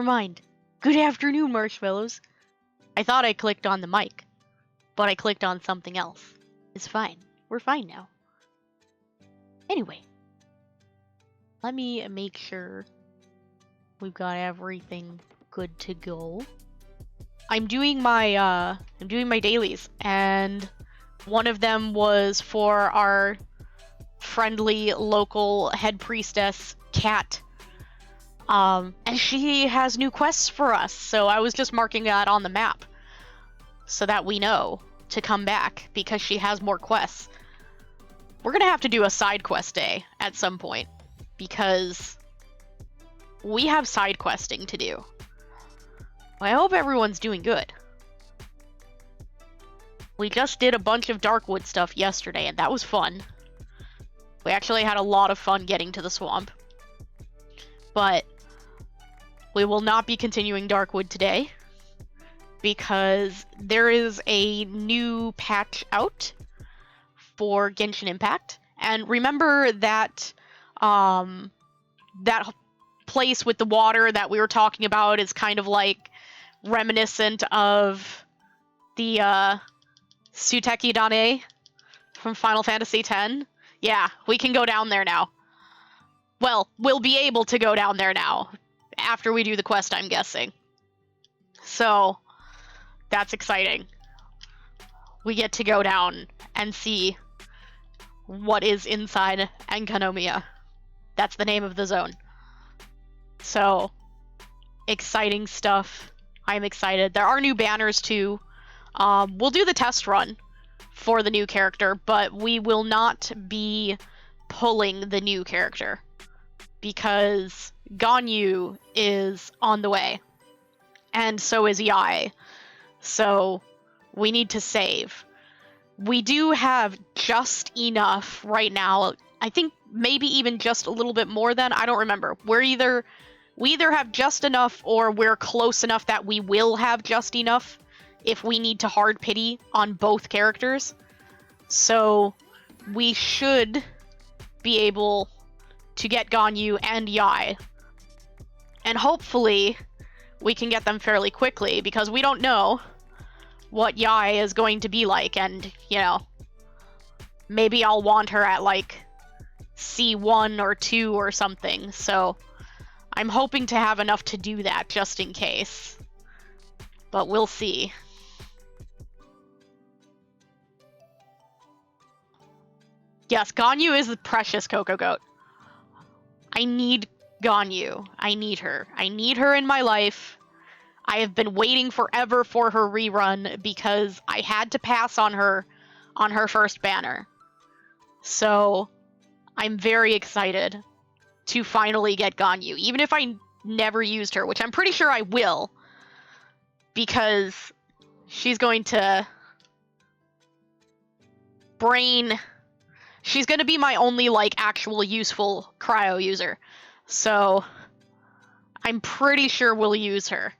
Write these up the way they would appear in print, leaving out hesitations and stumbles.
never mind. Good afternoon, marshmallows. I thought I clicked on the mic, but I clicked on something else. It's fine. We're fine now. Anyway, let me make sure we've got everything good to go. I'm doing my dailies, and one of them was for our friendly local head priestess, Kat. And she has new quests for us, so I was just marking that on the map so that we know to come back because she has more quests. We're gonna have to do a side quest day at some point because we have side questing to do. I hope everyone's doing good. We just did a bunch of Darkwood stuff yesterday, and that was fun. We actually had a lot of fun getting to the swamp. But we will not be continuing Darkwood today because there is a new patch out for Genshin Impact. And remember that that place with the water that we were talking about is kind of like reminiscent of the Suteki Dane from Final Fantasy X. Yeah, we can go down there now. Well, we'll be able to go down there now after we do the quest, I'm guessing. So, that's exciting. We get to go down and see what is inside Enkanomiya. That's the name of the zone. So, exciting stuff. I'm excited. There are new banners too. We'll do the test run for the new character, but we will not be pulling the new character because Ganyu is on the way, and so is Yae. So we need to save. We do have just enough right now. I think maybe even just a little bit more than, I don't remember. We either have just enough or we're close enough that we will have just enough if we need to hard pity on both characters. So we should be able to get Ganyu and Yae. And hopefully we can get them fairly quickly because we don't know what Yae is going to be like, and, you know, maybe I'll want her at like C1 or 2 or something, so I'm hoping to have enough to do that just in case. But we'll see. Yes, Ganyu is the precious Coco Goat. I need Ganyu. I need her. I need her in my life. I have been waiting forever for her rerun because I had to pass on her first banner. So I'm very excited to finally get Ganyu, even if I never used her, which I'm pretty sure I will, because she's going to she's going to be my only, like, actual useful cryo user. So I'm pretty sure we'll use her.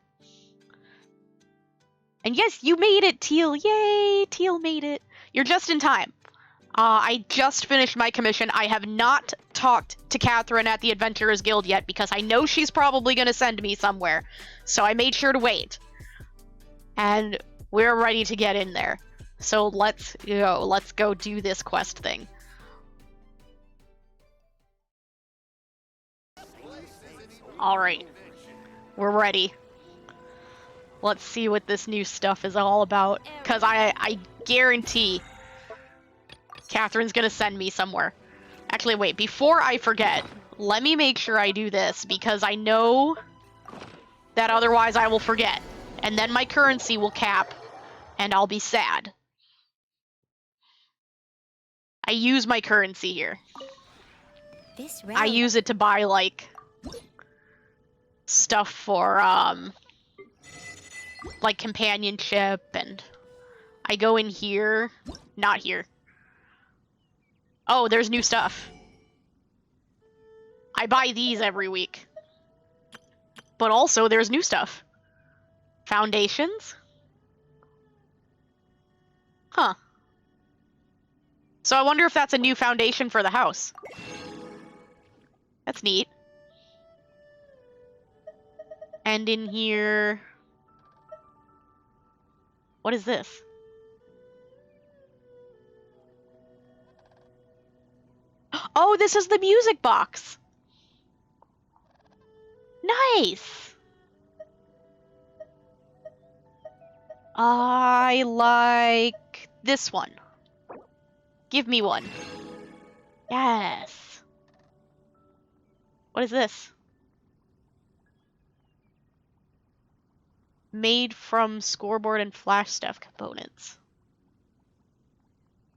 And yes, you made it, Teal! Yay! Teal made it! You're just in time. I just finished my commission. I have not talked to Catherine at the Adventurers Guild yet because I know she's probably going to send me somewhere. So I made sure to wait. And we're ready to get in there. So let's go. Let's go do this quest thing. Alright. We're ready. Let's see what this new stuff is all about. Because I guarantee Catherine's gonna send me somewhere. Actually, wait, before I forget, let me make sure I do this, because I know that otherwise I will forget. And then my currency will cap, and I'll be sad. I use my currency here. I use it to buy, like, stuff for, like companionship, and I go in here. Not here. Oh, there's new stuff. I buy these every week. But also, there's new stuff. Foundations? Huh. So I wonder if that's a new foundation for the house. That's neat. And in here... What is this? Oh, this is the music box! Nice! I like this one. Give me one. Yes. What is this? Made from scoreboard and flash stuff components.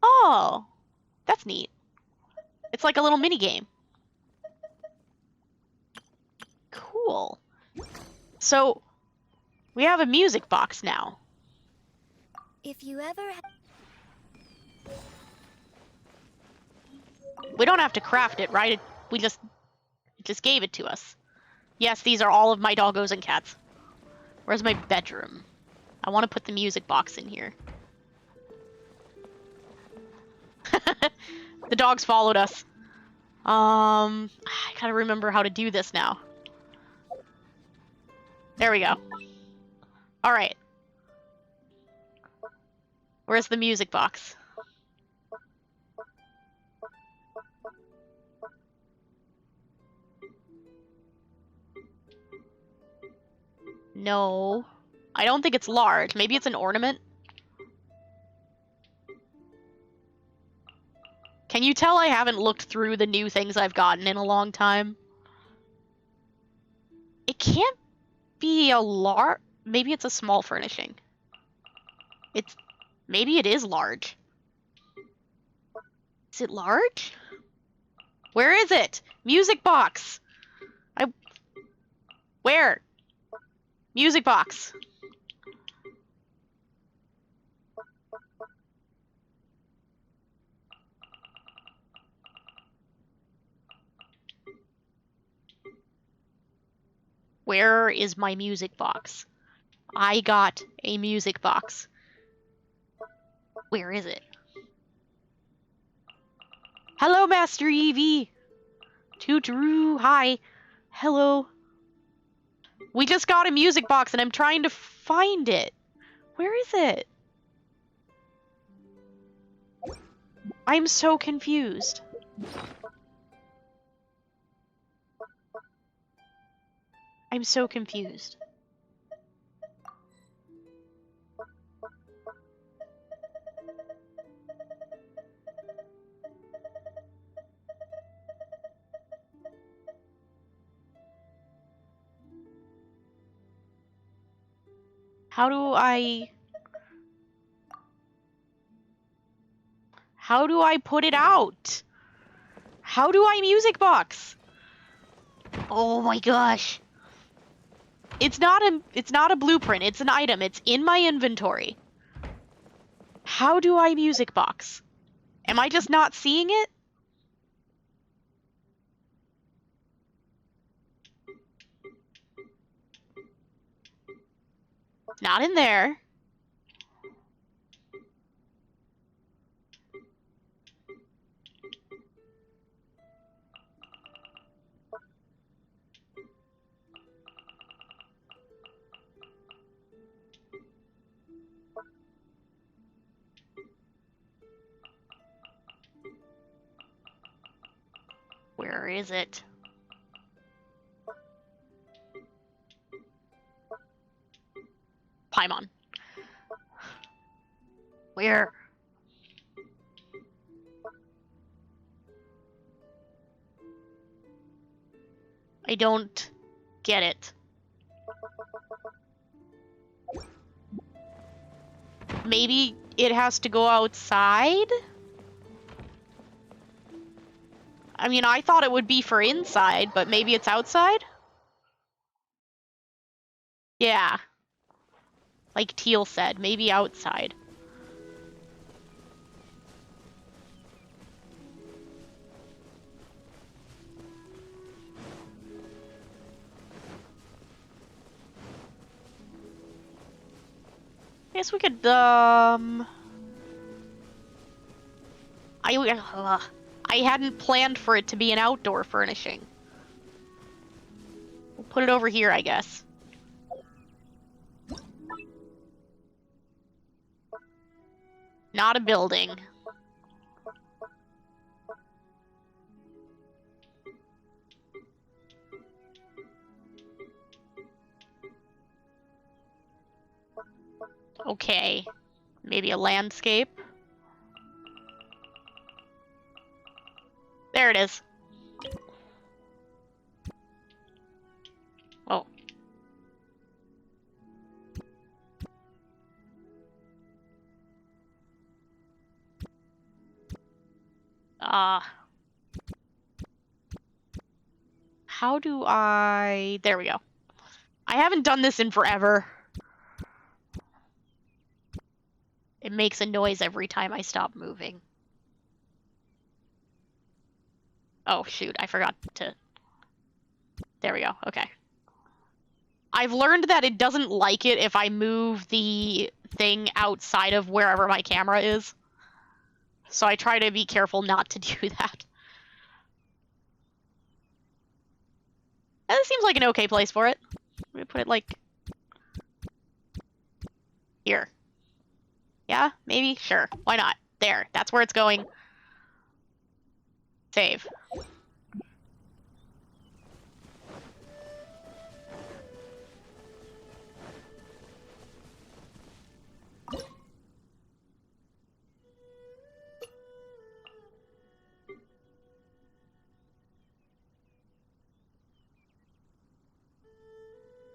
Oh, that's neat. It's like a little mini game. Cool. So, we have a music box now. If you ever We don't have to craft it, right? It just gave it to us. Yes, these are all of my doggos and cats. Where's my bedroom? I want to put the music box in here. The dogs followed us. I gotta remember how to do this now. There we go. Alright. Where's the music box? No. I don't think it's large. Maybe it's an ornament? Can you tell I haven't looked through the new things I've gotten in a long time? It can't be a large... Maybe it's a small furnishing. Maybe it is large. Is it large? Where is it? Music box! Where? Music box. Where is my music box? I got a music box. Where is it? Hello, Master Eevee! Toot-roo, hi. Hello. We just got a music box and I'm trying to find it. Where is it? I'm so confused. I'm so confused. How do I put it out? How do I music box? Oh my gosh. It's not a blueprint, it's an item. It's in my inventory. How do I music box? Am I just not seeing it? Not in there. Where is it? Paimon. Where? I don't get it. Maybe it has to go outside? I mean, I thought it would be for inside, but maybe it's outside? Yeah. Like Teal said, maybe outside. I guess we could, I hadn't planned for it to be an outdoor furnishing. We'll put it over here, I guess. Not a building. Okay. Maybe a landscape. There it is. Oh. How do I... There we go. I haven't done this in forever. It makes a noise every time I stop moving. Oh, shoot. I forgot to... There we go. Okay. I've learned that it doesn't like it if I move the thing outside of wherever my camera is. So I try to be careful not to do that. And this seems like an okay place for it. I'm gonna put it, like... here. Yeah? Maybe? Sure. Why not? There. That's where it's going. Save.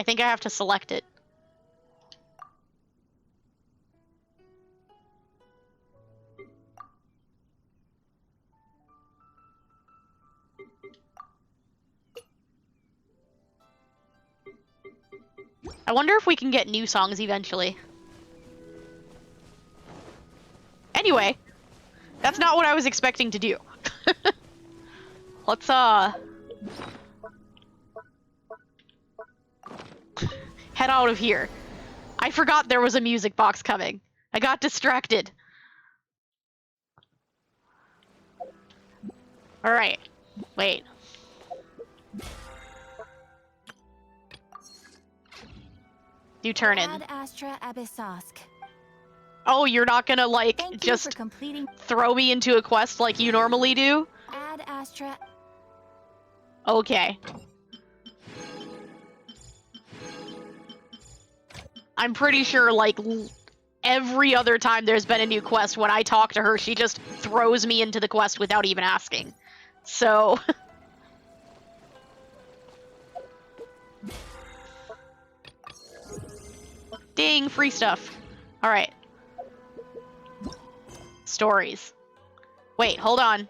I think I have to select it. I wonder if we can get new songs eventually. Anyway, that's not what I was expecting to do. Let's, head out of here. I forgot there was a music box coming. I got distracted. Alright. Wait. You turn in. Ad Astra Abyssosk. Oh, you're not gonna, like, Thank you just for completing throw me into a quest like you normally do? Ad Astra. Okay. I'm pretty sure, like, every other time there's been a new quest, when I talk to her, she just throws me into the quest without even asking. So... Ding, free stuff. Alright. Stories. Wait, hold on.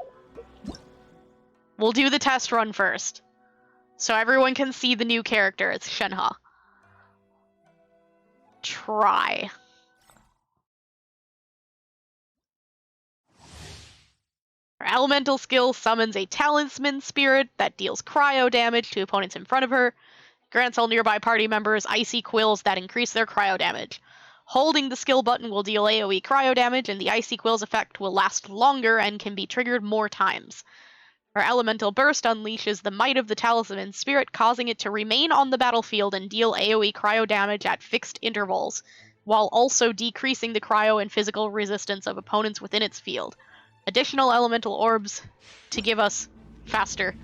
We'll do the test run first. So everyone can see the new character. It's Shenhe. Try. Her elemental skill summons a talisman spirit that deals cryo damage to opponents in front of her. Grants all nearby party members icy quills that increase their cryo damage. Holding the skill button will deal AoE cryo damage, and the icy quills effect will last longer and can be triggered more times. Her elemental burst unleashes the might of the talisman spirit, causing it to remain on the battlefield and deal AoE cryo damage at fixed intervals, while also decreasing the cryo and physical resistance of opponents within its field. Additional elemental orbs to give us faster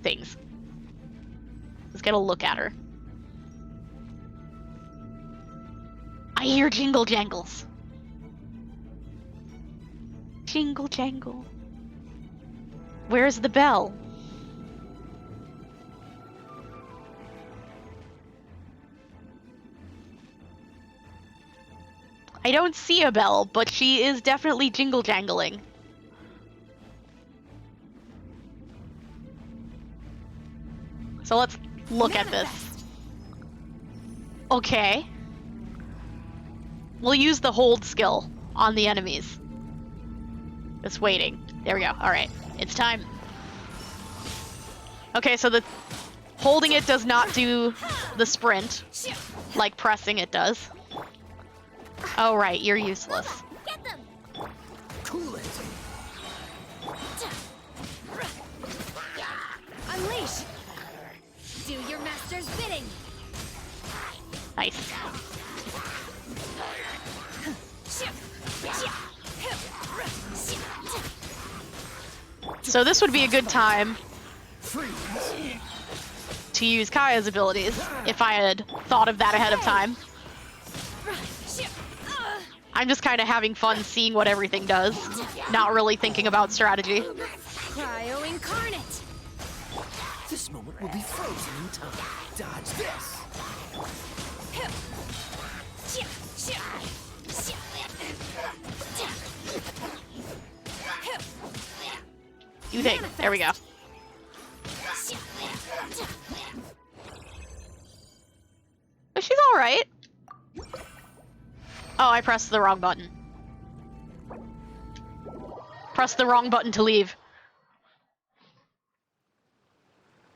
things. Let's get a look at her. I hear jingle jangles. Jingle jangle. Where's the bell? I don't see a bell, but she is definitely jingle jangling. So let's look at this. Okay. We'll use the hold skill on the enemies. Just waiting. There we go. Alright. It's time. Okay, so the holding it does not do the sprint like pressing it does. Oh, right. You're useless. Get them. Cool it. Unleash. Do your master's bidding. Nice. So this would be a good time Freeze. to use Kaya's abilities, if I had thought of that ahead of time. I'm just kind of having fun seeing what everything does, not really thinking about strategy. Cryo incarnate. This moment will be frozen in time. Dodge this. You think. There we go. Oh, she's alright. Oh, I pressed the wrong button. Pressed the wrong button to leave.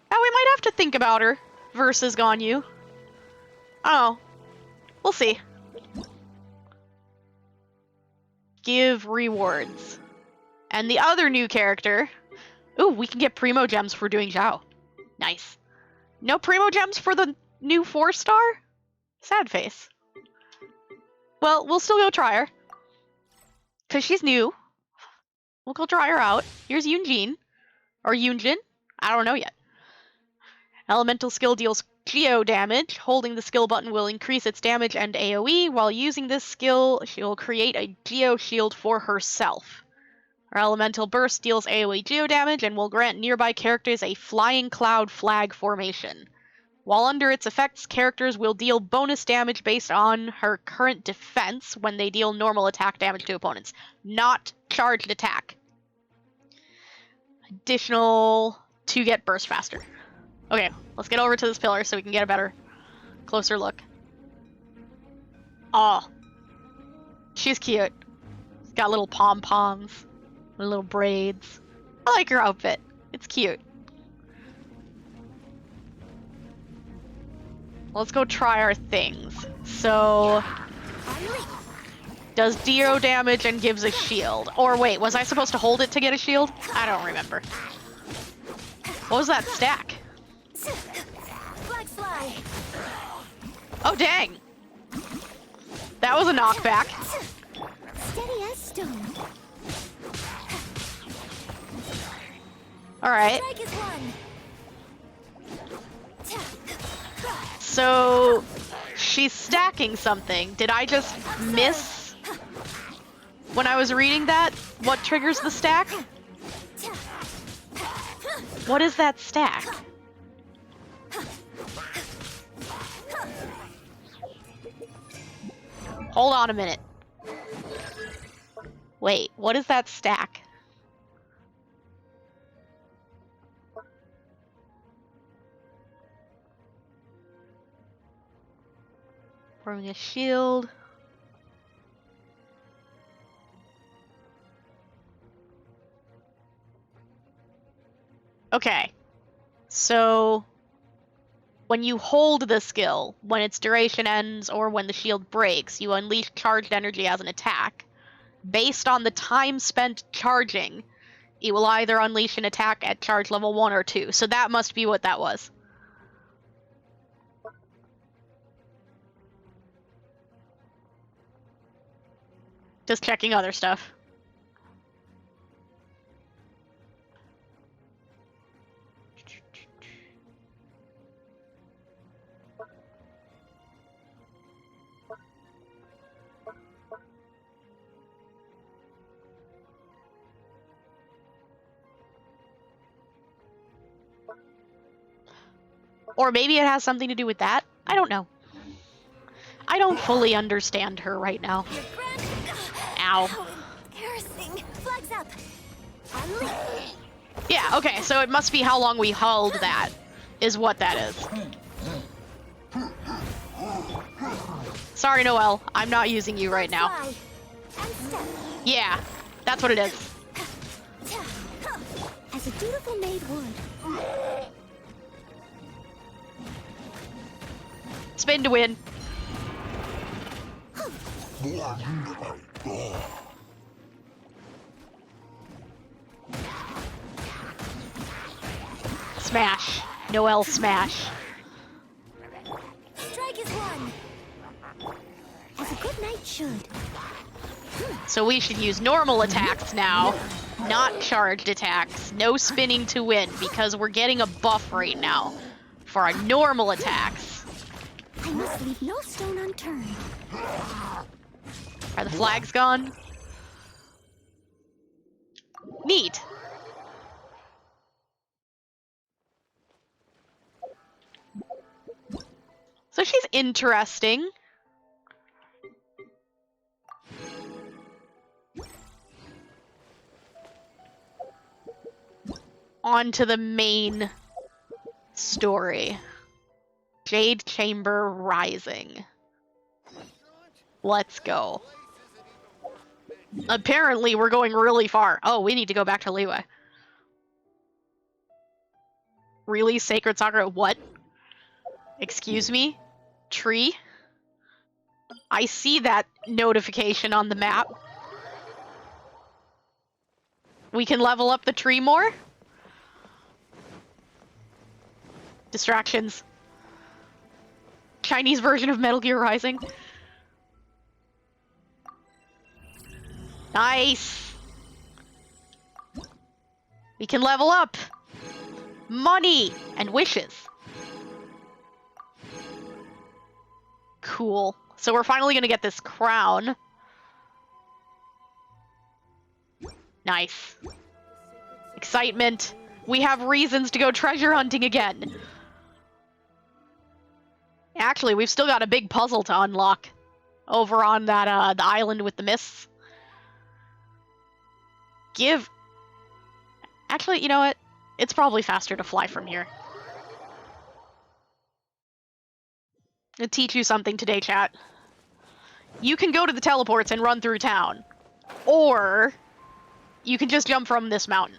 Now we might have to think about her versus Ganyu. Oh, we'll see. Give rewards. And the other new character... Ooh, we can get Primo Gems for doing Zhao. Nice. No Primo Gems for the new 4-star? Sad face. Well, we'll still go try her. Because she's new. We'll go try her out. Here's Yunjin. Or Yunjin. I don't know yet. Elemental skill deals Geo damage. Holding the skill button will increase its damage and AoE. While using this skill, she will create a Geo shield for herself. Her elemental burst deals AoE Geo damage and will grant nearby characters a flying cloud flag formation. While under its effects, characters will deal bonus damage based on her current defense when they deal normal attack damage to opponents, not charged attack. Additional to get burst faster. Okay, let's get over to this pillar so we can get a better, closer look. Oh, she's cute. She's got little pom-poms, little braids. I like her outfit. It's cute. Let's go try our things. So, does Dio damage and gives a shield. Or wait, was I supposed to hold it to get a shield? I don't remember. What was that stack? Flag fly. Oh, dang. That was a knockback. Steady as stone. Alright. Strike is one. So, she's stacking something. Did I just miss when I was reading that? What triggers the stack? What is that stack? Hold on a minute. Wait, what is that stack? Forming a shield. Okay. So, when you hold the skill, when its duration ends or when the shield breaks, you unleash charged energy as an attack. Based on the time spent charging, it will either unleash an attack at charge level 1 or 2. So that must be what that was. Just checking other stuff. Or maybe it has something to do with that. I don't know. I don't fully understand her right now. Ow. Embarrassing. Flags up. Yeah, okay, so it must be how long we held that, is what that is. Sorry, Noelle, I'm not using you right now. Yeah, that's what it is. As a dutiful maid would. Spin to win. Smash. Noelle smash. Strike is one. As a good knight should. So we should use normal attacks now. not charged attacks. No spinning to win, because we're getting a buff right now for our normal attacks. I must leave no stone unturned. Are the flags gone? Neat. So she's interesting. On to the main story. Jade Chamber Rising. Let's go. Apparently, we're going really far. Oh, we need to go back to Liyue. Really? Sacred Sakura? What? Excuse me? Tree? I see that notification on the map. We can level up the tree more? Distractions. Chinese version of Metal Gear Rising. Nice! We can level up! Money! And wishes. Cool. So we're finally gonna get this crown. Nice. Excitement. We have reasons to go treasure hunting again. Actually, we've still got a big puzzle to unlock. Over on that, the island with the mists. Actually, you know what? It's probably faster to fly from here. I'll teach you something today, chat. You can go to the teleports and run through town. Or, you can just jump from this mountain.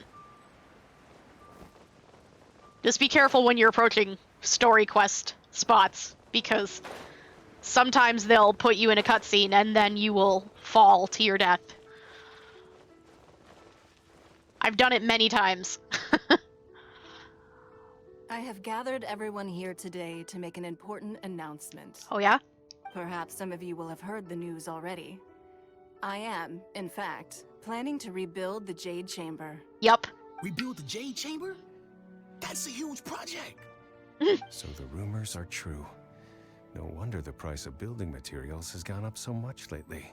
Just be careful when you're approaching story quest spots, because sometimes they'll put you in a cutscene and then you will fall to your death. I've done it many times. I have gathered everyone here today to make an important announcement. Oh yeah? Perhaps some of you will have heard the news already. I am, in fact, planning to rebuild the Jade Chamber. Yup. Rebuild the Jade Chamber? That's a huge project. So the rumors are true. No wonder the price of building materials has gone up so much lately.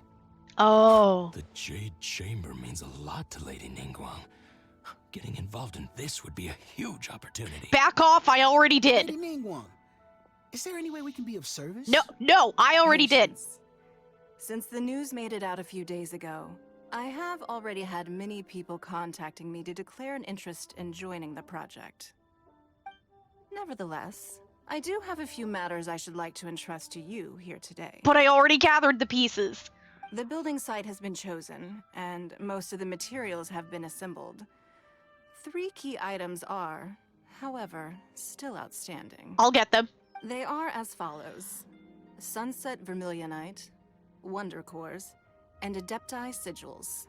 Oh. The Jade Chamber means a lot to Lady Ningguang. Getting involved in this would be a huge opportunity. Back off, I already did. Lady Ningguang, is there any way we can be of service? No, I already did. Patience. Since the news made it out a few days ago, I have already had many people contacting me to declare an interest in joining the project. Nevertheless, I do have a few matters I should like to entrust to you here today. But I already gathered the pieces. The building site has been chosen, and most of the materials have been assembled. 3 key items are, however, still outstanding. I'll get them. They are as follows: Sunset Vermilionite, Wonder Cores, and Adepti Sigils.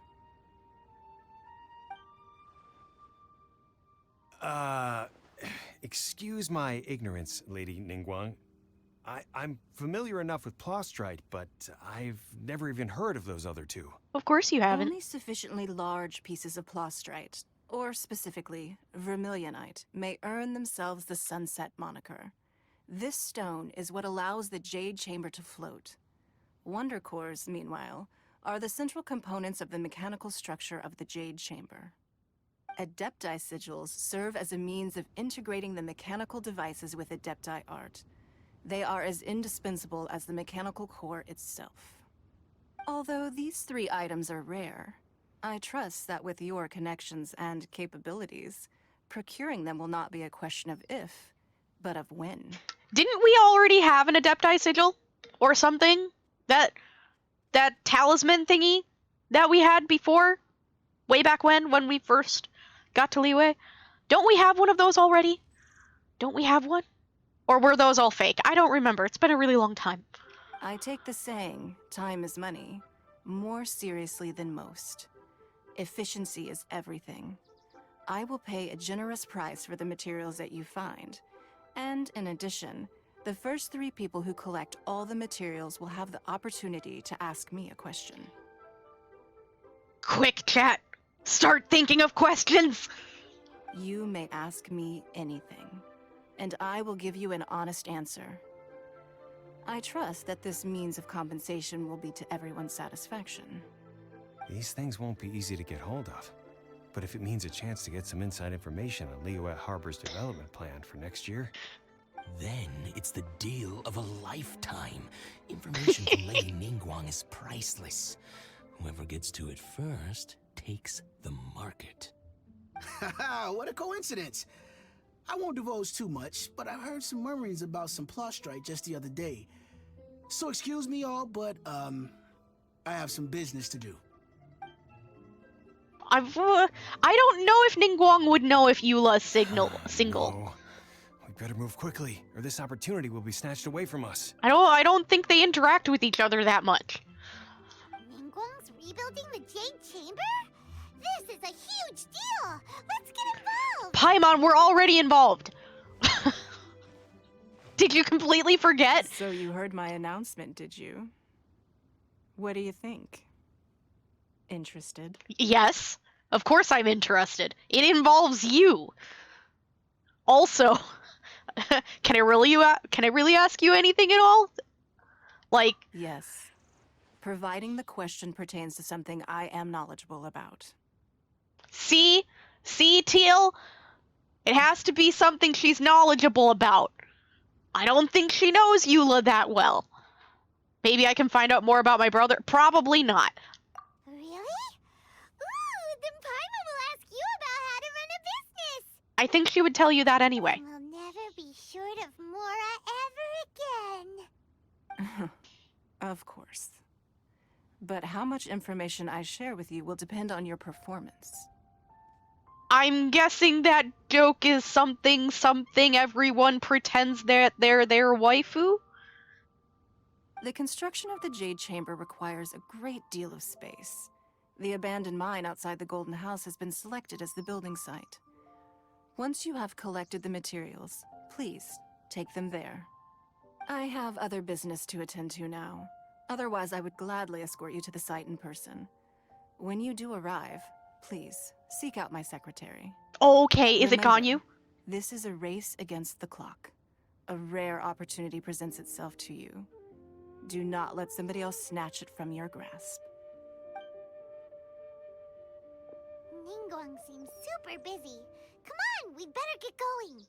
Excuse my ignorance, Lady Ningguang. I'm familiar enough with Plostrite, but I've never even heard of those other two. Of course you haven't. Only sufficiently large pieces of Plostrite, or specifically, Vermilionite, may earn themselves the Sunset moniker. This stone is what allows the Jade Chamber to float. Wonder Cores, meanwhile, are the central components of the mechanical structure of the Jade Chamber. Adepti Sigils serve as a means of integrating the mechanical devices with Adepti art. They are as indispensable as the mechanical core itself. Although these 3 items are rare, I trust that with your connections and capabilities, procuring them will not be a question of if, but of when. Didn't we already have an Adepti Sigil? Or something? That talisman thingy that we had before? Way back when we first got to Liyue? Don't we have one of those already? Don't we have one? Or were those all fake? I don't remember. It's been a really long time. I take the saying, time is money, more seriously than most. Efficiency is everything. I will pay a generous price for the materials that you find. And in addition, the first 3 people who collect all the materials will have the opportunity to ask me a question. Quick, chat. Start thinking of questions! You may ask me anything, and I will give you an honest answer. I trust that this means of compensation will be to everyone's satisfaction. These things won't be easy to get hold of. But if it means a chance to get some inside information on Liyue Harbor's development plan for next year... Then it's the deal of a lifetime. Information from Lady Ningguang is priceless. Whoever gets to it first takes the market. Haha, what a coincidence. I won't divulge too much, but I heard some murmurings about some plot strike just the other day. So excuse me all, but, I have some business to do. I don't know if Ningguang would know if Eula's single. No. We better move quickly, or this opportunity will be snatched away from us. I don't think they interact with each other that much. Ningguang's rebuilding the Jade Chamber? This is a huge deal! Let's get involved! Paimon, we're already involved! Did you completely forget? So you heard my announcement, did you? What do you think? Interested? Yes, of course I'm interested. It involves you. Also, can I really ask you anything at all? Like, Yes. Providing the question pertains to something I am knowledgeable about. see, Teal? It has to be something she's knowledgeable about. I don't think she knows Eula that well. Maybe I can find out more about my brother. Probably not. Really? Ooh, then Paimon will ask you about how to run a business! I think she would tell you that anyway. And we'll never be short of Mora ever again. Of course. But how much information I share with you will depend on your performance. I'm guessing that joke is something everyone pretends that they're their waifu? The construction of the Jade Chamber requires a great deal of space. The abandoned mine outside the Golden House has been selected as the building site. Once you have collected the materials, please take them there. I have other business to attend to now. Otherwise, I would gladly escort you to the site in person. When you do arrive, please seek out my secretary. Okay, is it Remember, Ganyu? This is a race against the clock. A rare opportunity presents itself to you. Do not let somebody else snatch it from your grasp. Ningguang seems super busy. Come on, we'd better get going.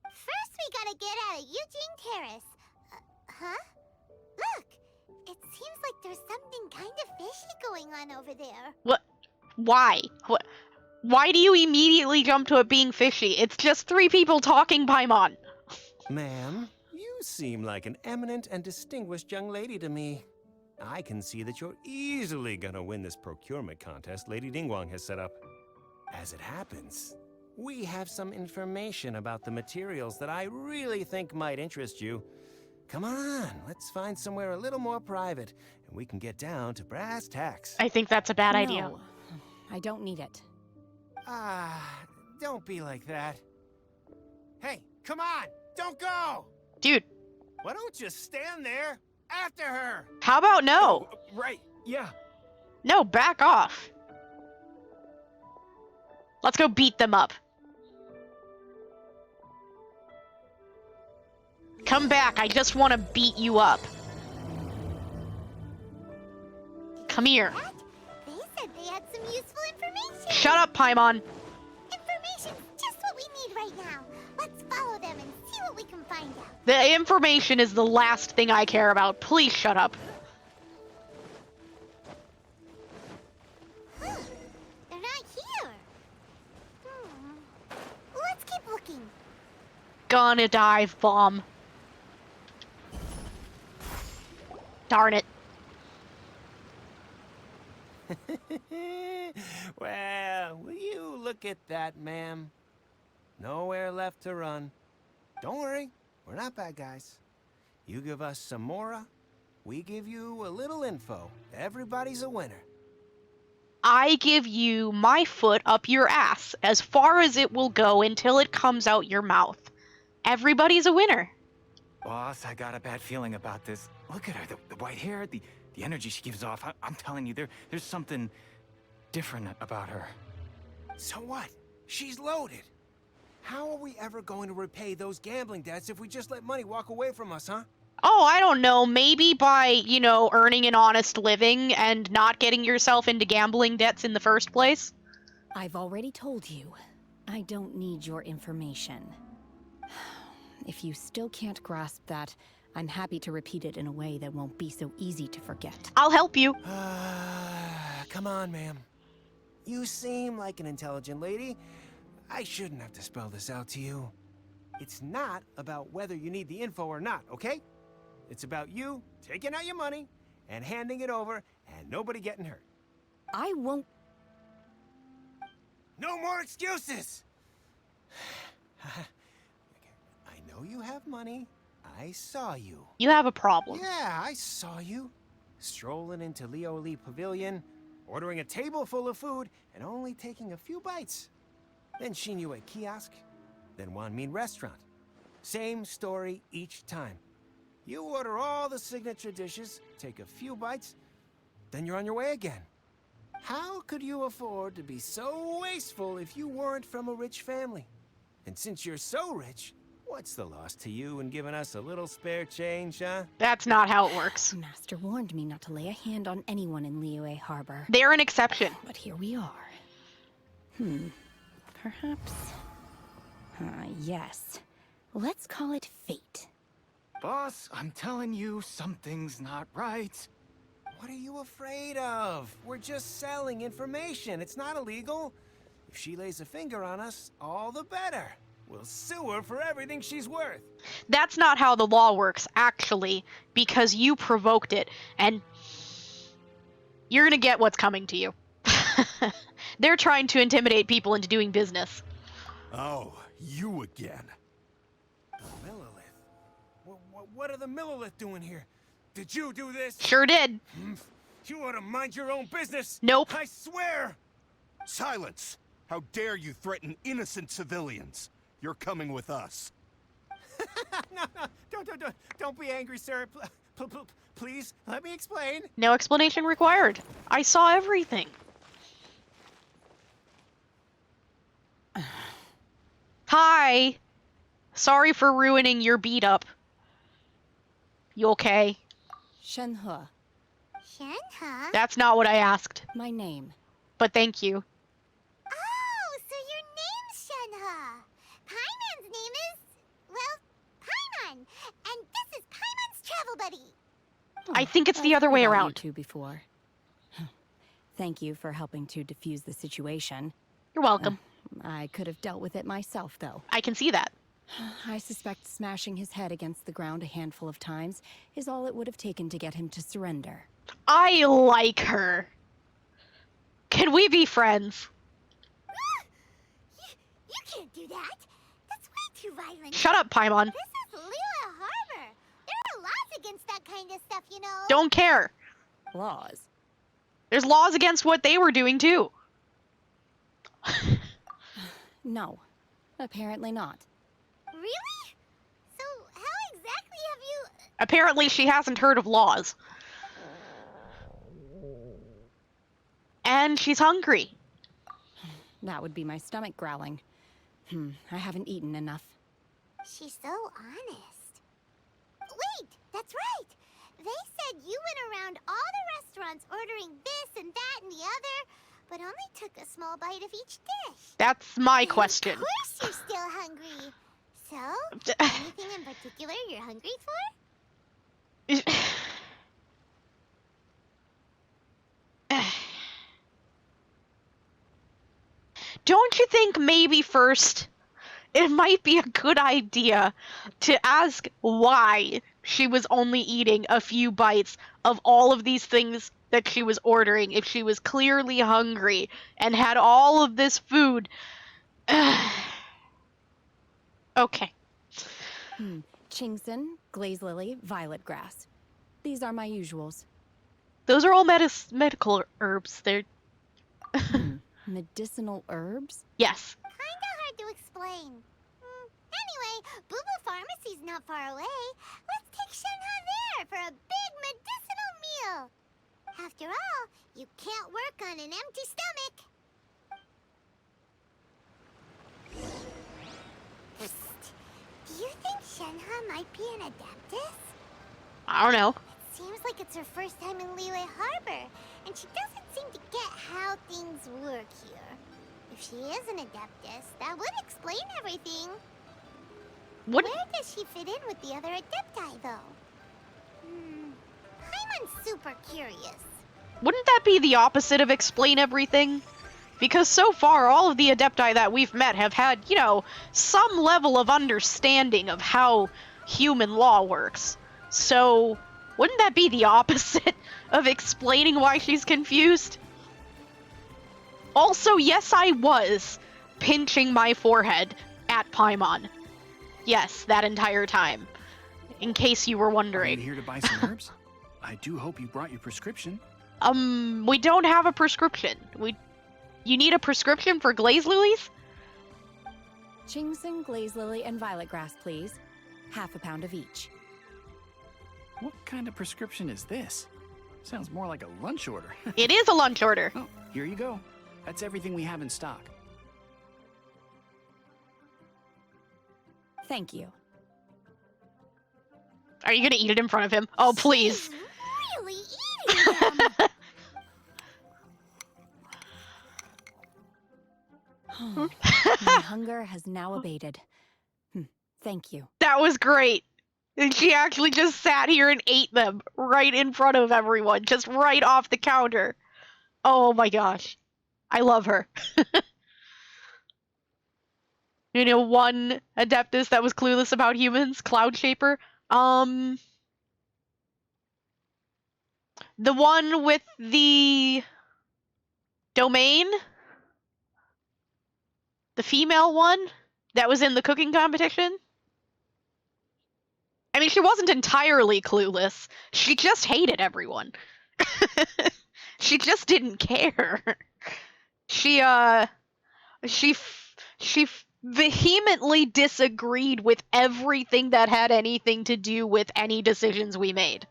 First, we gotta get out of Eugene Terrace. Huh? Look! It seems like there's something kind of fishy going on over there. What? Why? Why do you immediately jump to it being fishy? It's just 3 people talking, Paimon. Ma'am, you seem like an eminent and distinguished young lady to me. I can see that you're easily gonna win this procurement contest Lady Ningguang has set up. As it happens, we have some information about the materials that I really think might interest you. Come on, let's find somewhere a little more private, and we can get down to brass tacks. I think that's a bad idea. No, I don't need it. Don't be like that. Hey, come on, don't go! Dude, Why don't you stand there after her? how about no? Right, yeah. No, back off. Let's go beat them up. Come back, I just want to beat you up. Come here. What? They said they had some useful information. Shut up, Paimon. Information's just what we need right now. Let's follow them and see what we can find out. The information is the last thing I care about. Please shut up. Huh. They're not here. Let's keep looking. Gonna dive bomb. Darn it. Well, will you look at that, ma'am? Nowhere left to run. Don't worry, we're not bad guys. You give us some Mora, we give you a little info. Everybody's a winner. I give you my foot up your ass, as far as it will go until it comes out your mouth. Everybody's a winner. Boss, I got a bad feeling about this. Look at her, the white hair, the energy she gives off. I'm telling you, there's something different about her. So what? She's loaded. How are we ever going to repay those gambling debts if we just let money walk away from us, huh? Oh, I don't know. Maybe by, you know, earning an honest living and not getting yourself into gambling debts in the first place? I've already told you. I don't need your information. If you still can't grasp that, I'm happy to repeat it in a way that won't be so easy to forget. I'll help you. Come on, ma'am. You seem like an intelligent lady. I shouldn't have to spell this out to you. It's not about whether you need the info or not, okay? It's about you taking out your money and handing it over and nobody getting hurt. I won't. No more excuses! I know you have money. I saw you. You have a problem. Yeah, I saw you. Strolling into Leo Lee Pavilion, ordering a table full of food, and only taking a few bites. Then Shinyue Kiosk, then Wanmin Restaurant. Same story each time. You order all the signature dishes, take a few bites, then you're on your way again. How could you afford to be so wasteful if you weren't from a rich family? And since you're so rich, what's the loss to you in giving us a little spare change, huh? That's not how it works. Master warned me not to lay a hand on anyone in Liyue Harbor. They're an exception. But here we are. Perhaps. Yes. Let's call it fate. Boss, I'm telling you, something's not right. What are you afraid of? We're just selling information. It's not illegal. If she lays a finger on us, all the better. We'll sue her for everything she's worth. That's not how the law works, actually, because you provoked it, and you're gonna get what's coming to you. They're trying to intimidate people into doing business. Oh, you again. The Millilith? What are the Millilith doing here? Did you do this? Sure did. You ought to mind your own business. Nope. I swear. Silence! How dare you threaten innocent civilians? You're coming with us. No, don't be angry, sir. Please, let me explain. No explanation required. I saw everything. Hi. Sorry for ruining your beat up. You okay? Shenhe, Shenhe? That's not what I asked, my name. but thank you. Oh, so your name's Shenhe. Paimon's name is, well, Paimon. And this is Paimon's travel buddy. I think it's the I've other heard way about around. You two before. Thank you for helping to defuse the situation. You're welcome. I could have dealt with it myself, though. I can see that. I suspect smashing his head against the ground a handful of times is all it would have taken to get him to surrender. I like her. Can we be friends? You can't do that. That's way too violent. Shut up, Paimon. This is Liyue Harbor. There are laws against that kind of stuff, you know. Don't care. Laws. There's laws against what they were doing, too. No, apparently not. Really? So how exactly have you... Apparently, she hasn't heard of laws. And she's hungry. That would be my stomach growling. I haven't eaten enough. She's so honest. Wait, that's right. They said you went around all the restaurants ordering this and that and the other, but only took a small bite of each dish. That's my And question. Of course you're still hungry. So, anything in particular you're hungry for? Don't you think maybe first it might be a good idea to ask why she was only eating a few bites of all of these things that she was ordering if she was clearly hungry and had all of this food? Okay. Chingson, glaze lily, violet grass. These are my usuals. Those are all medical herbs. They're... Medicinal herbs? Yes. Kinda hard to explain. Anyway, Boo Boo Pharmacy's not far away. Let's take Shenhe there for a big medicinal meal. After all, you can't work on an empty stomach. Psst. Do you think Shenhe might be an Adeptus? I don't know. It seems like it's her first time in Liyue Harbor, and she doesn't seem to get how things work here. If she is an Adeptus, that would explain everything. What? Where does she fit in with the other Adepti, though? Paimon's super curious. Wouldn't that be the opposite of explain everything? Because so far, all of the Adepti that we've met have had, you know, some level of understanding of how human law works. So, wouldn't that be the opposite of explaining why she's confused? Also, yes, I was pinching my forehead at Paimon. Yes, that entire time. In case you were Are you wondering. here to buy some herbs? I do hope you brought your prescription. We don't have a prescription. You need a prescription for glaze lilies? Chingson, glaze lily, and violet grass, please. Half a pound of each. What kind of prescription is this? Sounds more like a lunch order. It is a lunch order. Oh, here you go. That's everything we have in stock. Thank you. Are you gonna eat it in front of him? Oh, please. She's really eating them. My hunger has now abated. Thank you. That was great. And she actually just sat here and ate them right in front of everyone, just right off the counter. Oh my gosh. I love her. You know, one Adeptus that was clueless about humans, Cloud Shaper. The one with the domain? The female one that was in the cooking competition? I mean, she wasn't entirely clueless. She just hated everyone. She just didn't care. She vehemently disagreed with everything that had anything to do with any decisions we made.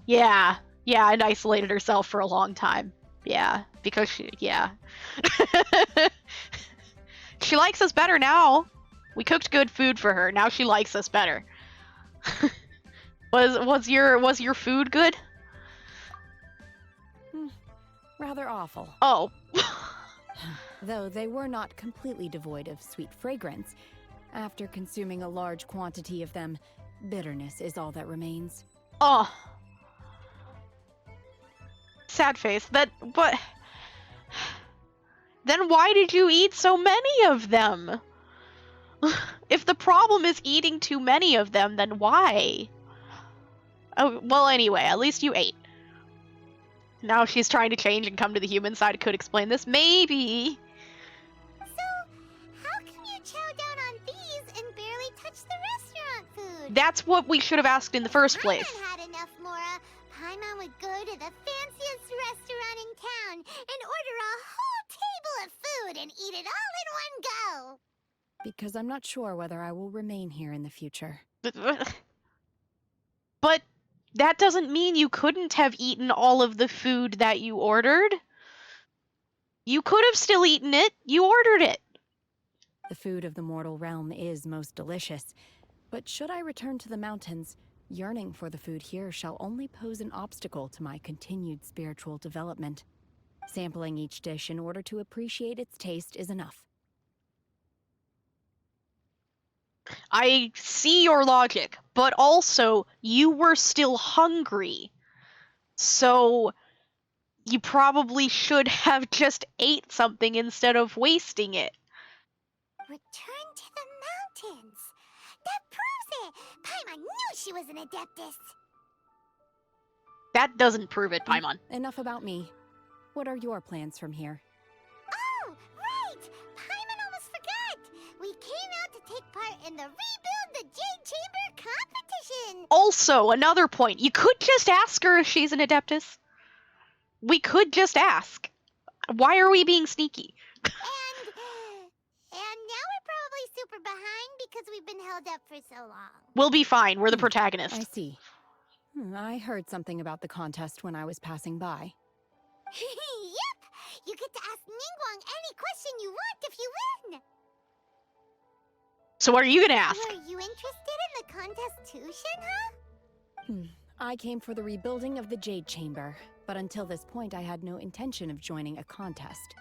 Yeah, and isolated herself for a long time. Yeah, because yeah. She likes us better now. We cooked good food for her. Now she likes us better. Was your food good? Rather awful. Oh. Though they were not completely devoid of sweet fragrance. After consuming a large quantity of them, bitterness is all that remains. Oh. Sad face. But then why did you eat so many of them? If the problem is eating too many of them, then why? Oh, well, anyway, at least you ate. Now she's trying to change and come to the human side. Could explain this. Maybe. So, how come you chow down on these and barely touch the restaurant food? That's what we should have asked in the first place. Paimon had enough, Mora. Paimon would go to the fanciest restaurant in town and order a whole table of food and eat it all in one go. Because I'm not sure whether I will remain here in the future. But that doesn't mean you couldn't have eaten all of the food that you ordered. You could have still eaten it. You ordered it. The food of the mortal realm is most delicious. But should I return to the mountains, yearning for the food here shall only pose an obstacle to my continued spiritual development. Sampling each dish in order to appreciate its taste is enough. I see your logic, but also you were still hungry. So you probably should have just ate something instead of wasting it. Return to the mountains. That proves it. Paimon knew she was an Adeptus. That doesn't prove it, Paimon. Enough about me. What are your plans from here? Oh, right! Paimon almost forgot! We came out to take part in the Rebuild the Jade Chamber competition! Also, another point. You could just ask her if she's an Adeptus. We could just ask. Why are we being sneaky? And now we're probably super behind because we've been held up for so long. We'll be fine. We're the I protagonists. see. I heard something about the contest when I was passing by. Yep! You get to ask Ningguang any question you want if you win! So what are you gonna ask? Were you interested in the contest too, Shinha? I came for the rebuilding of the Jade Chamber, but until this point I had no intention of joining a contest.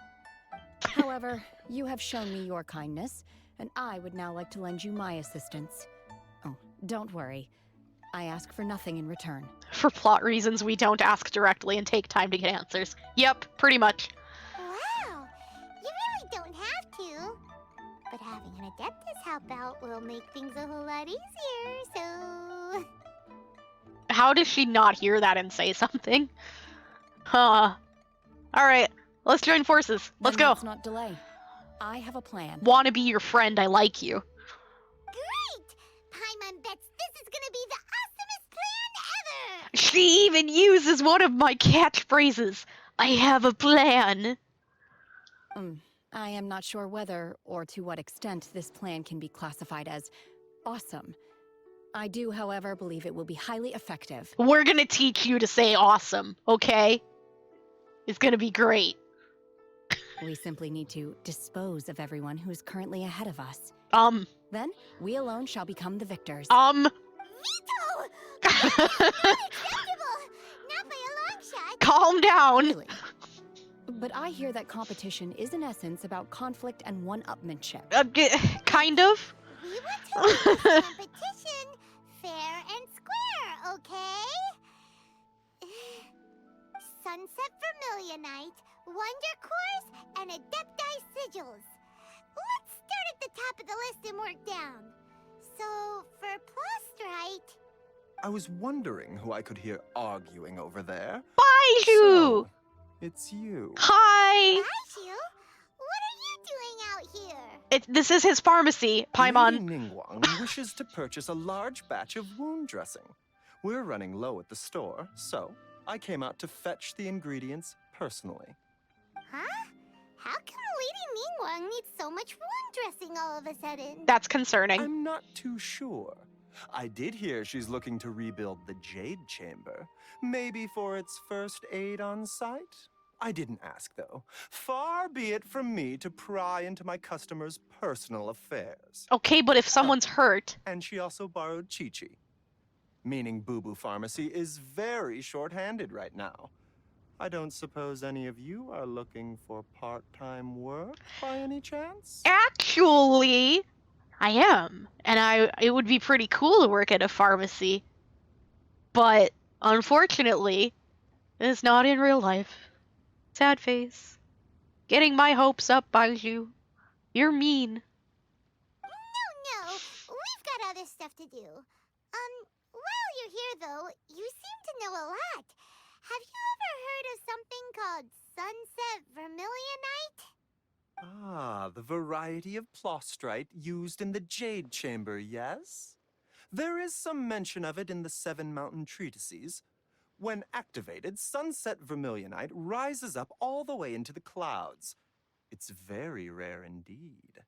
However, you have shown me your kindness, and I would now like to lend you my assistance. Oh, don't worry. I ask for nothing in return. For plot reasons, we don't ask directly and take time to get answers. Yep, pretty much. Wow! You really don't have to. But having an Adeptus help out will make things a whole lot easier, so... How does she not hear that and say something? Huh. Alright, let's join forces. Let's Then go. let's not delay. I have a plan. Wanna be your friend, I like you. Great! Paimon bets this is gonna be the awesomest plan ever! She even uses one of my catchphrases. I have a plan. I am not sure whether or to what extent this plan can be classified as awesome. I do, however, believe it will be highly effective. We're gonna teach you to say awesome, okay? It's gonna be great. We simply need to dispose of everyone who is currently ahead of us. Then, we alone shall become the victors. Veto! Unacceptable! Not by a long shot! Calm down. Really? But I hear that competition is in essence about conflict and one-upmanship. Kind of. We were to make this competition fair and square, okay? Sunset Vermilionite, Wonder Cores, and Adepti Sigils. Let's start at the top of the list and work down. So, for Plostrite... I was wondering who I could hear arguing over there. Baiju! So, it's you. Hi! Baiju? What are you doing out here? This is his pharmacy, Paimon. Lady Ningguang wishes to purchase a large batch of wound dressing. We're running low at the store, so I came out to fetch the ingredients personally. Huh? How come Lady Ningguang needs so much wound dressing all of a sudden? That's concerning. I'm not too sure. I did hear she's looking to rebuild the Jade Chamber. Maybe for its first aid on site? I didn't ask, though. Far be it from me to pry into my customers' personal affairs. Okay, but if someone's hurt... And she also borrowed Chi-Chi. Meaning Boo Boo Pharmacy is very short-handed right now. I don't suppose any of you are looking for part-time work by any chance? Actually, I am. And it would be pretty cool to work at a pharmacy. But, unfortunately, it's not in real life. Sad face. Getting my hopes up, Baiju. You're mean. No, we've got other stuff to do. While you're here, though, you seem to know a lot. Have you ever heard of something called Sunset Vermilionite? Ah, the variety of plostrite used in the Jade Chamber, yes? There is some mention of it in the Seven Mountain Treatises. When activated, Sunset Vermilionite rises up all the way into the clouds. It's very rare indeed.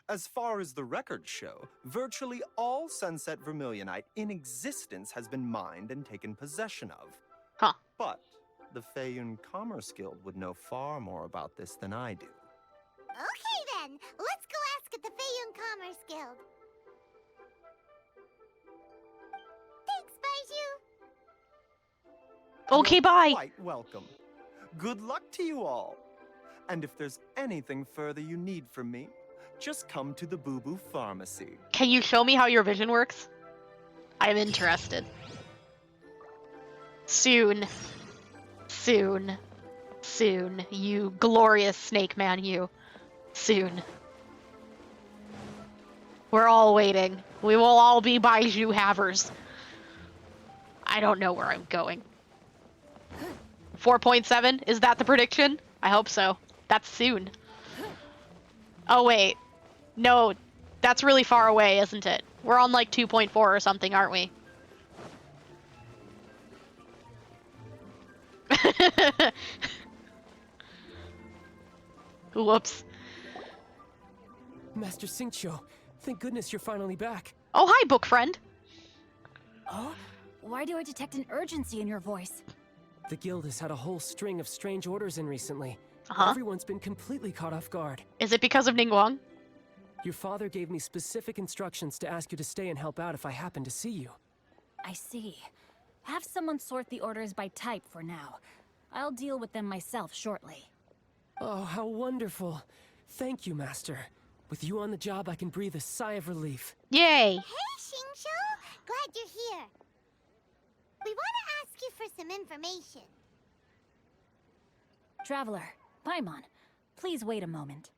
As far as the records show, virtually all Sunset Vermilionite in existence has been mined and taken possession of. Huh. But the Feiyun Commerce Guild would know far more about this than I do. Okay, then. Let's go ask at the Feiyun Commerce Guild. Thanks, Baiju. Okay, You're bye. Quite welcome. Good luck to you all. And if there's anything further you need from me, just come to the Boo Boo Pharmacy. Can you show me how your vision works? I'm interested. Soon. Soon. Soon. You glorious snake man, you. Soon. We're all waiting. We will all be Baiju havers. I don't know where I'm going. 4.7? Is that the prediction? I hope so. That's soon. Oh, wait. No, that's really far away, isn't it? We're on like 2.4 or something, aren't we? Whoops. Master Xingqiu, thank goodness you're finally back. Oh, hi, book friend. Oh? Why do I detect an urgency in your voice? The guild has had a whole string of strange orders in recently. Uh-huh. Everyone's been completely caught off guard. Is it because of Ningguang? Your father gave me specific instructions to ask you to stay and help out if I happen to see you. I see. Have someone sort the orders by type for now. I'll deal with them myself shortly. Oh, how wonderful. Thank you, Master. With you on the job, I can breathe a sigh of relief. Yay! Hey, Xingqiu! Glad you're here. We want to ask you for some information. Traveler, Paimon, please wait a moment.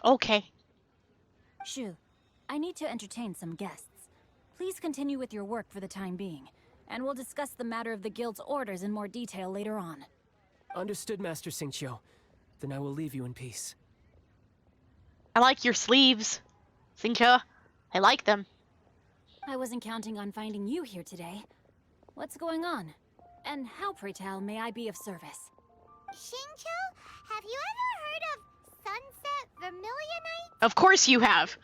Okay. Shu, I need to entertain some guests. Please continue with your work for the time being, and we'll discuss the matter of the guild's orders in more detail later on. Understood, Master Xingqiu. Then I will leave you in peace. I like your sleeves, Xingqiu. I like them. I wasn't counting on finding you here today. What's going on? And how, pray tell, may I be of service? Xingqiu, have you ever heard of Sunset Vermilionite? Of course you have.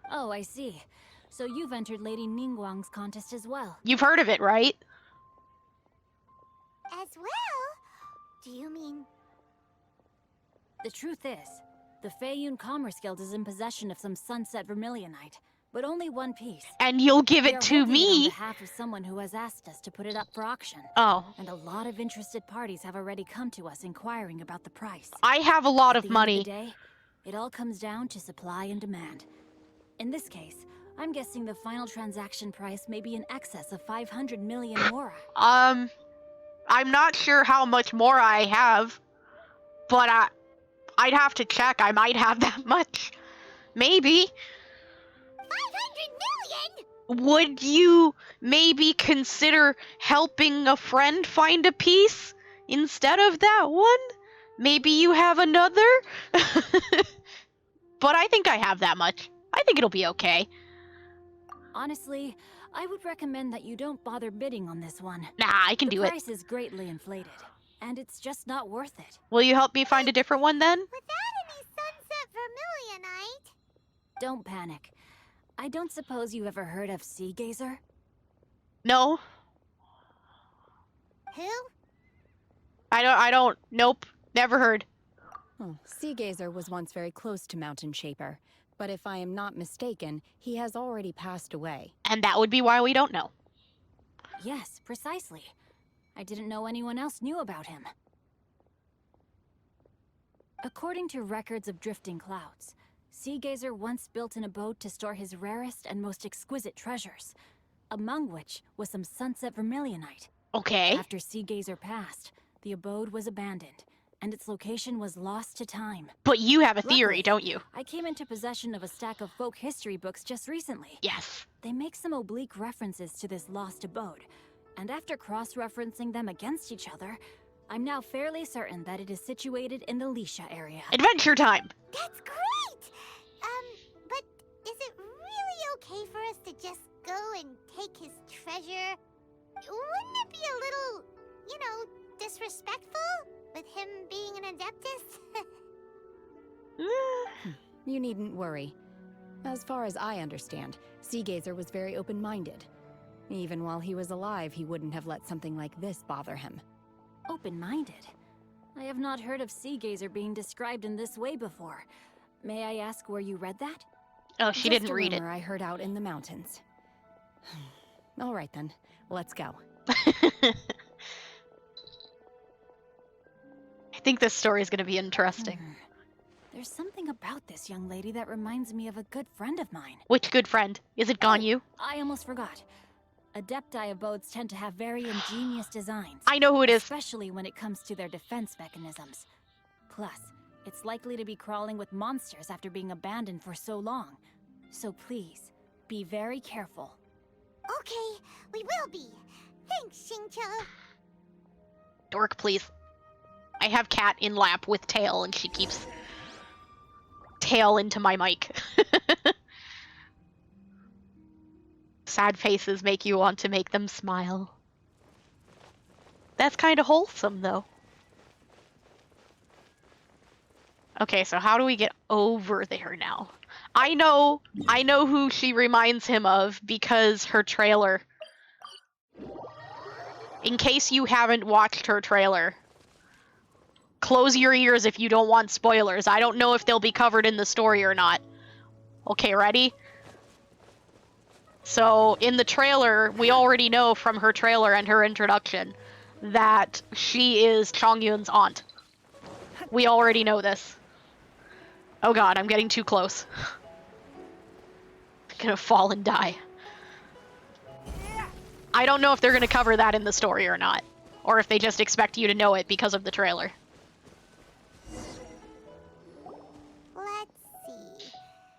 Oh, I see. So you've entered Lady Ningguang's contest as well. You've heard of it, right? As well? Do you mean... The truth is, the Feiyun Commerce Guild is in possession of some Sunset Vermilionite, but only one piece. And you'll give We it are to holding it on me? behalf of someone who has asked us to put it up for auction. Oh. And a lot of interested parties have already come to us inquiring about the price. I have a lot At of the money. End of the day, it all comes down to supply and demand. In this case, I'm guessing the final transaction price may be in excess of 500 million mora. I'm not sure how much more I have, but I'd have to check. I might have that much. Maybe. 500 million?! Would you maybe consider helping a friend find a piece instead of that one? Maybe you have another? But I think I have that much. I think it'll be okay. Honestly, I would recommend that you don't bother bidding on this one. Nah, I can do The it. price is greatly inflated, and it's just not worth it. Will you help me find a different one then? Without any Sunset Vermilionite? Don't panic. I don't suppose you've ever heard of Sea Gazer? No. Who? I don't. Nope. Never heard. Hmm. Sea Gazer was once very close to Mountain Shaper, but if I am not mistaken, he has already passed away. And that would be why we don't know. Yes, precisely. I didn't know anyone else knew about him. According to records of drifting clouds, Sea Gazer once built an abode to store his rarest and most exquisite treasures, among which was some Sunset Vermilionite. Okay. After Sea Gazer passed, the abode was abandoned, and its location was lost to time. But you have a theory, Luckily, don't you? I came into possession of a stack of folk history books just recently. Yes. They make some oblique references to this lost abode, and after cross-referencing them against each other, I'm now fairly certain that it is situated in the Lisha area. Adventure time! That's great! But is it really okay for us to just go and take his treasure? Wouldn't it be a little, disrespectful? With him being an Adeptus? You needn't worry. As far as I understand, Sea Gazer was very open-minded. Even while he was alive, he wouldn't have let something like this bother him. Open-minded? I have not heard of Sea Gazer being described in this way before. May I ask where you read that? Oh, she didn't read it. Just a rumor I heard out in the mountains. All right then, let's go. I think this story is going to be interesting. There's something about this young lady that reminds me of a good friend of mine. Which good friend? Is it Ganyu? I almost forgot. Adepti abodes tend to have very ingenious designs. I know who it is. Especially when it comes to their defense mechanisms. Plus, it's likely to be crawling with monsters after being abandoned for so long. So please, be very careful. Okay, we will be. Thanks, Xingqiu. Dork, please. I have cat in lap with tail, and she keeps tail into my mic. Sad faces make you want to make them smile. That's kind of wholesome, though. Okay, so how do we get over there now? I know who she reminds him of because her trailer. In case you haven't watched her trailer, close your ears if you don't want spoilers. I don't know if they'll be covered in the story or not. Okay, ready? So, in the trailer, we already know from her trailer and her introduction that she is Chongyun's aunt. We already know this. Oh god, I'm getting too close. I'm gonna fall and die. I don't know if they're gonna cover that in the story or not. Or if they just expect you to know it because of the trailer. Let's see.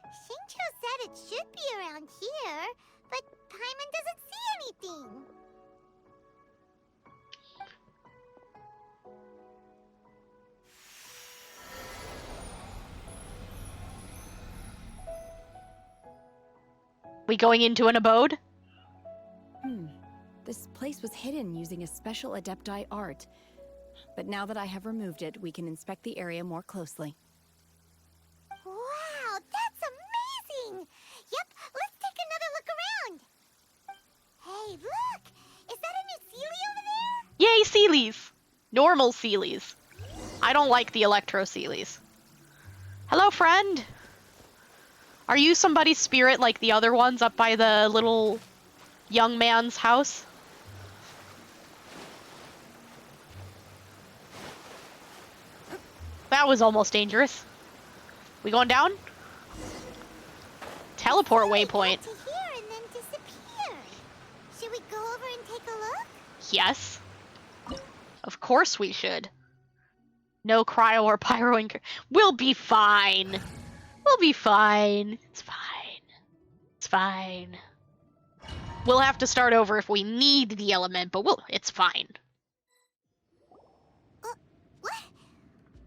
Shincho said it should be around here, but Paimon doesn't see anything. We going into an abode? This place was hidden using a special Adepti art. But now that I have removed it, we can inspect the area more closely. Wow, that's amazing! Yep, let's take another look around. Hey, look! Is that a new Sealy over there? Yay, Sealies! Normal Sealies. I don't like the Electro Sealies. Hello, friend! Are you somebody's spirit like the other ones up by the little young man's house? That was almost dangerous. We going down? Teleport waypoint. To here and then disappear. Should we go over and take a look? Yes. Of course we should. No cryo or pyro. We'll be fine. We'll be fine. It's fine. It's fine. We'll have to start over if we need the element, but it's fine. What?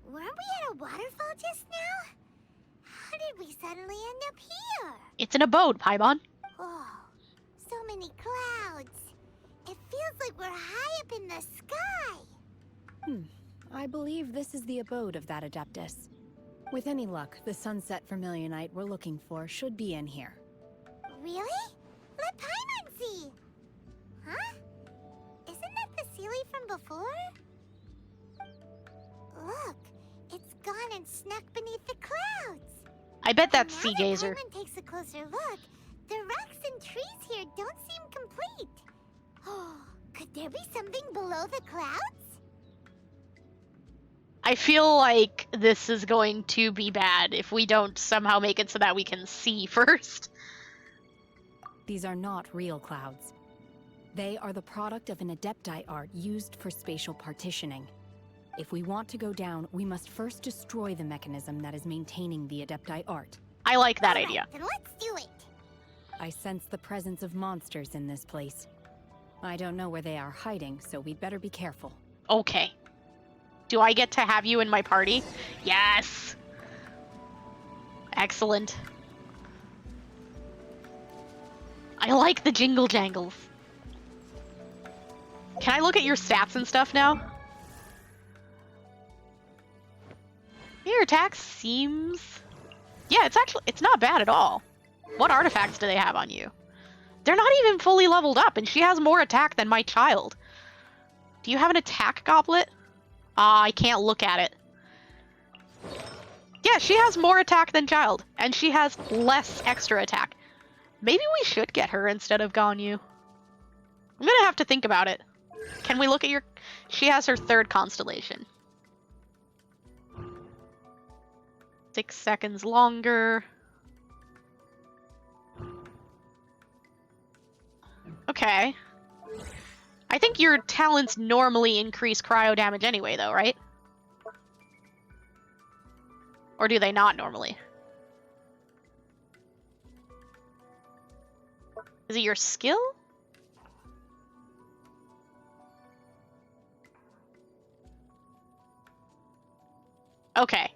Weren't we at a waterfall just now? How did we suddenly end up here? It's an abode, Paimon. Oh, so many clouds. It feels like we're high up in the sky. I believe this is the abode of that Adeptus. With any luck, the sunset Vermilionite we're looking for should be in here. Really? Let Paimon see. Huh? Isn't that the Sealy from before? Look, it's gone and snuck beneath the clouds. I bet that's Now Sea that Gazer. Paimon takes a closer look, the rocks and trees here don't seem complete. Oh, could there be something below the clouds? I feel like this is going to be bad if we don't somehow make it so that we can see first. These are not real clouds. They are the product of an Adepti art used for spatial partitioning. If we want to go down, we must first destroy the mechanism that is maintaining the Adepti art. I like that All right, idea. then let's do it. I sense the presence of monsters in this place. I don't know where they are hiding, so we'd better be careful. Okay. Do I get to have you in my party? Yes! Excellent. I like the jingle jangles. Can I look at your stats and stuff now? Your attack seems... Yeah, it's not bad at all. What artifacts do they have on you? They're not even fully leveled up, and she has more attack than my child. Do you have an attack goblet? I can't look at it. Yeah, she has more attack than child, and she has less extra attack. Maybe we should get her instead of Ganyu. I'm gonna have to think about it. Can we look at your... She has her third constellation. 6 seconds longer. Okay. I think your talents normally increase cryo damage anyway, though, right? Or do they not normally? Is it your skill? Okay.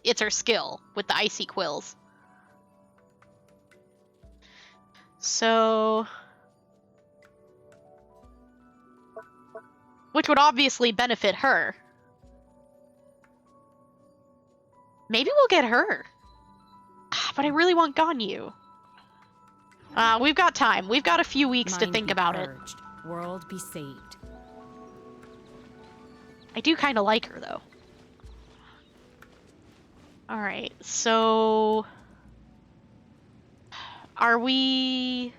It's her skill with the icy quills. So... which would obviously benefit her. Maybe we'll get her. But I really want Ganyu. We've got time. We've got a few weeks to Mind think be about it. purged, world be saved. I do kind of like her, though. Alright, so... Are we...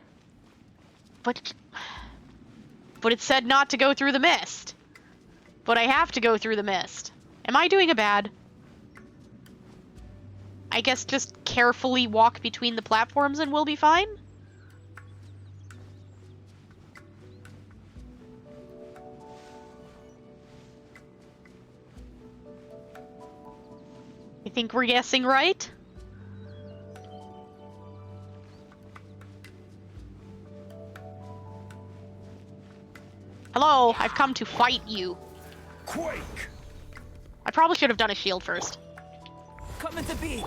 But it said not to go through the mist. But I have to go through the mist. Am I doing a bad? I guess just carefully walk between the platforms and we'll be fine? You think we're guessing right? Hello, I've come to fight you. Quake! I probably should have done a shield first. Coming to be.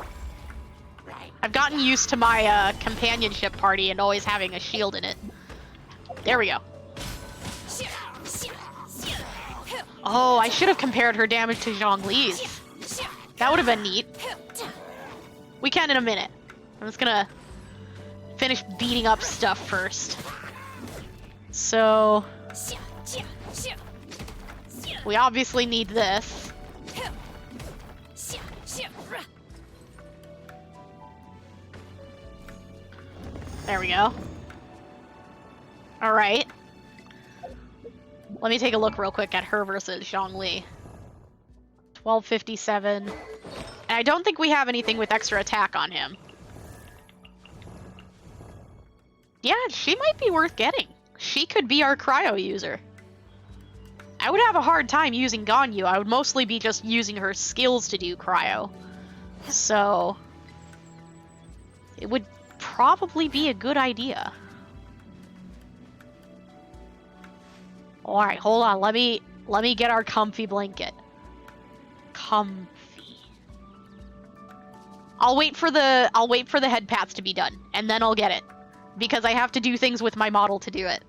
I've gotten used to my companionship party and always having a shield in it. There we go. Oh, I should have compared her damage to Zhongli's. That would have been neat. We can in a minute. I'm just gonna finish beating up stuff first. So... we obviously need this. There we go. Alright. Let me take a look real quick at her versus Zhongli. 1257. And I don't think we have anything with extra attack on him. Yeah, she might be worth getting. She could be our cryo user. I would have a hard time using Ganyu. I would mostly be just using her skills to do cryo. So... it would probably be a good idea. Alright, hold on. Let me get our comfy blanket. Comfy. I'll wait for the head pats to be done, and then I'll get it. Because I have to do things with my model to do it.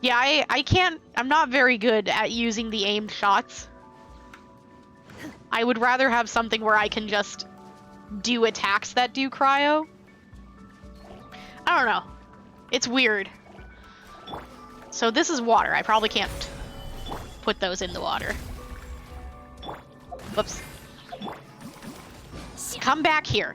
Yeah, I can't... I'm not very good at using the aimed shots. I would rather have something where I can just do attacks that do cryo. I don't know. It's weird. So this is water. I probably can't put those in the water. Whoops. Come back here.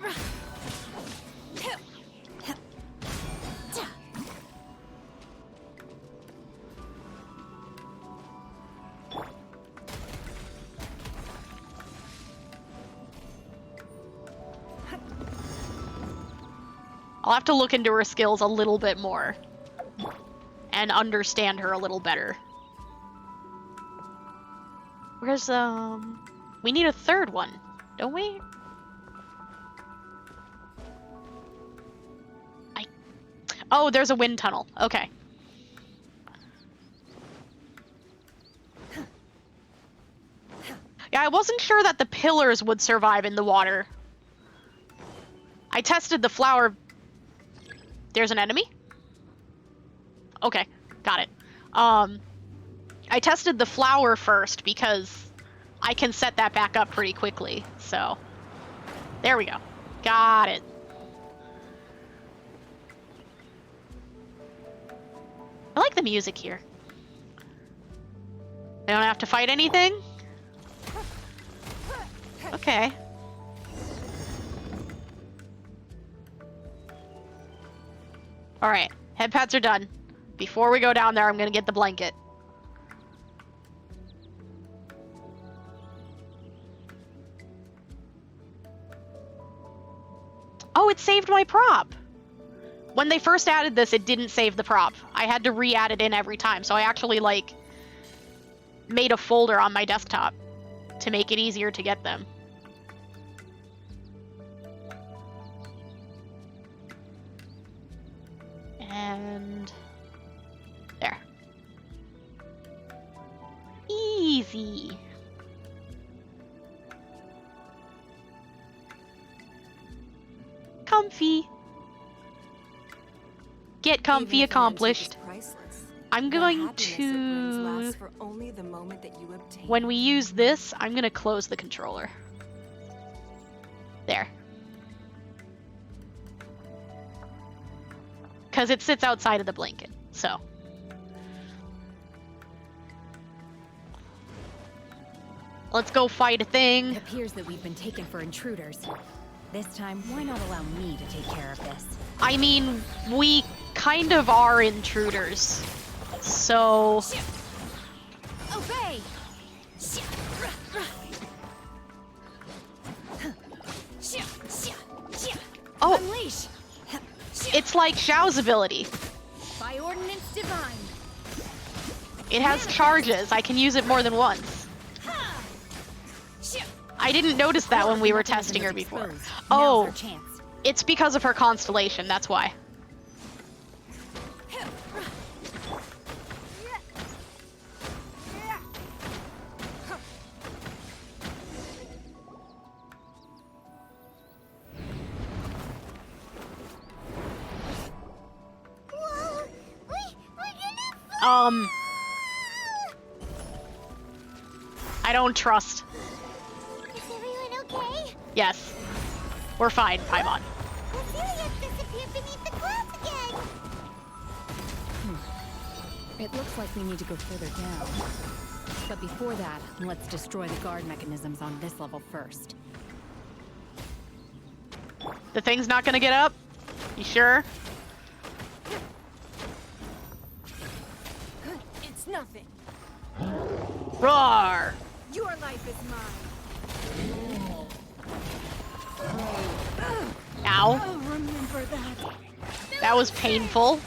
I'll have to look into her skills a little bit more and understand her a little better. Where's, we need a third one, don't we? Oh, there's a wind tunnel. Okay. Yeah, I wasn't sure that the pillars would survive in the water. I tested the flower... There's an enemy? Okay, got it. I tested the flower first because I can set that back up pretty quickly, so... There we go. Got it. I like the music here. I don't have to fight anything? Okay. Alright, head pats are done. Before we go down there, I'm gonna get the blanket. Oh, it saved my prop! When they first added this, it didn't save the prop. I had to re-add it in every time, so I actually, like, made a folder on my desktop to make it easier to get them. And... there. Easy. Comfy. Get comfy accomplished. I'm going to... when we use this, I'm going to close the controller. There. because it sits outside of the blanket, so. Let's go fight a thing. It appears that we've been taken for intruders. This time, why not allow me to take care of this? I mean, we kind of are intruders, so... Obey! Oh! Unleash! It's like Xiao's ability. By ordinance divine. It has charges. I can use it more than once. I didn't notice that when we were testing her before. Oh, it's because of her constellation, that's why. I don't trust. Is everyone okay? Yes. We're fine, Paimon. Ophelia disappeared beneath the clouds again. It looks like we need to go further down. But before that, let's destroy the guard mechanisms on this level first. The thing's not gonna get up? You sure? It's nothing. Roar! Your life is mine. Ow. I'll remember that. That was painful.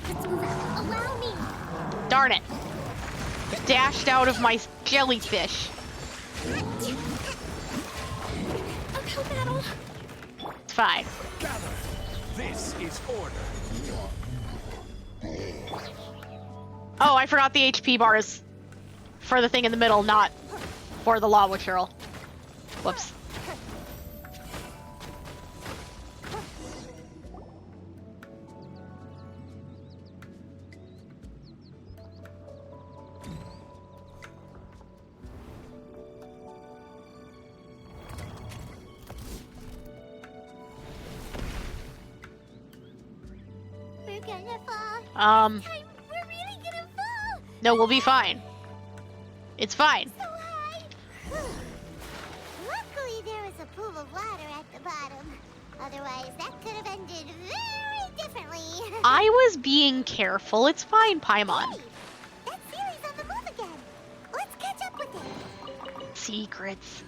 Let's move out. Allow me. Darn it. Dashed out of my jellyfish. Uphill battle. It's fine. Gather. This is order. Oh, I forgot the HP bars for the thing in the middle, not for the lava churl. Whoops. We're gonna fall. Um, We're really gonna fall. no, we'll be fine. It's fine. So high. Luckily, there was a pool of water at the bottom. Otherwise, that could have ended very differently. I was being careful. It's fine, Paimon. Hey, that series on the move again. Let's catch up with it. Secrets.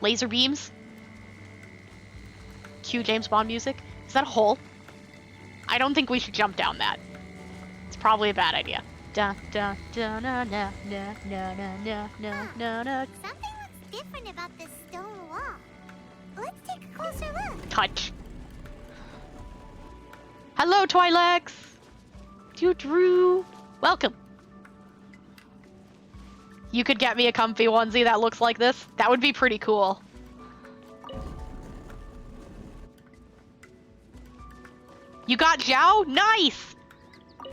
Laser beams. Cue James Bond music. Is that a hole? I don't think we should jump down that. It's probably a bad idea. Da da da na na na na na na na na na. Something looks different about this stone wall. Let's take a closer look. Touch. Hello, Twi'lex. Drew. Welcome. You could get me a comfy onesie that looks like this. That would be pretty cool. You got Zhao? Nice!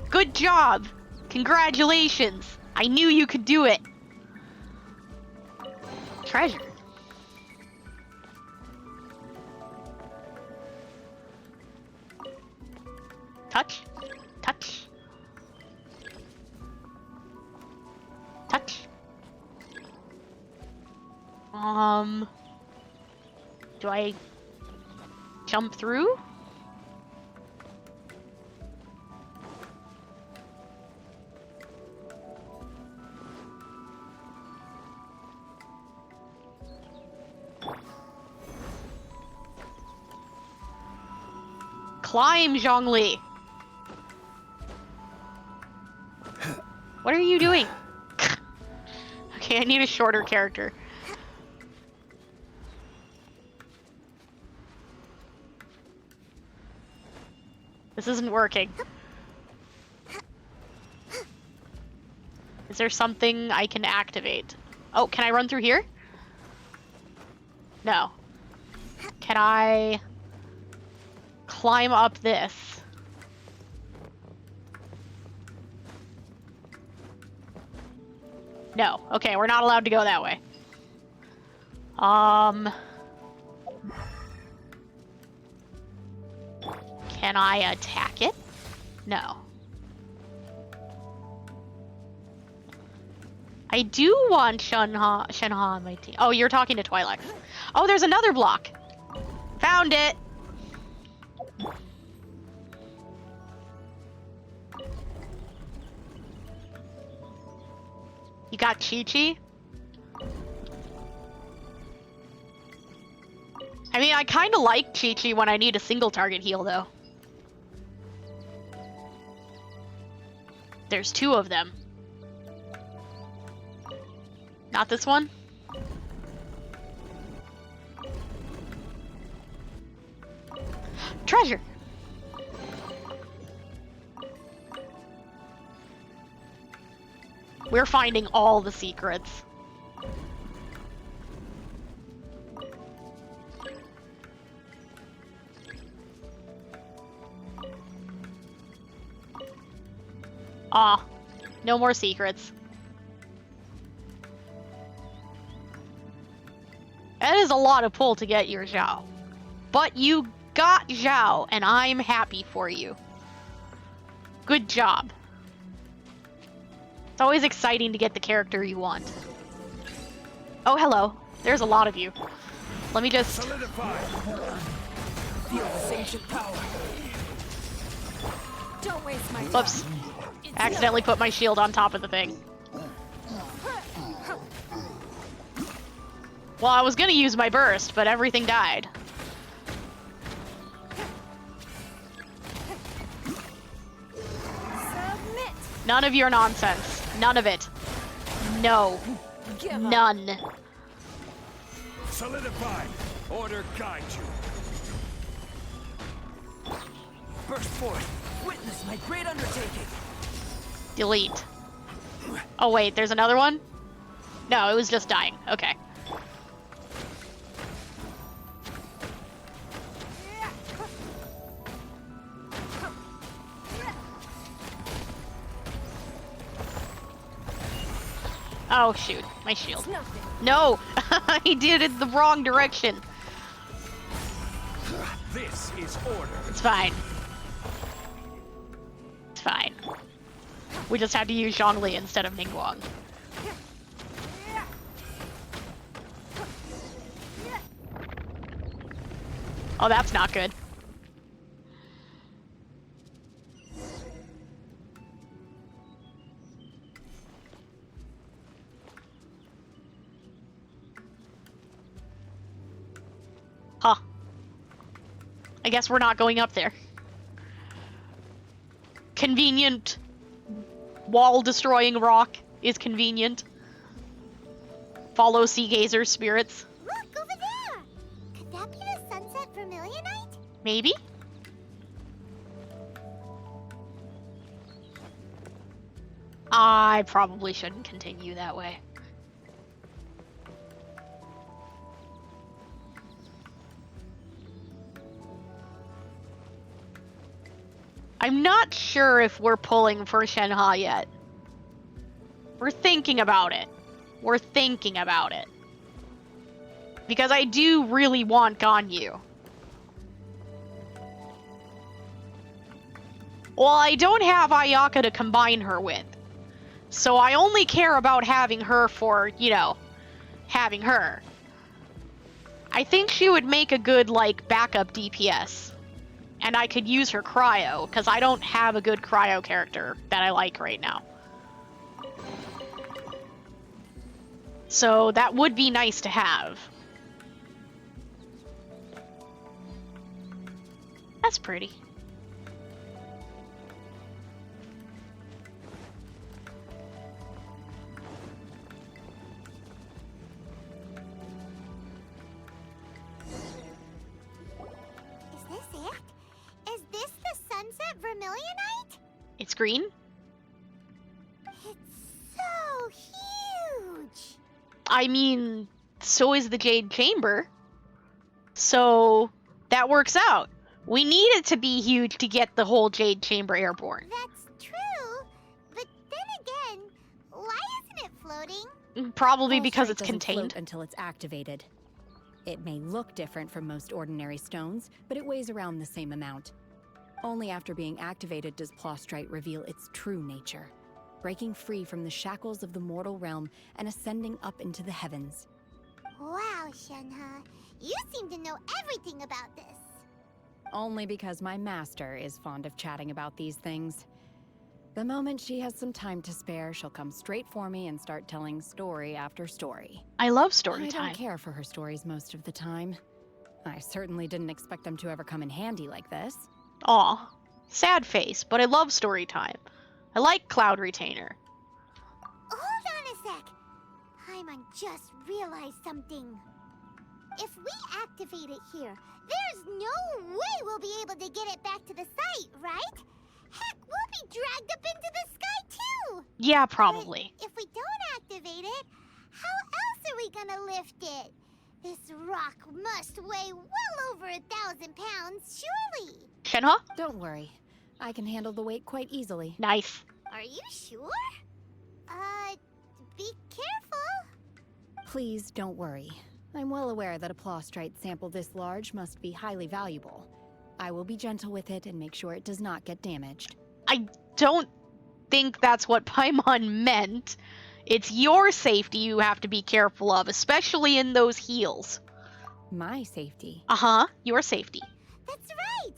Good job. Congratulations. I knew you could do it. Treasure. Touch. Touch. Touch. Do I jump through? Climb, Zhongli! What are you doing? Okay, I need a shorter character. This isn't working. Is there something I can activate? Oh, can I run through here? No. Can I climb up this? No. Okay, we're not allowed to go that way. Can I attack it? No. I do want Shenhe on my team. Oh, you're talking to Twi'lek. Oh, there's another block. Found it. You got Chi-Chi? I mean, I kind of like Chi-Chi when I need a single target heal, though. There's 2 of them. Not this one? Treasure! We're finding all the secrets. Ah, no more secrets. That is a lot of pull to get your Zhao. But you got Zhao, and I'm happy for you. Good job. It's always exciting to get the character you want. Oh, hello. There's a lot of you. Let me just... Solidify. Feel this ancient power. Don't waste my time. Whoops. Accidentally put my shield on top of the thing. Well, I was gonna use my burst, but everything died. Submit. None of your nonsense. None of it. No. None. Solidify. Order guide you. Burst forth. Witness my great undertaking. Delete. Oh wait, there's another one? No, it was just dying. Okay. Oh shoot, my shield. No! I did it the wrong direction. This is order. It's fine. It's fine. We just had to use Zhongli instead of Ningguang. Oh, that's not good. Huh. I guess we're not going up there. Convenient. Wall-destroying rock is convenient. Follow Sea Gazer's spirits. Look, over there! Could that be the sunset vermilionite? Maybe? I probably shouldn't continue that way. I'm not sure if we're pulling for Shenhe yet. We're thinking about it. We're thinking about it. Because I do really want Ganyu. Well, I don't have Ayaka to combine her with. So I only care about having her for, you know, having her. I think she would make a good, like, backup DPS. And I could use her cryo, because I don't have a good cryo character that I like right now. So that would be nice to have. That's pretty. Is this it? Is this the sunset vermilionite? It's green? It's so huge! I mean, so is the Jade Chamber. So that works out. We need it to be huge to get the whole Jade Chamber airborne. That's true, but then again, why isn't it floating floating? Probably because Pulse it's Strike doesn't contained. float until it's activated. It may look different from most ordinary stones, but it weighs around the same amount. Only after being activated does Plostrite reveal its true nature, breaking free from the shackles of the mortal realm and ascending up into the heavens. Wow, Shenhe. You seem to know everything about this. Only because my master is fond of chatting about these things. The moment she has some time to spare, she'll come straight for me and start telling story after story. I love story I time. don't care for her stories most of the time. I certainly didn't expect them to ever come in handy like this. Aw, sad face, but I love story time. I like Cloud Retainer. Hold on a sec. Paimon just realized something. If we activate it here, there's no way we'll be able to get it back to the site, right? Heck, we'll be dragged up into the sky too! Yeah, probably. But if we don't activate it, how else are we gonna lift it? This rock must weigh well over 1,000 pounds, surely! Shenhe? Don't worry. I can handle the weight quite easily. Nice. Are you sure? Be careful. Please don't worry. I'm well aware that a Plostrite sample this large must be highly valuable. I will be gentle with it and make sure it does not get damaged. I don't think that's what Paimon meant. It's your safety you have to be careful of, especially in those heels. My safety? Uh-huh, your safety. That's right.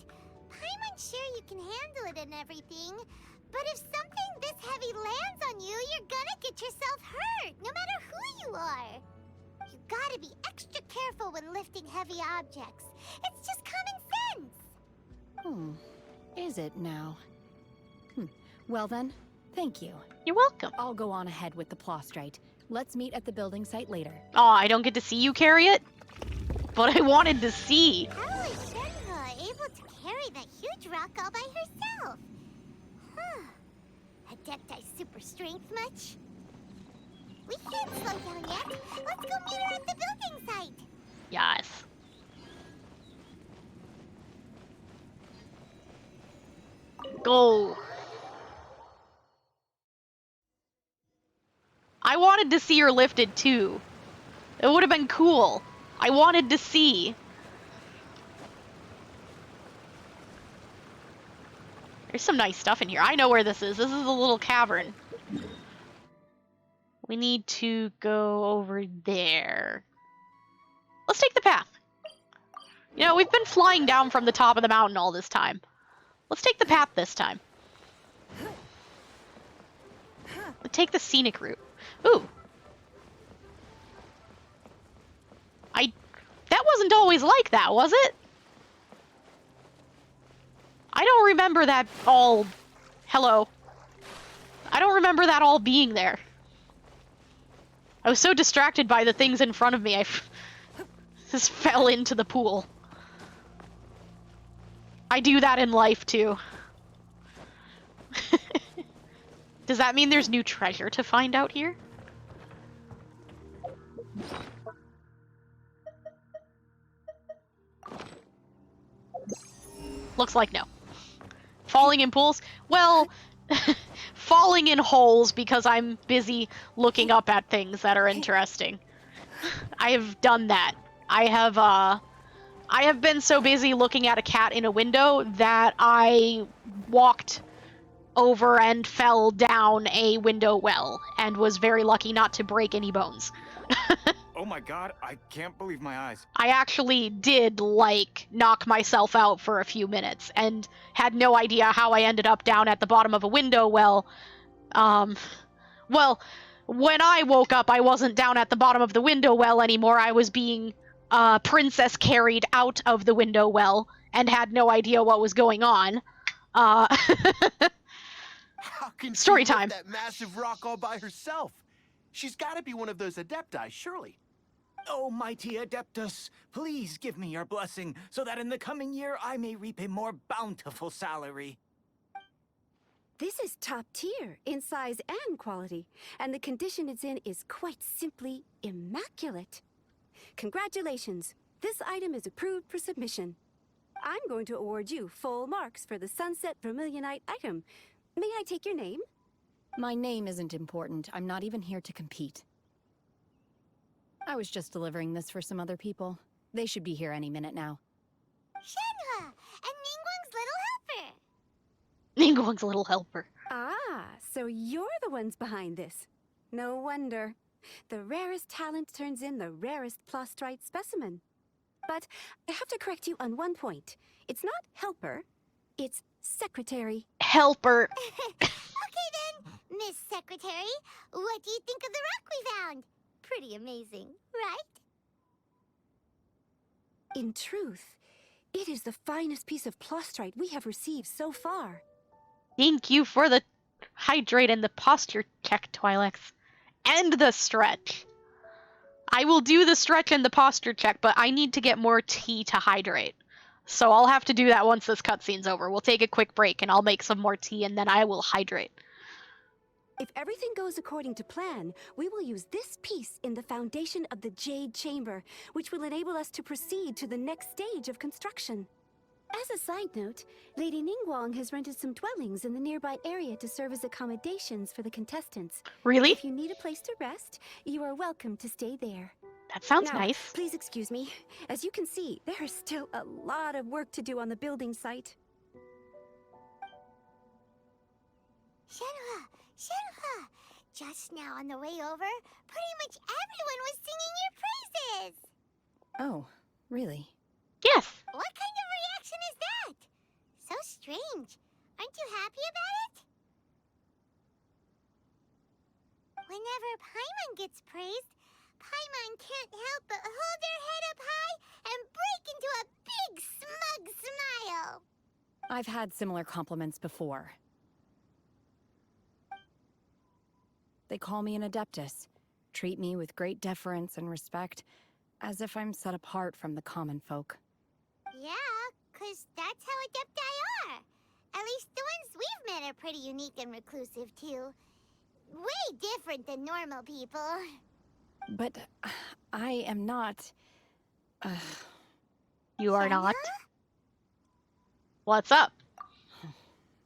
Paimon's sure you can handle it and everything, but if something this heavy lands on you, you're gonna get yourself hurt, no matter who you are. You gotta be extra careful when lifting heavy objects. It's just common sense. Is it now? Well then, thank you. You're welcome. I'll go on ahead with the Plostrite. Let's meet at the building site later. Aw, I don't get to see you carry it? But I wanted to see. How is Shenhe able to carry that huge rock all by herself? Huh. Adepti super strength much? We can't slow down yet. Let's go meet her at the building site. Yes. Go. I wanted to see her lifted too. It would have been cool. I wanted to see. There's some nice stuff in here. I know where this is. This is the little cavern. We need to go over there. Let's take the path. You know, we've been flying down from the top of the mountain all this time. Let's take the path this time. Let's take the scenic route. Ooh. That wasn't always like that, was it? I don't remember that all... Hello. I don't remember that all being there. I was so distracted by the things in front of me, I just fell into the pool. I do that in life, too. Does that mean there's new treasure to find out here? Looks like no. Falling in pools? Well, falling in holes because I'm busy looking up at things that are interesting. I have done that. I have been so busy looking at a cat in a window that I walked over and fell down a window well and was very lucky not to break any bones. Oh my god, I can't believe my eyes. I actually did, like, knock myself out for a few minutes and had no idea how I ended up down at the bottom of a window well. Well, when I woke up, I wasn't down at the bottom of the window well anymore. I was being, princess carried out of the window well and had no idea what was going on. How can Story she lift time. that massive rock all by herself? She's got to be one of those adepti, surely. Oh, mighty Adeptus, please give me your blessing, so that in the coming year I may reap a more bountiful salary. This is top tier in size and quality, and the condition it's in is quite simply immaculate. Congratulations, this item is approved for submission. I'm going to award you full marks for the Sunset Vermilionite item. May I take your name? My name isn't important. I'm not even here to compete. I was just delivering this for some other people. They should be here any minute now. Shenhua, and Ningguang's little helper. Ningguang's little helper. Ah, so you're the ones behind this. No wonder. The rarest talent turns in the rarest Plostrite specimen. But I have to correct you on one point. It's not helper, it's secretary. Helper. Okay then, Miss Secretary, what do you think of the rock we found? Pretty amazing, right? In truth, it is the finest piece of Plostrite we have received so far. Thank you for the hydrate and the posture check, Twi'leks. And the stretch. I will do the stretch and the posture check, but I need to get more tea to hydrate. So I'll have to do that once this cutscene's over. We'll take a quick break and I'll make some more tea and then I will hydrate. If everything goes according to plan, we will use this piece in the foundation of the Jade Chamber, which will enable us to proceed to the next stage of construction. As a side note, Lady Ningguang has rented some dwellings in the nearby area to serve as accommodations for the contestants. Really? If you need a place to rest, you are welcome to stay there. That sounds Now, nice. please excuse me. As you can see, there is still a lot of work to do on the building site. Shenhua, Shenhua, just now on the way over, pretty much everyone was singing your praises. Oh, really? Yes. What kind of reaction is that? So strange. Aren't you happy about it? Whenever Paimon gets praised, Paimon can't help but hold their head up high and break into a big smug smile. I've had similar compliments before. They call me an adeptus, treat me with great deference and respect, as if I'm set apart from the common folk. Yeah, 'cause that's how adepti are. At least the ones we've met are pretty unique and reclusive, too. Way different than normal people. But I am not... You are not. Shenhua? What's up?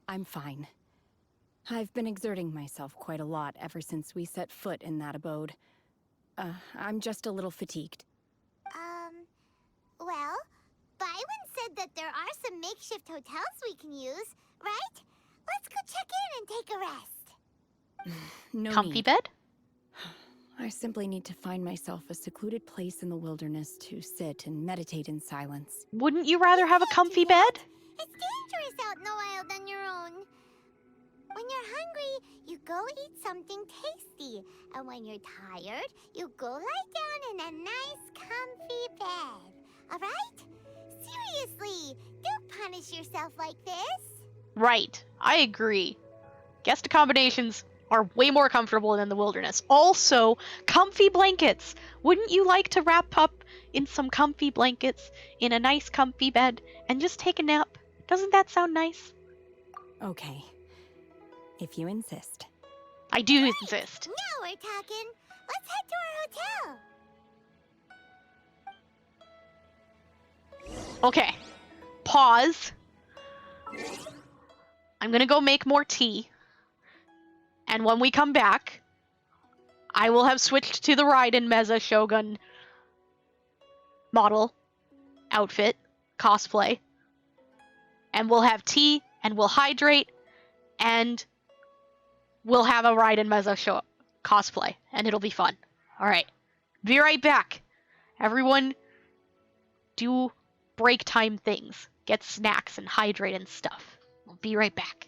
I'm fine. I've been exerting myself quite a lot ever since we set foot in that abode. I'm just a little fatigued. Well, Byron said that there are some makeshift hotels we can use, right? Let's go check in and take a rest. No Comfy need. bed? I simply need to find myself a secluded place in the wilderness to sit and meditate in silence. Wouldn't you rather have a can't comfy do that. bed? It's dangerous out in the wild on your own. When you're hungry, you go eat something tasty. And when you're tired, you go lie down in a nice, comfy bed. All right? Seriously, don't punish yourself like this. Right. I agree. Guest accommodations are way more comfortable than the wilderness. Also, comfy blankets. Wouldn't you like to wrap up in some comfy blankets in a nice comfy bed and just take a nap? Doesn't that sound nice? Okay. If you insist. I do insist. Now we're talking. Let's head to our hotel. Okay. Pause. I'm gonna go make more tea. And when we come back, I will have switched to the Raiden Meza Shogun model, outfit, cosplay. And we'll have tea, and we'll hydrate, and we'll have a Raiden Meza cosplay, and it'll be fun. Alright. Be right back. Everyone, do break time things. Get snacks and hydrate and stuff. We'll be right back.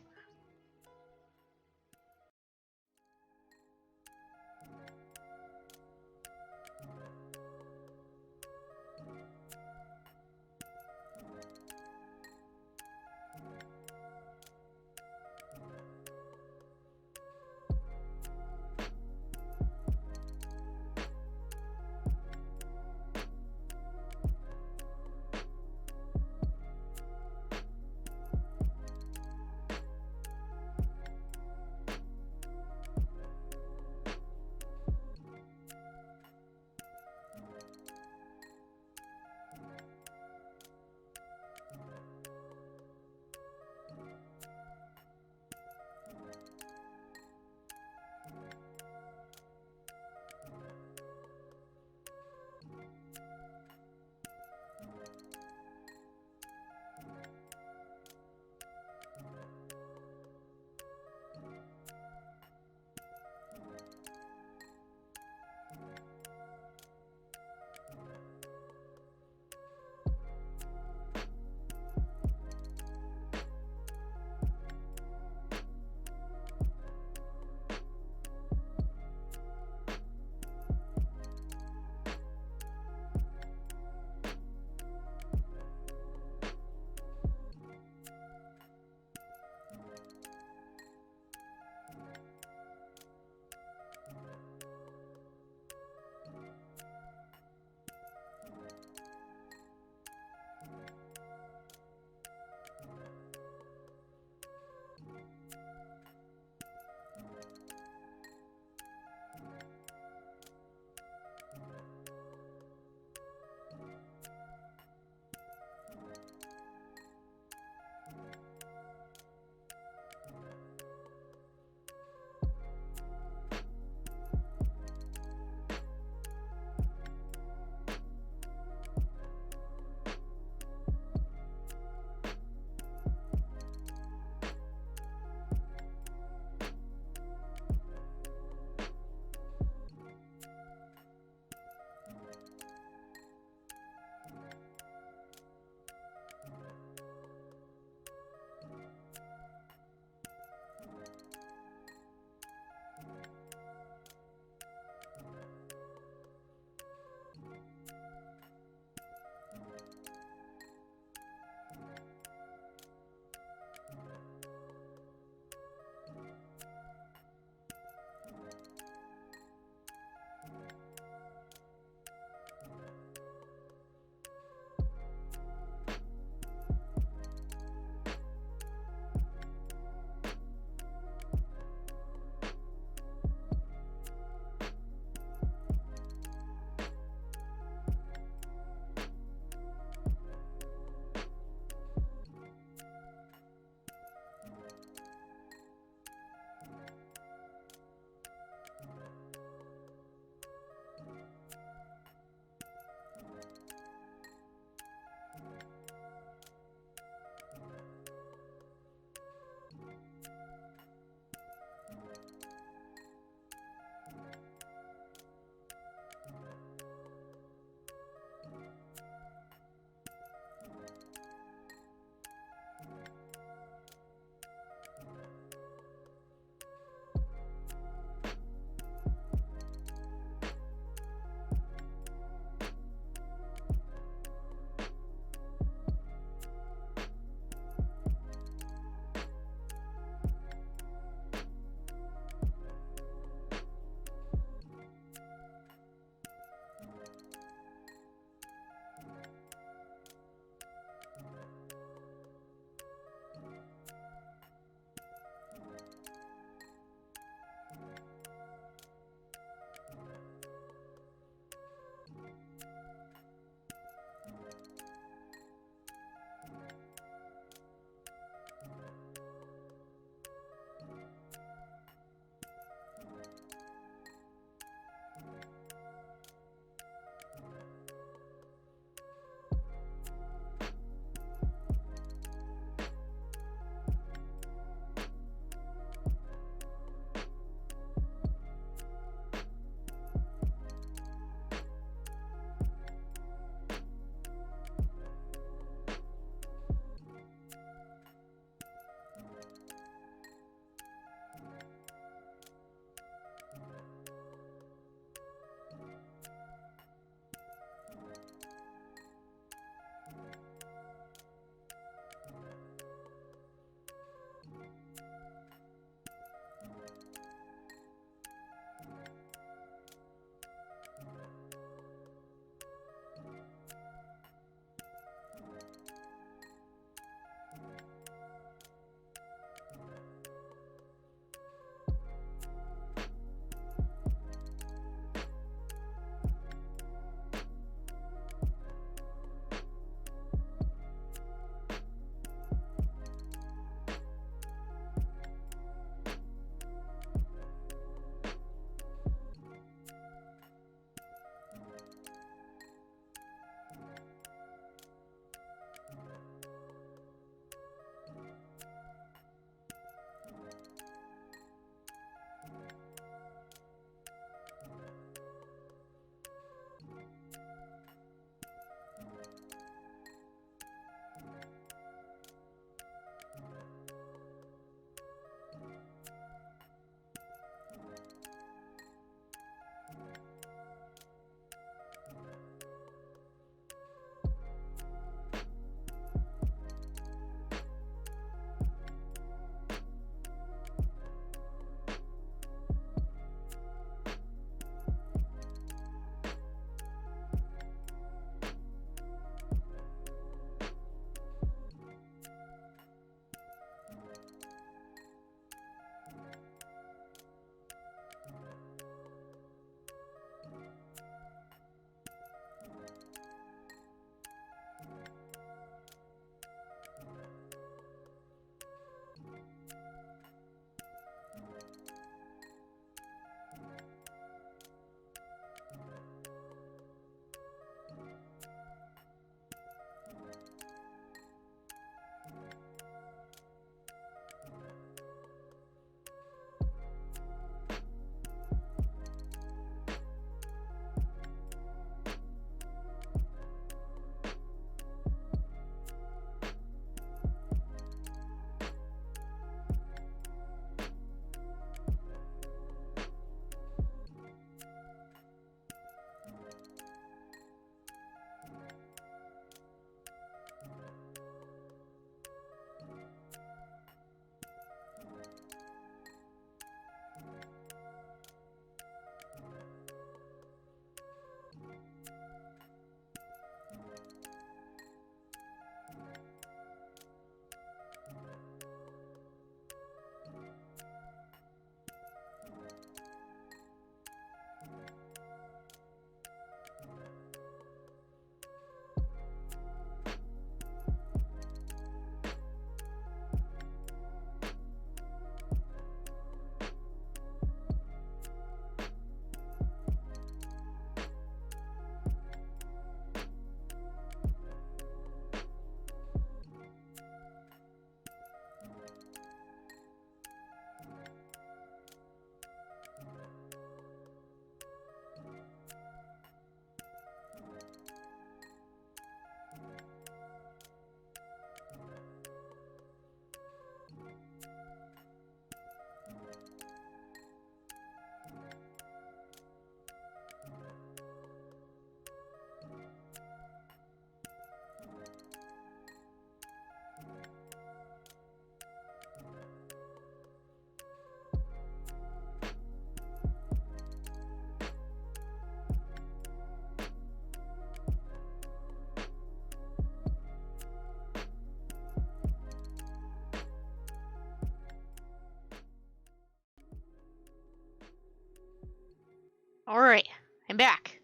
Alright, I'm back.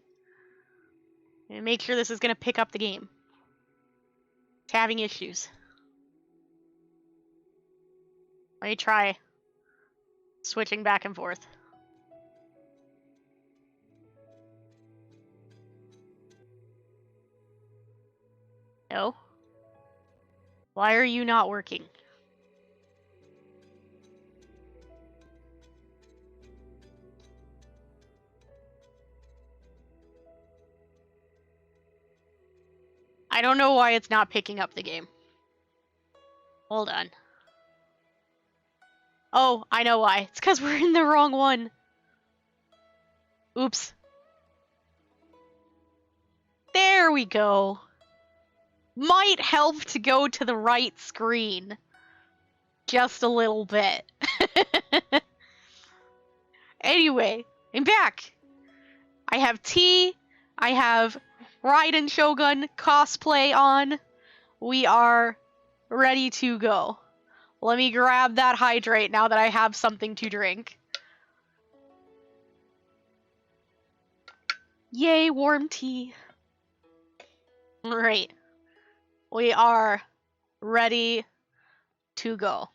And make sure this is gonna pick up the game. It's having issues. Let me try switching back and forth. No? Why are you not working? I don't know why it's not picking up the game. Hold on. Oh, I know why. It's because we're in the wrong one. Oops. There we go. Might help to go to the right screen. Just a little bit. Anyway, I'm back. I have tea. I have Raiden Shogun cosplay on. We are ready to go. Let me grab that hydrate now that I have something to drink. Yay, warm tea. Alright. We are ready to go.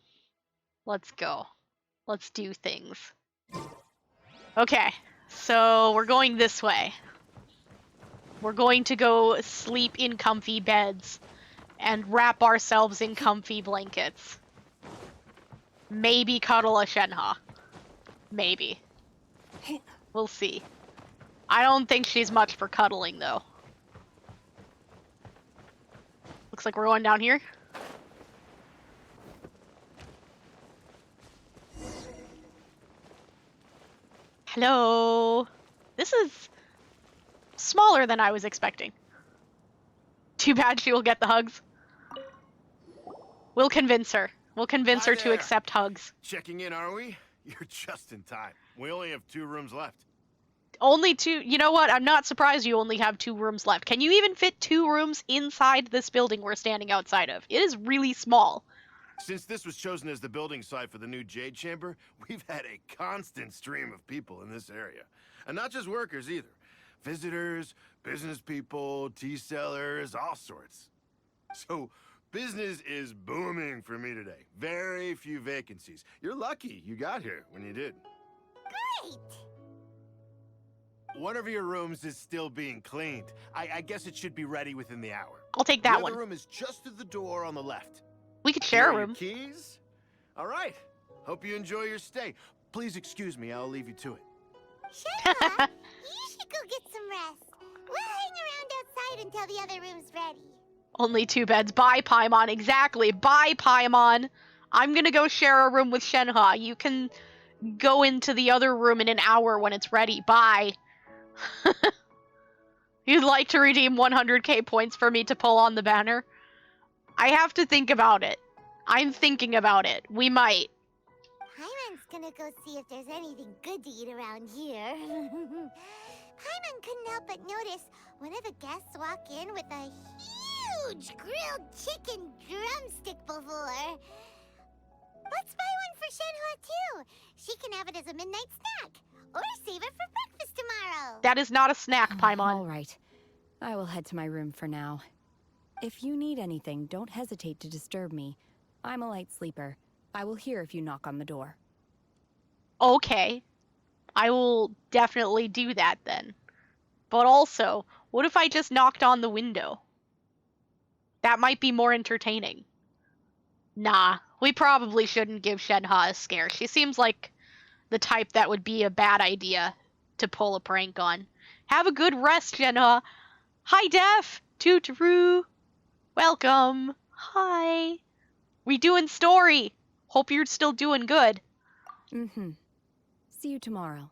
Let's go. Let's do things. Okay, so we're going this way. We're going to go sleep in comfy beds and wrap ourselves in comfy blankets. Maybe cuddle a Shenhe. Maybe. We'll see. I don't think she's much for cuddling, though. Looks like we're going down here. Hello. This is smaller than I was expecting. Too bad she will get the hugs. We'll convince her. We'll convince her to accept hugs. Checking in, are we? You're just in time. We only have 2 rooms left. Only 2. You know what? I'm not surprised you only have 2 rooms left. Can you even fit 2 rooms inside this building we're standing outside of? It is really small. Since this was chosen as the building site for the new Jade Chamber, we've had a constant stream of people in this area. And not just workers either. Visitors, business people, tea sellers, all sorts. So, business is booming for me today. Very few vacancies. You're lucky you got here when you did. Great! One of your rooms is still being cleaned. I guess it should be ready within the hour. I'll take that The one. other room is just through the door on the left. We could share a Here are your room. Keys? All right. Hope you enjoy your stay. Please excuse me. I'll leave you to it. Shenhe, you should go get some rest. We'll hang around outside until the other room's ready. Only 2 beds. Bye, Paimon. Exactly. Bye, Paimon. I'm gonna go share a room with Shenhe. You can go into the other room in an hour when it's ready. Bye. You'd like to redeem 100k points for me to pull on the banner? I have to think about it. I'm thinking about it. We might. Paimon's gonna go see if there's anything good to eat around here. Paimon couldn't help but notice one of the guests walk in with a huge grilled chicken drumstick before. Let's buy one for Shenhe too. She can have it as a midnight snack. Or save it for breakfast tomorrow. That is not a snack, Paimon. All right. I will head to my room for now. If you need anything, don't hesitate to disturb me. I'm a light sleeper. I will hear if you knock on the door. Okay. I will definitely do that then. But also, what if I just knocked on the window? That might be more entertaining. Nah, we probably shouldn't give Shenhe a scare. She seems like the type that would be a bad idea to pull a prank on. Have a good rest, Shenhe. Hi, Def. Toot-roo. Welcome. Hi. We doing story. Hope you're still doing good. Mm-hmm. See you tomorrow.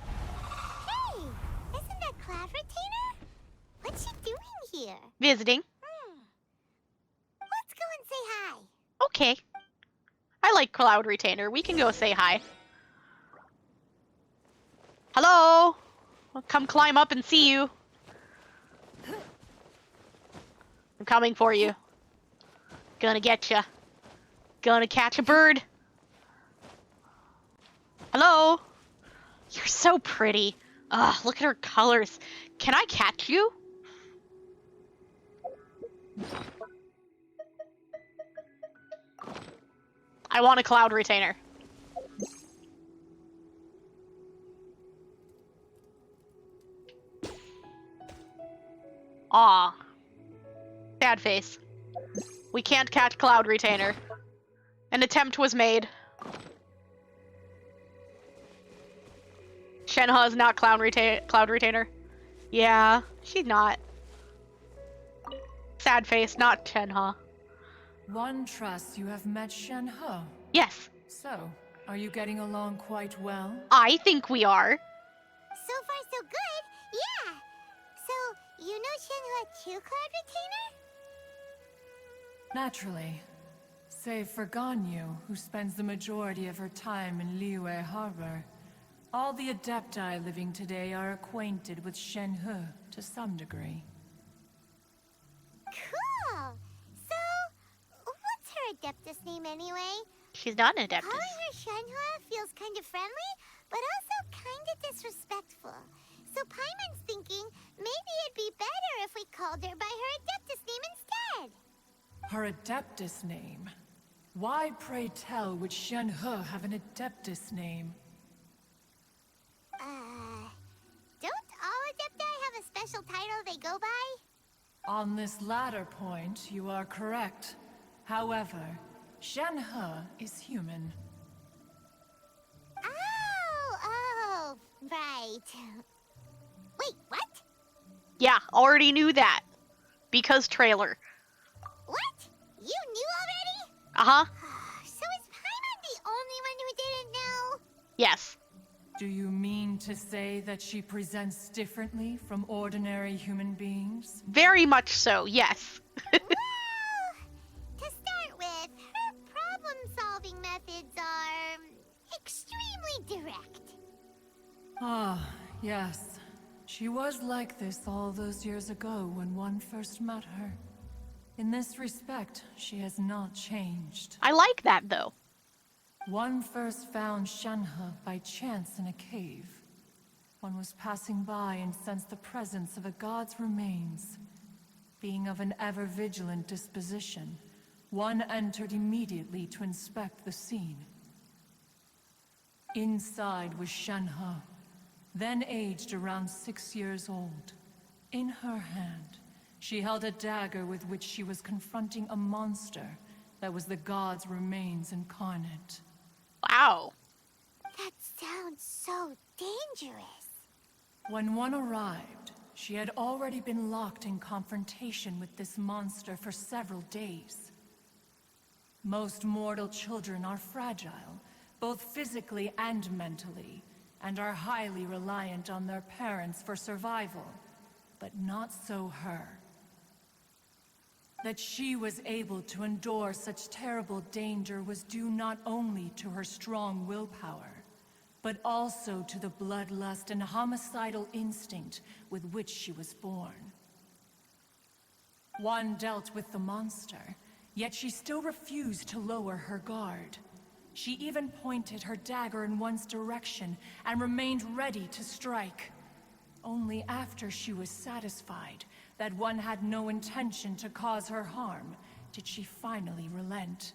Hey, isn't that Cloud Retainer? What's she doing here? Visiting. Let's go and say hi. Okay. I like Cloud Retainer. We can go say hi. Hello. I'll come climb up and see you. I'm coming for you. Gonna get ya. Gonna catch a bird. Hello? You're so pretty. Ugh, look at her colors. Can I catch you? I want a cloud retainer. Aw. Sad face. We can't catch cloud retainer. An attempt was made. Shenhe is not cloud retainer. Yeah, she's not. Sad face, not Shenhe. One trusts you have met Shenhe. Yes. So, are you getting along quite well? I think we are. So far, so good. Yeah. So, you know Shenhua too, Cloud Retainer? Naturally. Save for Ganyu, who spends the majority of her time in Liyue Harbor. All the Adepti living today are acquainted with Shenhe to some degree. Cool. So, what's her Adeptus name anyway? She's not an Adeptus. Calling her Shenhua feels kind of friendly, but also kind of disrespectful. So Paimon's thinking maybe it'd be better if we called her by her Adeptus name instead. Her Adeptus name? Why, pray tell, would Shenhe have an Adeptus name? Don't all Adepti have a special title they go by? On this latter point, you are correct. However, Shenhe is human. Oh, right. Wait, what? Yeah, already knew that. Because trailer. What? You knew already? Uh-huh. So is Paimon the only one who didn't know? Yes. Do you mean to say that she presents differently from ordinary human beings? Very much so, yes. Well, to start with, her problem-solving methods are extremely direct. Ah, yes. She was like this all those years ago when one first met her. In this respect, she has not changed. I like that, though. One first found Shenhe by chance in a cave. One was passing by and sensed the presence of a god's remains. Being of an ever-vigilant disposition, one entered immediately to inspect the scene. Inside was Shenhe, then aged around 6 years old. In her hand, she held a dagger with which she was confronting a monster that was the god's remains incarnate. Wow. That sounds so dangerous. When one arrived, she had already been locked in confrontation with this monster for several days. Most mortal children are fragile, both physically and mentally, and are highly reliant on their parents for survival. But not so her. That she was able to endure such terrible danger was due not only to her strong willpower, but also to the bloodlust and homicidal instinct with which she was born. One dealt with the monster, yet she still refused to lower her guard. She even pointed her dagger in one's direction and remained ready to strike. Only after she was satisfied that one had no intention to cause her harm did she finally relent.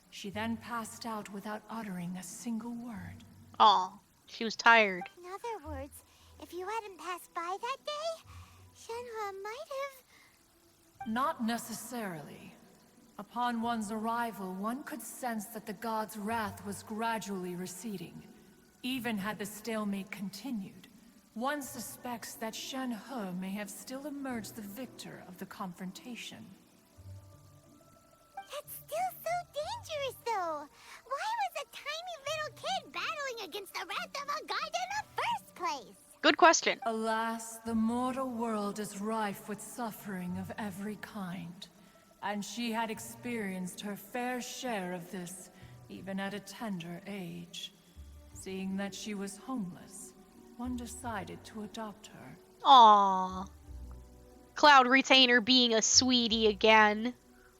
She then passed out without uttering a single word. Aw, she was tired. In other words, if you hadn't passed by that day, Shenhua might have... Not necessarily. Upon one's arrival, one could sense that the god's wrath was gradually receding. Even had the stalemate continued, one suspects that Shenhe may have still emerged the victor of the confrontation. That's still so dangerous, though. Why was a tiny little kid battling against the wrath of a god in the first place? Good question. Alas, the mortal world is rife with suffering of every kind. And she had experienced her fair share of this, even at a tender age. Seeing that she was homeless, one decided to adopt her. Aww. Cloud Retainer being a sweetie again.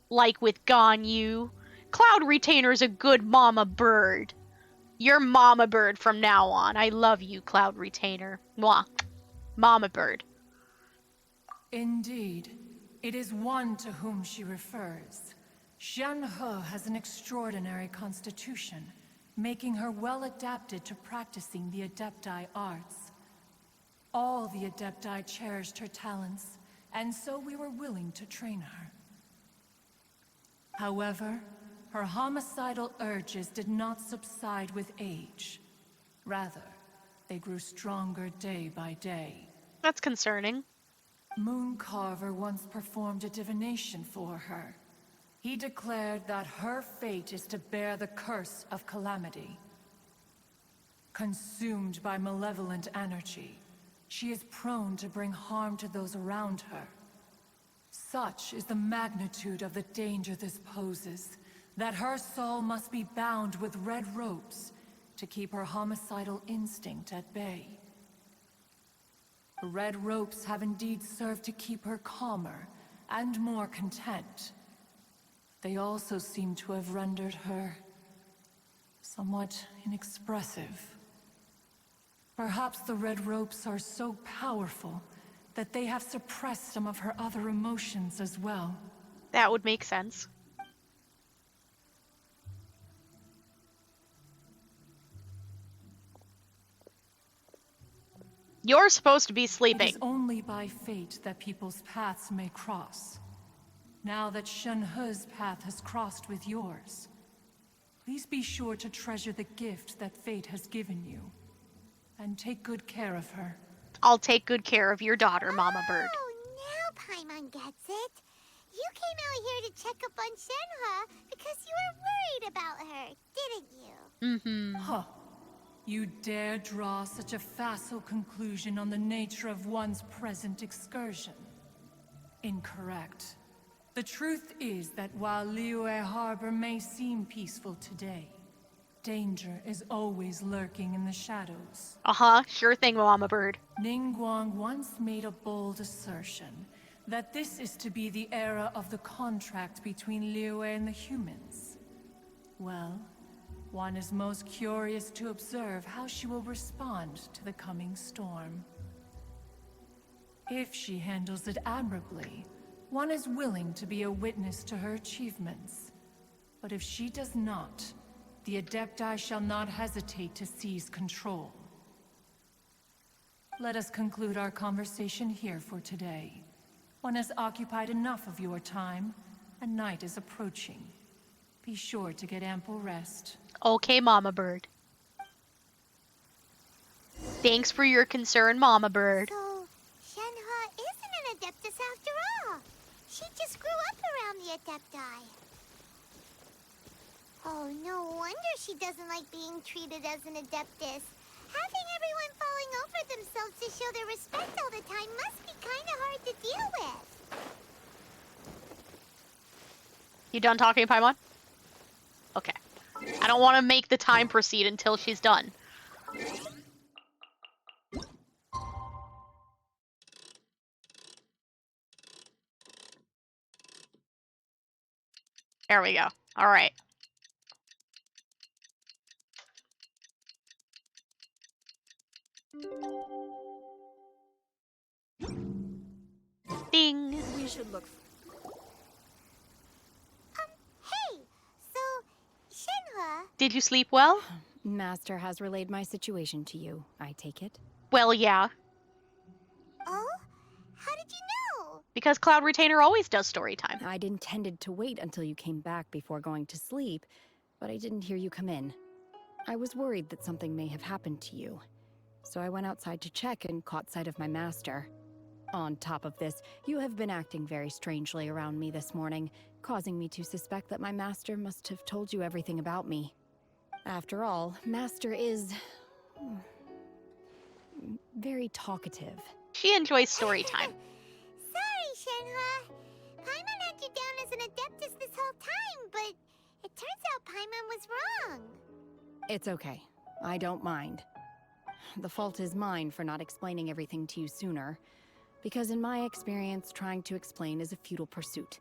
Like with Ganyu. Cloud Retainer's a good mama bird. You're Mama Bird from now on. I love you, Cloud Retainer. Mwah. Mama Bird. Indeed. It is one to whom she refers. Shen-He has an extraordinary constitution, making her well adapted to practicing the Adepti arts. All the Adepti cherished her talents, and so we were willing to train her. However, her homicidal urges did not subside with age. Rather, they grew stronger day by day. That's concerning. Mooncarver once performed a divination for her. He declared that her fate is to bear the curse of calamity. Consumed by malevolent energy, she is prone to bring harm to those around her. Such is the magnitude of the danger this poses, that her soul must be bound with red ropes to keep her homicidal instinct at bay. The red ropes have indeed served to keep her calmer and more content. They also seem to have rendered her somewhat inexpressive. Perhaps the red ropes are so powerful that they have suppressed some of her other emotions as well. That would make sense. You're supposed to be sleeping. It is only by fate that people's paths may cross. Now that Shen-He's path has crossed with yours, please be sure to treasure the gift that fate has given you, and take good care of her. I'll take good care of your daughter, Mama Bird. Oh, now Paimon gets it. You came out here to check up on Shenhe because you were worried about her, didn't you? Mm-hmm. Huh. You dare draw such a facile conclusion on the nature of one's present excursion? Incorrect. The truth is that while Liyue Harbor may seem peaceful today, danger is always lurking in the shadows. Uh-huh, sure thing, Mama Bird. Ningguang once made a bold assertion that this is to be the era of the contract between Liyue and the humans. Well, one is most curious to observe how she will respond to the coming storm. If she handles it admirably, one is willing to be a witness to her achievements. But if she does not, the Adepti shall not hesitate to seize control. Let us conclude our conversation here for today. One has occupied enough of your time, and night is approaching. Be sure to get ample rest. Okay, Mama Bird. Thanks for your concern, Mama Bird. So, Shenhe isn't an Adeptus after all. She just grew up around the Adepti. Oh, no wonder she doesn't like being treated as an Adeptus. Having everyone falling over themselves to show their respect all the time must be kind of hard to deal with. You done talking, Paimon? Okay. I don't want to make the time proceed until she's done. There we go. All right. Ding. We should look. Hey, so, Shenhe, Did you sleep well? Master has relayed my situation to you, I take it? Well, yeah. oh? How did you know? Because Cloud Retainer always does story time. I'd intended to wait until you came back before going to sleep, but I didn't hear you come in. I was worried that something may have happened to you, so I went outside to check and caught sight of my master. On top of this, you have been acting very strangely around me this morning, causing me to suspect that my master must have told you everything about me. After all, Master is very talkative. She enjoys story time. Sorry, Shenhe. Paimon had you down as an Adeptus this whole time, but it turns out Paimon was wrong. It's okay. I don't mind. The fault is mine for not explaining everything to you sooner, because in my experience, trying to explain is a futile pursuit.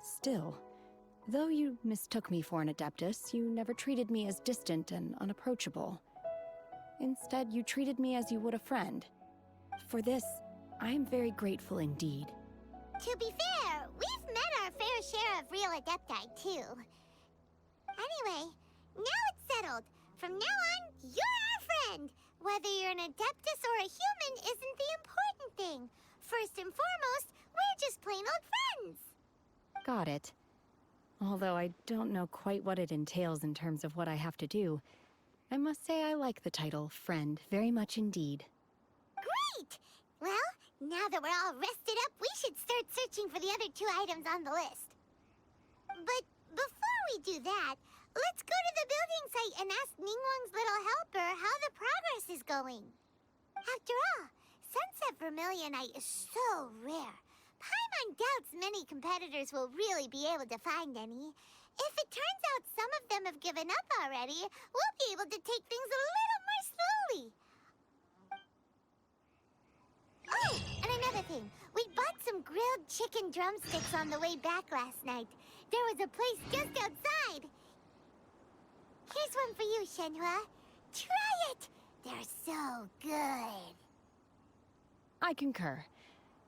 Still, Though you mistook me for an Adeptus, you never treated me as distant and unapproachable. Instead, you treated me as you would a friend. For this, I am very grateful indeed. To be fair, we've met our fair share of real Adepti, too. Anyway, now it's settled. From now on, you're our friend. Whether you're an Adeptus or a human isn't the important thing. First and foremost, we're just plain old friends. Got it. Although I don't know quite what it entails in terms of what I have to do, I must say I like the title, Friend, very much indeed. Great! Well, now that we're all rested up, we should start searching for the other 2 items on the list. But before we do that, let's go to the building site and ask Ningguang's little helper how the progress is going. After all, Sunset Vermilionite is so rare. Paimon doubts many competitors will really be able to find any. If it turns out some of them have given up already, we'll be able to take things a little more slowly. Oh, and another thing. We bought some grilled chicken drumsticks on the way back last night. There was a place just outside. Here's one for you, Shenhua. Try it! They're so good. I concur.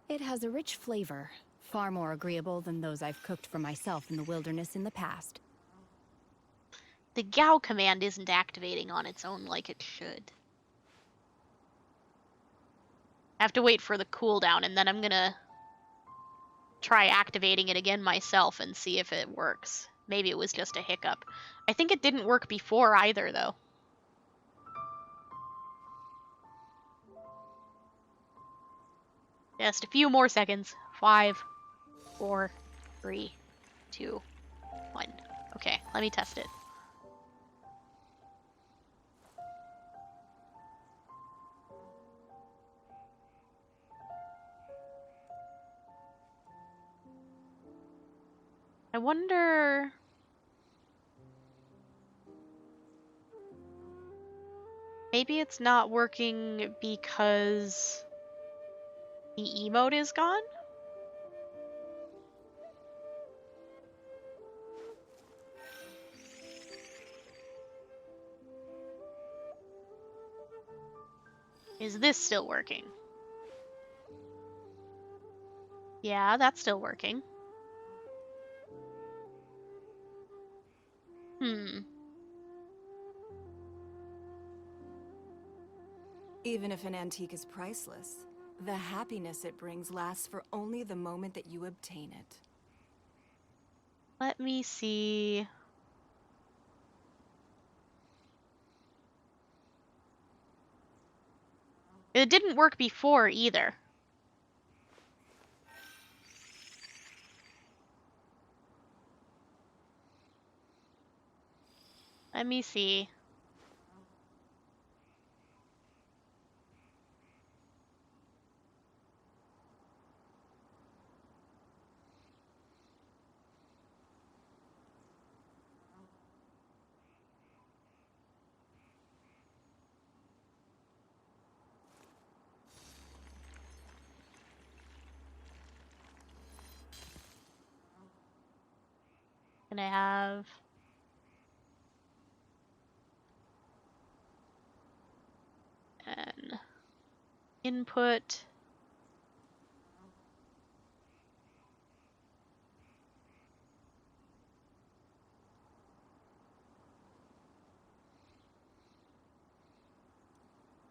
It has a rich flavor, far more agreeable than those I've cooked for myself in the wilderness in the past. The Gao command isn't activating on its own like it should. I have to wait for the cooldown, and then I'm gonna try activating it again myself and see if it works. Maybe it was just a hiccup. I think it didn't work before either, though. Just a few more seconds. 5, 4, 3, 2, 1. Okay, let me test it. I wonder... Maybe it's not working because the emote is gone? Is this still working? Yeah, that's still working. Even if an antique is priceless, the happiness it brings lasts for only the moment that you obtain it. Let me see. It didn't work before either. Let me see. Can I have... an input...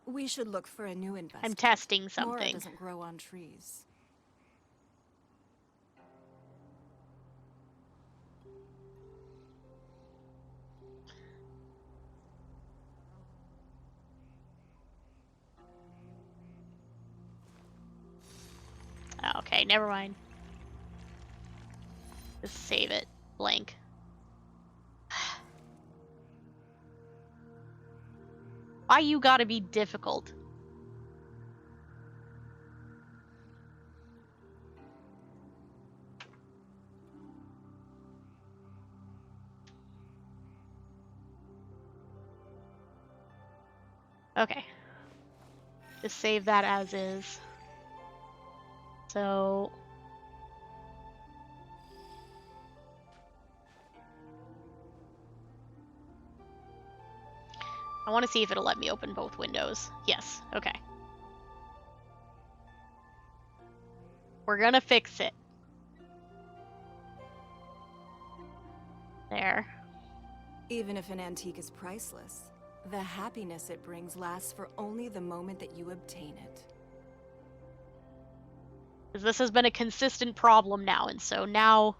We should look for a new investor. I'm testing Mora something. doesn't grow on trees. Okay, never mind. Just save it. Blank. Why you gotta be difficult? Okay. Just save that as is. So... I want to see if it'll let me open both windows. Yes, okay. We're gonna fix it. There. Even if an antique is priceless, the happiness it brings lasts for only the moment that you obtain it. Because this has been a consistent problem now, and so now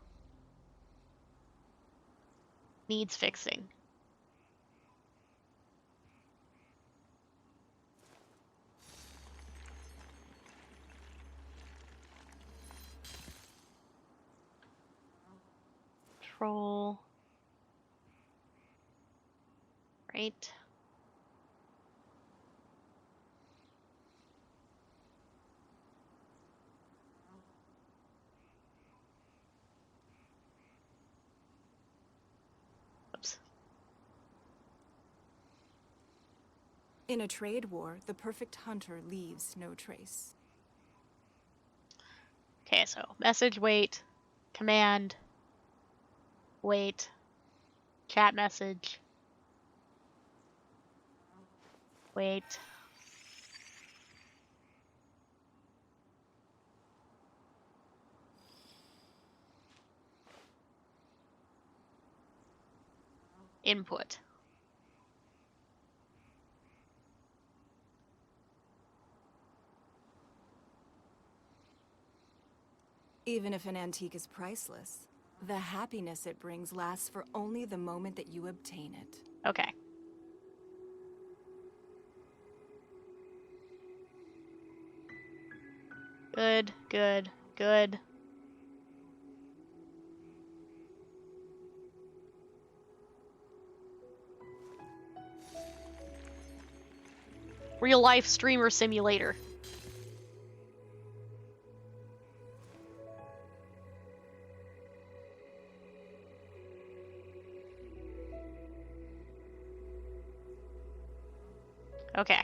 needs fixing. Control. Right. Oops. In a trade war, the perfect hunter leaves no trace. Okay, so message, wait, command, wait, chat message, wait. Input. Even if an antique is priceless, the happiness it brings lasts for only the moment that you obtain it. Okay. Good, good, good. Real life streamer simulator. Okay.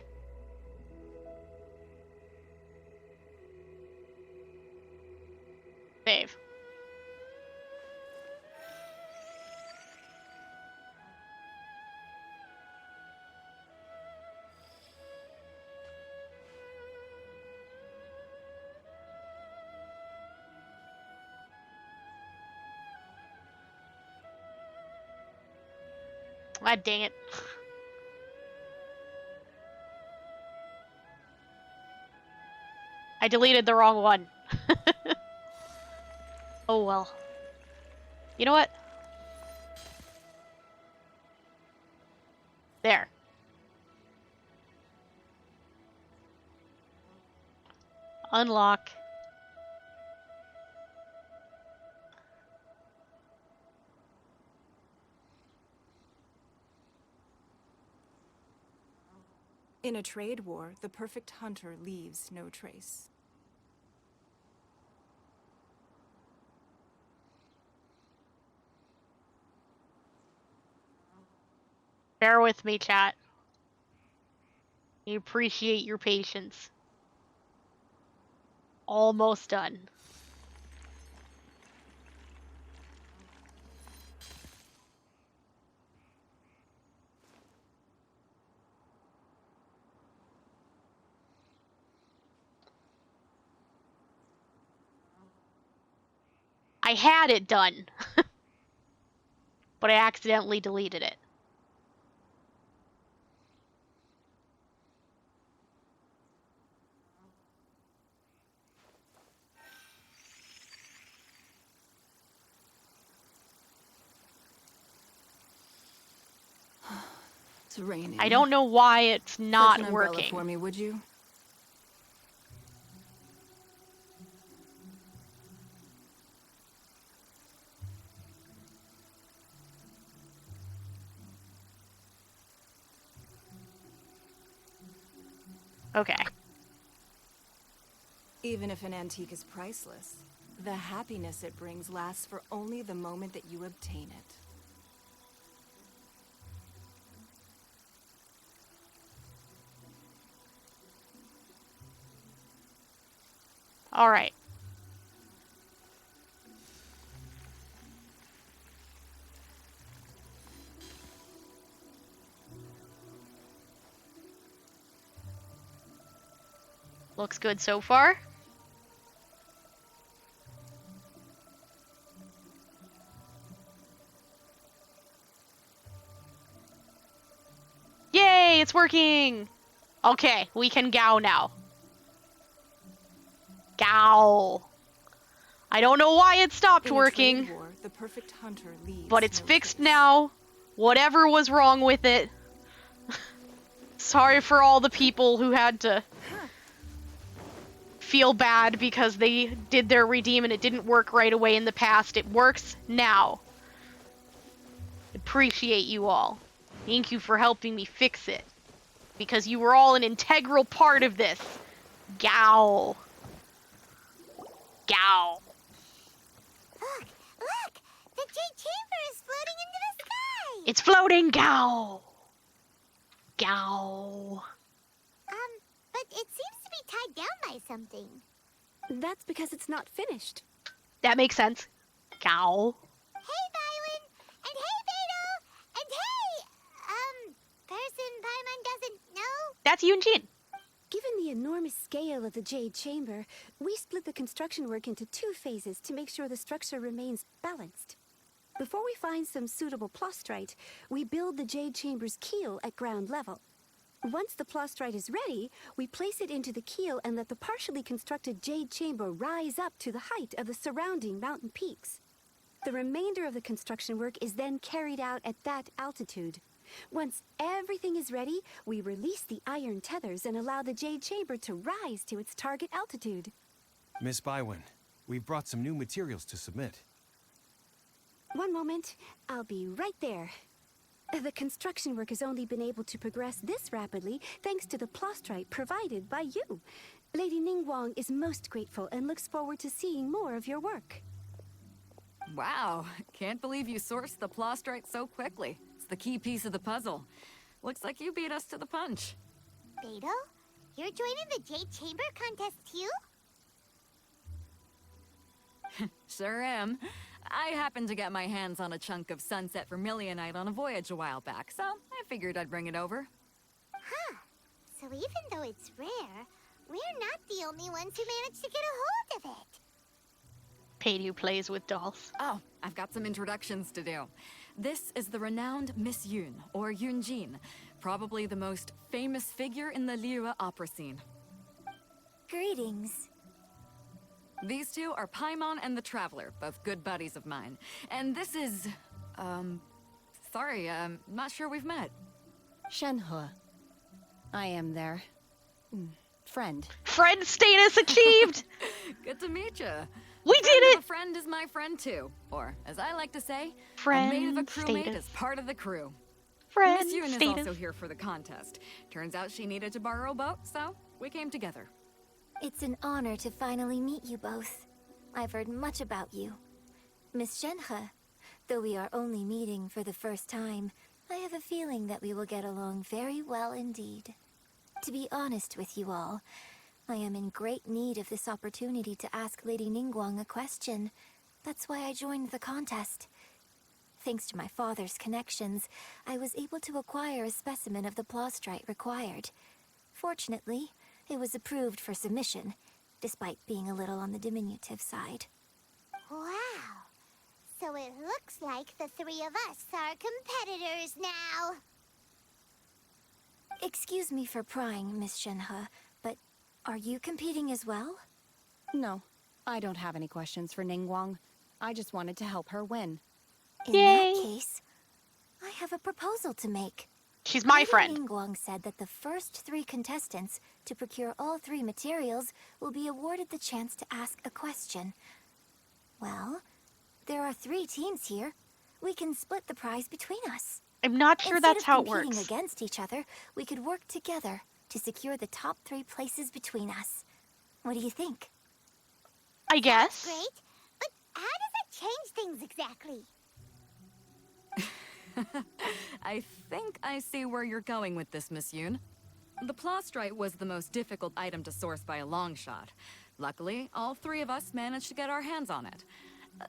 Save. Ah, dang it. I deleted the wrong one. Oh well. You know what? There. Unlock. In a trade war, the perfect hunter leaves no trace. Bear with me, chat. I appreciate your patience. Almost done. I had it done, but I accidentally deleted it. It's raining. I don't know why it's not Fetch an umbrella working. for me, would you? Okay. Even if an antique is priceless, the happiness it brings lasts for only the moment that you obtain it. All right. Looks good so far. Yay, it's working! Okay, we can Gao now. Gao. I don't know why it stopped In a trade working, war, the perfect hunter leaves but it's no fixed trace. now. Whatever was wrong with it. Sorry for all the people who had to feel bad because they did their redeem and it didn't work right away in the past. It works now. Appreciate you all. Thank you for helping me fix it. Because you were all an integral part of this. Gao. Gao. Look! Look! The Jade Chamber is floating into the sky! It's floating, Gao. Gao. But it seems to be tied down by something. That's because it's not finished. That makes sense. Gao. Hey, Byron! And hey, Beto! And hey, person Paimon doesn't know? That's Yunjin. Given the enormous scale of the Jade Chamber, we split the construction work into 2 phases to make sure the structure remains balanced. Before we find some suitable plastrite, we build the Jade Chamber's keel at ground level. Once the plastrite is ready, we place it into the keel and let the partially constructed Jade Chamber rise up to the height of the surrounding mountain peaks. The remainder of the construction work is then carried out at that altitude. Once everything is ready, we release the iron tethers and allow the Jade Chamber to rise to its target altitude. Miss Bywin, we've brought some new materials to submit. One moment, I'll be right there. The construction work has only been able to progress this rapidly thanks to the plastrite provided by you. Lady Ningguang is most grateful and looks forward to seeing more of your work. Wow, can't believe you sourced the plastrite so quickly. It's the key piece of the puzzle. Looks like you beat us to the punch. Beto? You're joining the Jade Chamber contest too? Sure am. I happened to get my hands on a chunk of sunset vermilionite on a voyage a while back, so I figured I'd bring it over. Huh. So even though it's rare, we're not the only ones who managed to get a hold of it. Peidu plays with dolls. Oh, I've got some introductions to do. This is the renowned Miss Yun, or Yunjin, probably the most famous figure in the Liyue opera scene. Greetings. These two are Paimon and the Traveler, both good buddies of mine. And this is... sorry, not sure we've met. Shenhe. I am their... friend. Friend status achieved! Good to meet you. We did it! A friend is my friend too. Or, as I like to say, friend a mate of a crewmate status. is part of the crew. Friend Miss Yun is status. also here for the contest. Turns out she needed to borrow a boat, so we came together. It's an honor to finally meet you both. I've heard much about you. Miss Shenhe, though we are only meeting for the first time, I have a feeling that we will get along very well indeed. To be honest with you all, I am in great need of this opportunity to ask Lady Ningguang a question. That's why I joined the contest. Thanks to my father's connections, I was able to acquire a specimen of the plastrite required. Fortunately, it was approved for submission, despite being a little on the diminutive side. Wow! So it looks like the 3 of us are competitors now. Excuse me for prying, Miss Shenhe, but are you competing as well? No, I don't have any questions for Ningguang. I just wanted to help her win. In Yay. that case, I have a proposal to make. She's my Lady friend. Ningguang said that the first 3 contestants to procure all 3 materials will be awarded the chance to ask a question. Well, there are 3 teams here. We can split the prize between us. I'm not sure that's how it Instead of works. competing against each other, we could work together to secure the top 3 places between us. What do you think? I guess. Great, but how does that change things exactly? I think I see where you're going with this, Miss Yun. The plastrite was the most difficult item to source by a long shot. Luckily, all 3 of us managed to get our hands on it.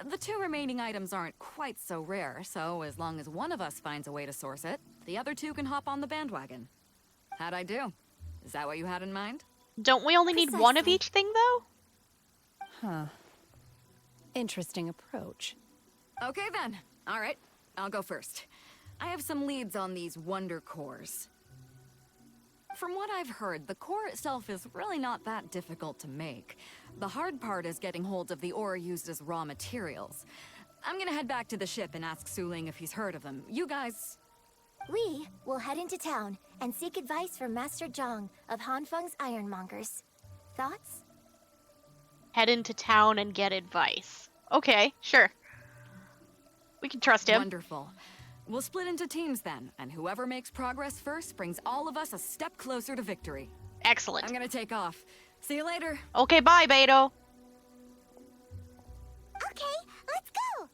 The 2 remaining items aren't quite so rare, so as long as one of us finds a way to source it, the other 2 can hop on the bandwagon. How'd I do? Is that what you had in mind? Don't we only need one of Precisely. each thing, though? Huh. Interesting approach. Okay then. All right, I'll go first. I have some leads on these wonder cores. From what I've heard, the core itself is really not that difficult to make. The hard part is getting hold of the ore used as raw materials. I'm gonna head back to the ship and ask Suling if he's heard of them. You guys... We will head into town and seek advice from Master Zhang of Hanfeng's Ironmongers. Thoughts? Head into town and get advice. Okay, sure. We can trust him. Wonderful. We'll split into teams then, and whoever makes progress first brings all of us a step closer to victory. Excellent. I'm gonna take off. See you later. Okay, bye, Beto. Okay, let's go!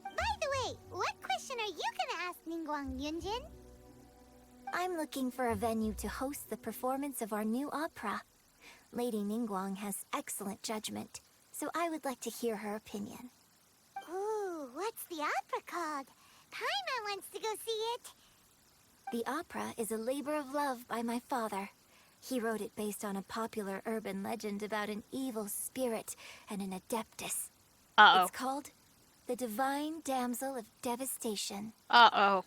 By the way, what question are you gonna ask Ningguang Yunjin? I'm looking for a venue to host the performance of our new opera. Lady Ningguang has excellent judgment, so I would like to hear her opinion. Ooh, what's the opera called? Paimon wants to go see it. The opera is a labor of love by my father. He wrote it based on a popular urban legend about an evil spirit and an adeptus. Uh-oh. It's called The Divine Damsel of Devastation. Uh-oh.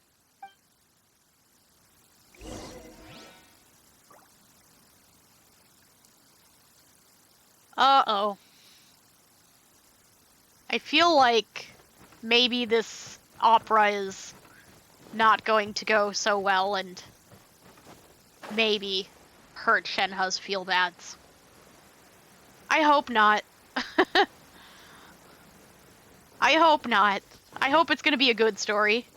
Uh-oh. I feel like maybe this opera is not going to go so well and maybe hurt Shenhe's feel bads. I hope not. I hope not. I hope it's gonna be a good story.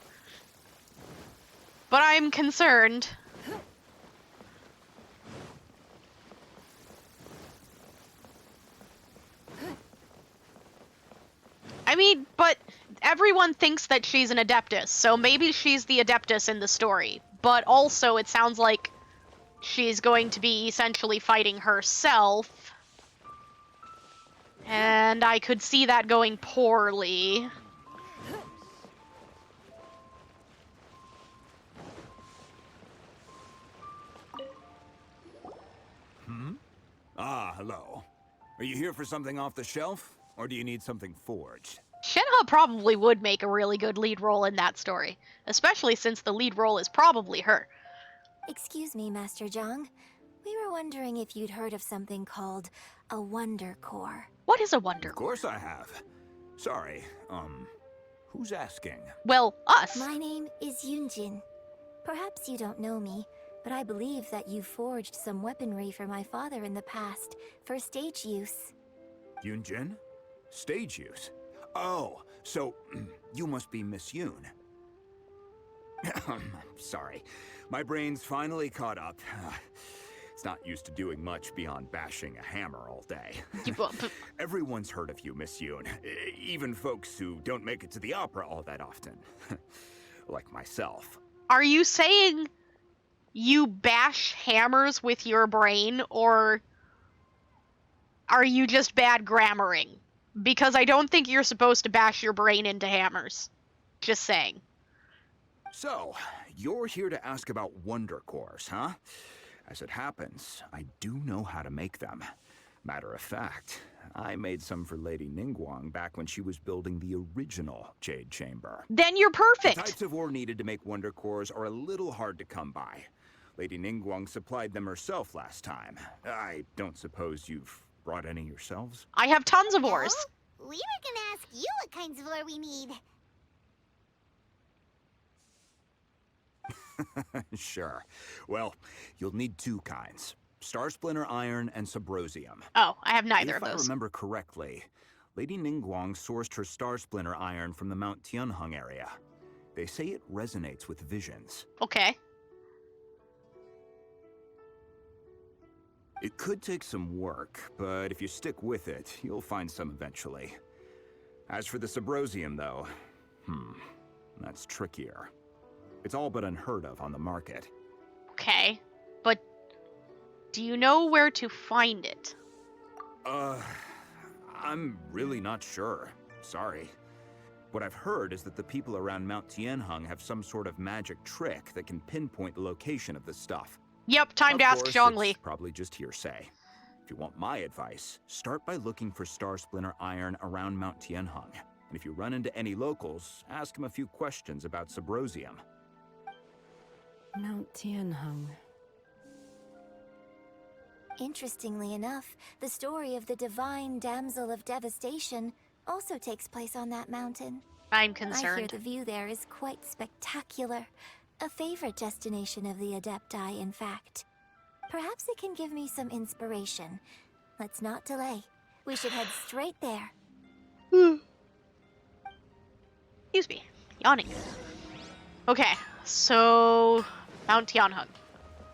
But I'm concerned. I mean, but everyone thinks that she's an Adeptus, so maybe she's the Adeptus in the story. But also, it sounds like she's going to be essentially fighting herself. And I could see that going poorly. Ah, hello. Are you here for something off the shelf? Or do you need something forged? Shenhe probably would make a really good lead role in that story, especially since the lead role is probably her. Excuse me, Master Zhang. We were wondering if you'd heard of something called a Wonder Core. What is a Wonder Core? Of course I have. Sorry, who's asking? Well, us. My name is Yunjin. Perhaps you don't know me, but I believe that you forged some weaponry for my father in the past, for stage use. Yunjin? Stage use? Oh, so you must be Miss Yoon. Sorry, my brain's finally caught up. It's not used to doing much beyond bashing a hammer all day. Everyone's heard of you, Miss Yoon. Even folks who don't make it to the opera all that often. Like myself. Are you saying you bash hammers with your brain, or are you just bad grammaring? Because I don't think you're supposed to bash your brain into hammers. Just saying. So, you're here to ask about Wonder Cores, huh? As it happens, I do know how to make them. Matter of fact, I made some for Lady Ningguang back when she was building the original Jade Chamber. Then you're perfect! The types of ore needed to make Wonder Cores are a little hard to come by. Lady Ningguang supplied them herself last time. I don't suppose you've brought any yourselves? I have tons of ores. We were gonna ask you what kinds of ore we need. Sure. Well, you'll need two kinds. Star Splinter Iron and Subrosium. Oh, I have neither of If I those. remember correctly, Lady Ningguang sourced her Star Splinter Iron from the Mount Tianheng area. They say it resonates with visions. Okay. It could take some work, but if you stick with it, you'll find some eventually. As for the Subrosium, though, that's trickier. It's all but unheard of on the market. Okay, but do you know where to find it? I'm really not sure. Sorry. What I've heard is that the people around Mount Tianheng have some sort of magic trick that can pinpoint the location of the stuff. Yep, time to ask Zhongli. It's probably just hearsay. If you want my advice, start by looking for Star Splinter iron around Mount Tianheng. And if you run into any locals, ask them a few questions about Subrosium. Mount Tianheng. Interestingly enough, the story of the divine damsel of devastation also takes place on that mountain. I'm I hear concerned. the view there is quite spectacular. A favorite destination of the Adepti, in fact. Perhaps it can give me some inspiration. Let's not delay. We should head straight there. Excuse me. Yawning. Okay, so Mount Tianheng.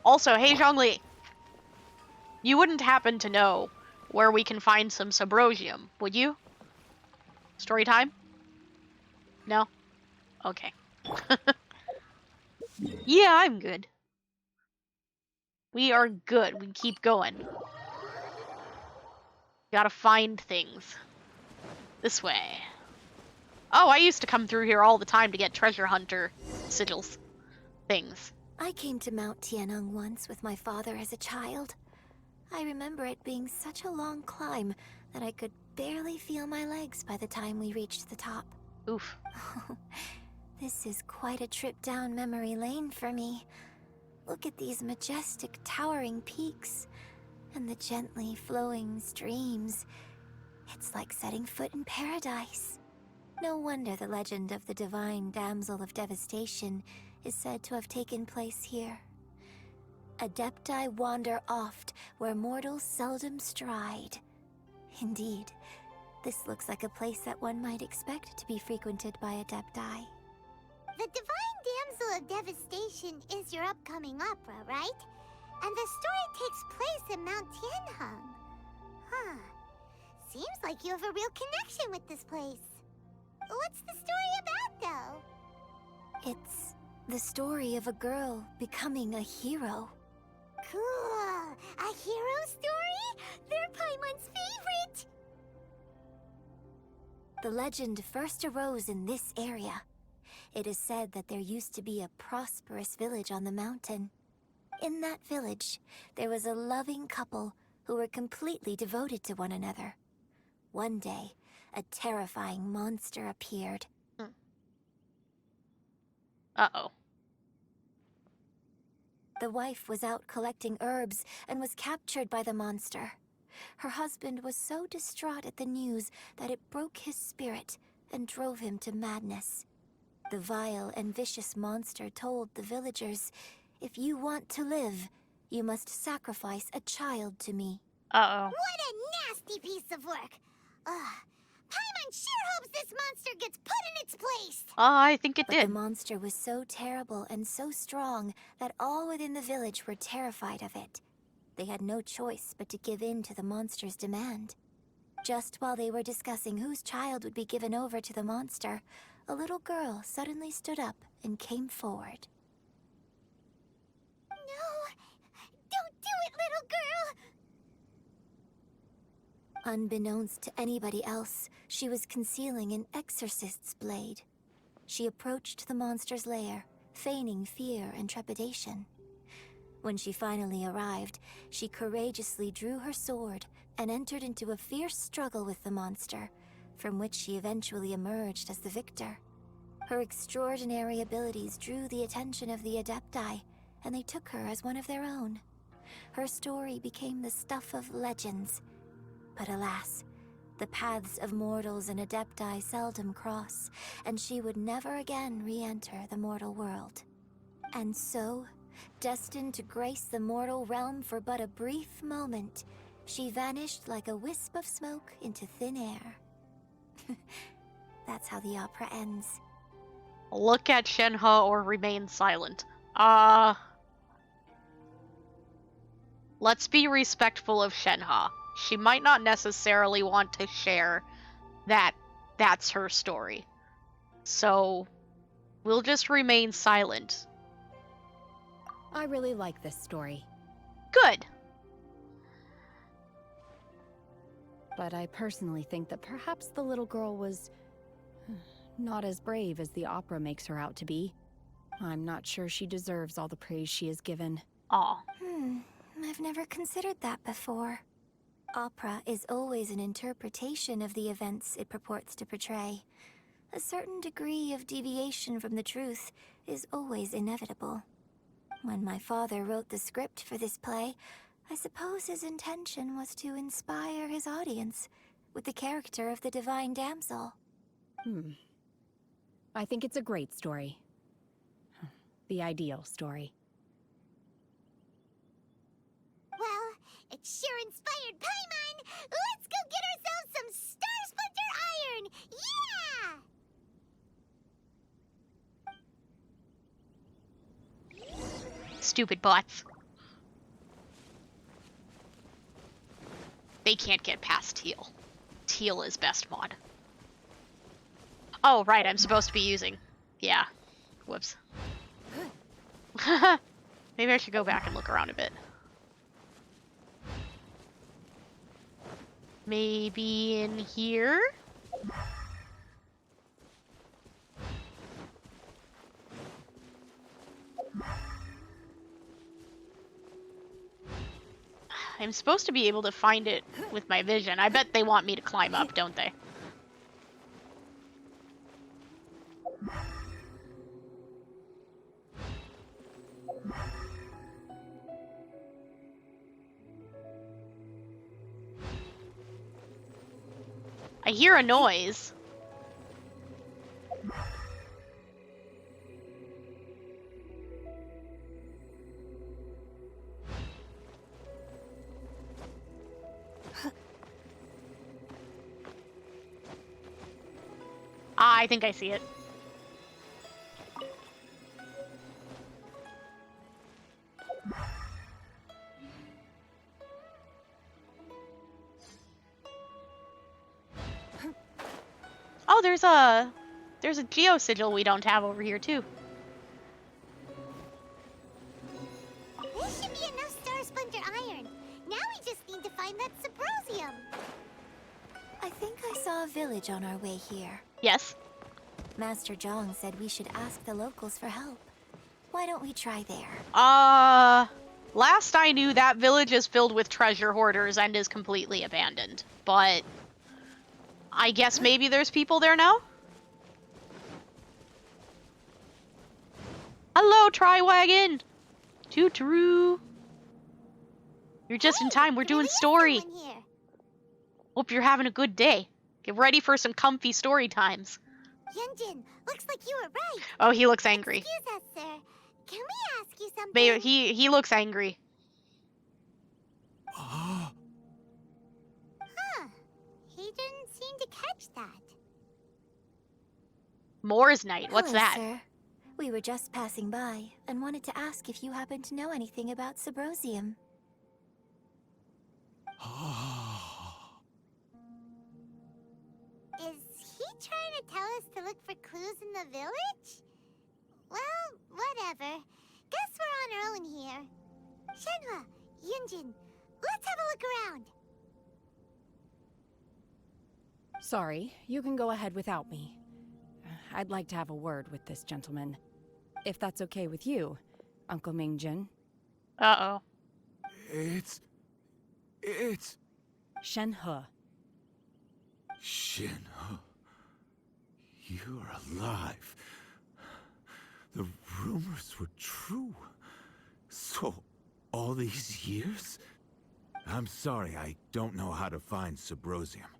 Also, hey Zhongli. You wouldn't happen to know where we can find some Subrosium, would you? Story time? No? Okay. Yeah, I'm good. We are good. We keep going. Gotta find things. This way. Oh, I used to come through here all the time to get treasure hunter sigils. Things. I came to Mount Tianheng once with my father as a child. I remember it being such a long climb that I could barely feel my legs by the time we reached the top. Oof. This is quite a trip down memory lane for me. Look at these majestic towering peaks and the gently flowing streams. It's like setting foot in paradise. No wonder the legend of the divine damsel of devastation is said to have taken place here. Adepti wander oft where mortals seldom stride. Indeed, this looks like a place that one might expect to be frequented by Adepti. The divine damsel of devastation is your upcoming opera, right? And the story takes place in Mount Tianheng. Huh. Seems like you have a real connection with this place. What's the story about, though? It's the story of a girl becoming a hero. Cool! A hero story? They're Paimon's favorite! The legend first arose in this area. It is said that there used to be a prosperous village on the mountain. In that village, there was a loving couple who were completely devoted to one another. One day, a terrifying monster appeared. Uh-oh. The wife was out collecting herbs and was captured by the monster. Her husband was so distraught at the news that it broke his spirit and drove him to madness. The vile and vicious monster told the villagers, "If you want to live, you must sacrifice a child to me." Uh-oh. What a nasty piece of work! Ugh. Paimon sure hopes this monster gets put in its place! I think it But did. the monster was so terrible and so strong that all within the village were terrified of it. They had no choice but to give in to the monster's demand. Just while they were discussing whose child would be given over to the monster, a little girl suddenly stood up and came forward. No! Don't do it, little girl! Unbeknownst to anybody else, she was concealing an exorcist's blade. She approached the monster's lair, feigning fear and trepidation. When she finally arrived, she courageously drew her sword and entered into a fierce struggle with the monster, from which she eventually emerged as the victor. Her extraordinary abilities drew the attention of the Adepti, and they took her as one of their own. Her story became the stuff of legends. But alas, the paths of mortals and Adepti seldom cross, and she would never again re-enter the mortal world. And so, destined to grace the mortal realm for but a brief moment, she vanished like a wisp of smoke into thin air. That's how the opera ends. Look at Shenhe or remain silent. Let's be respectful of Shenhe. She might not necessarily want to share that that's her story. So, we'll just remain silent. I really like this story. Good. But I personally think that perhaps the little girl was not as brave as the opera makes her out to be. I'm not sure she deserves all the praise she is given. Aw. I've never considered that before. Opera is always an interpretation of the events it purports to portray. A certain degree of deviation from the truth is always inevitable. When my father wrote the script for this play, I suppose his intention was to inspire his audience with the character of the divine damsel. I think it's a great story. The ideal story. Well, it sure inspired Paimon! Let's go get ourselves some Star Splinter Iron! Yeah! Stupid bots. They can't get past Teal. Teal is best mod. Oh, right, I'm supposed to be using... Yeah. Whoops. Maybe I should go back and look around a bit. Maybe in here? I'm supposed to be able to find it with my vision. I bet they want me to climb up, don't they? I hear a noise. I think I see it. Oh, there's a geo sigil we don't have over here too. This should be enough Star Splinter Iron. Now we just need to find that Subrosium. I think I saw a village on our way here. Yes. Master Zhang said we should ask the locals for help. Why don't we try there? Last I knew, that village is filled with treasure hoarders and is completely abandoned. But I guess maybe there's people there now? Hello, Triwagon! Toot-roo! You're just in time, we're doing story. Hope you're having a good day. Get ready for some comfy story times. Yunjin, looks like you were right. Oh, he looks angry. Excuse us, sir. Can we ask you something? Maybe he looks angry. Huh. He didn't seem to catch that. Moore's Night, what's Hello, that? Sir. We were just passing by and wanted to ask if you happen to know anything about Subrosium. Is he trying to tell us to look for clues in the village? Well, whatever. Guess we're on our own here. Shenhua, Yunjin, let's have a look around. Sorry, you can go ahead without me. I'd like to have a word with this gentleman. If that's okay with you, Uncle Mingjin. Uh-oh. It's... Shenhe. Shenhe. You're alive. The rumors were true. So, all these years? I'm sorry, I don't know how to find Subrosium.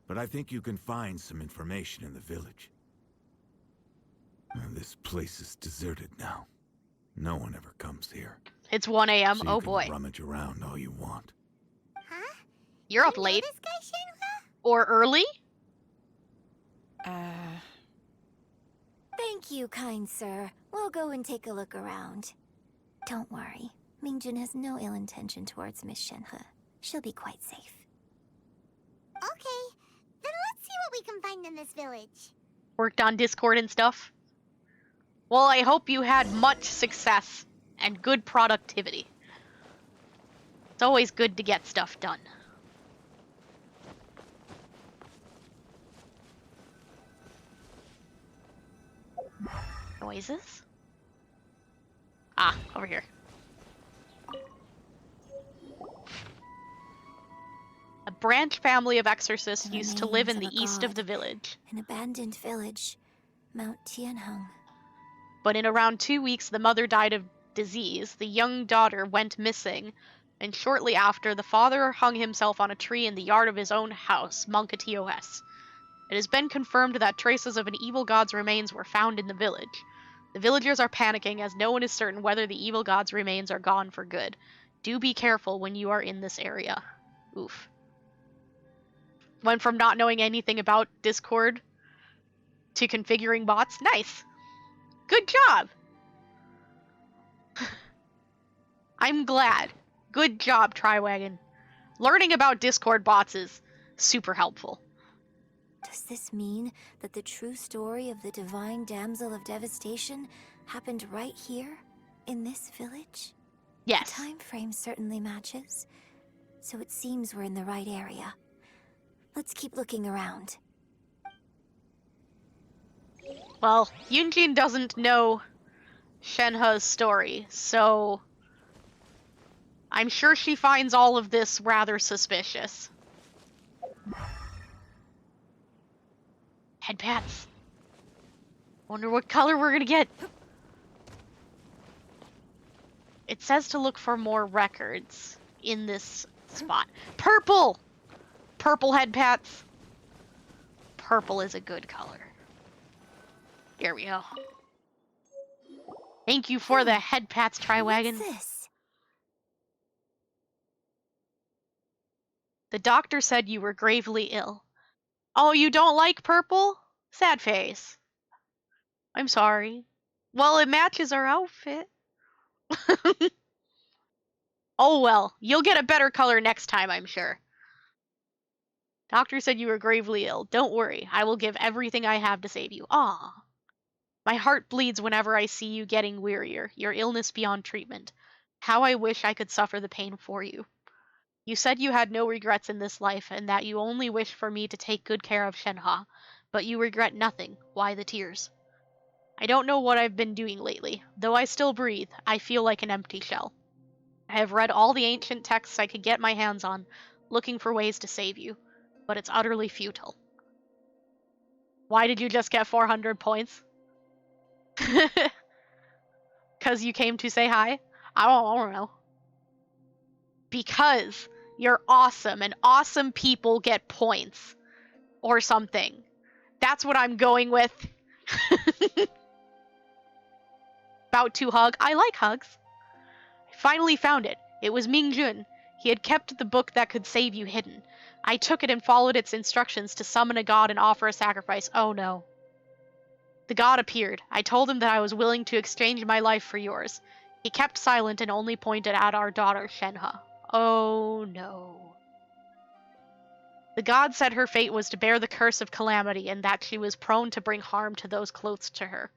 But I think you can find some information in the village. This place is deserted now. No one ever comes here. It's 1 a.m. So Oh you can boy. rummage around all you want. Huh? You're up late. This guy, Shenhua? Or early? Thank you, kind sir. We'll go and take a look around. Don't worry. Mingjin has no ill intention towards Miss Shenhe. She'll be quite safe. Okay, then let's see what we can find in this village. Worked on Discord and stuff? Well, I hope you had much success and good productivity. It's always good to get stuff done. Noises? Ah, over here. branch family of exorcists The used to live in remains the of a east of god. the village. An abandoned village, Mount Tianheng. But in around 2 weeks, the mother died of disease, the young daughter went missing, and shortly after, the father hung himself on a tree in the yard of his own house, Munkatios. It has been confirmed that traces of an evil god's remains were found in the village. The villagers are panicking as no one is certain whether the evil god's remains are gone for good. Do be careful when you are in this area. Oof. Went from not knowing anything about Discord to configuring bots. Nice. Good job. I'm glad. Good job, Triwagon. Learning about Discord bots is super helpful. Does this mean that the true story of the divine damsel of devastation happened right here, in this village? Yes. The time frame certainly matches, so it seems we're in the right area. Let's keep looking around. Well, Yunjin doesn't know Shenhe's story, so I'm sure she finds all of this rather suspicious. Headpats. Wonder what color we're gonna get. It says to look for more records in this spot. Purple! Purple headpats. Purple is a good color. Here we go. Thank you for the headpats, Triwagon. What's this? The doctor said you were gravely ill. Oh, you don't like purple? Sad face. I'm sorry. Well, it matches our outfit. Oh well, you'll get a better color next time, I'm sure. Doctor said you were gravely ill. Don't worry, I will give everything I have to save you. Ah. My heart bleeds whenever I see you getting wearier, your illness beyond treatment. How I wish I could suffer the pain for you. You said you had no regrets in this life, and that you only wish for me to take good care of Shenhe, but you regret nothing. Why the tears? I don't know what I've been doing lately. Though I still breathe, I feel like an empty shell. I have read all the ancient texts I could get my hands on, looking for ways to save you, but it's utterly futile. Why did you just get 400 points? 'Cause you came to say hi? I don't know. Because you're awesome, and awesome people get points. Or something. That's what I'm going with. About to hug. I like hugs. I finally found it. It was Mingjun. He had kept the book that could save you hidden. I took it and followed its instructions to summon a god and offer a sacrifice. Oh no. The god appeared. I told him that I was willing to exchange my life for yours. He kept silent and only pointed at our daughter, Shenhe. Oh no. The god said her fate was to bear the curse of calamity and that she was prone to bring harm to those close to her.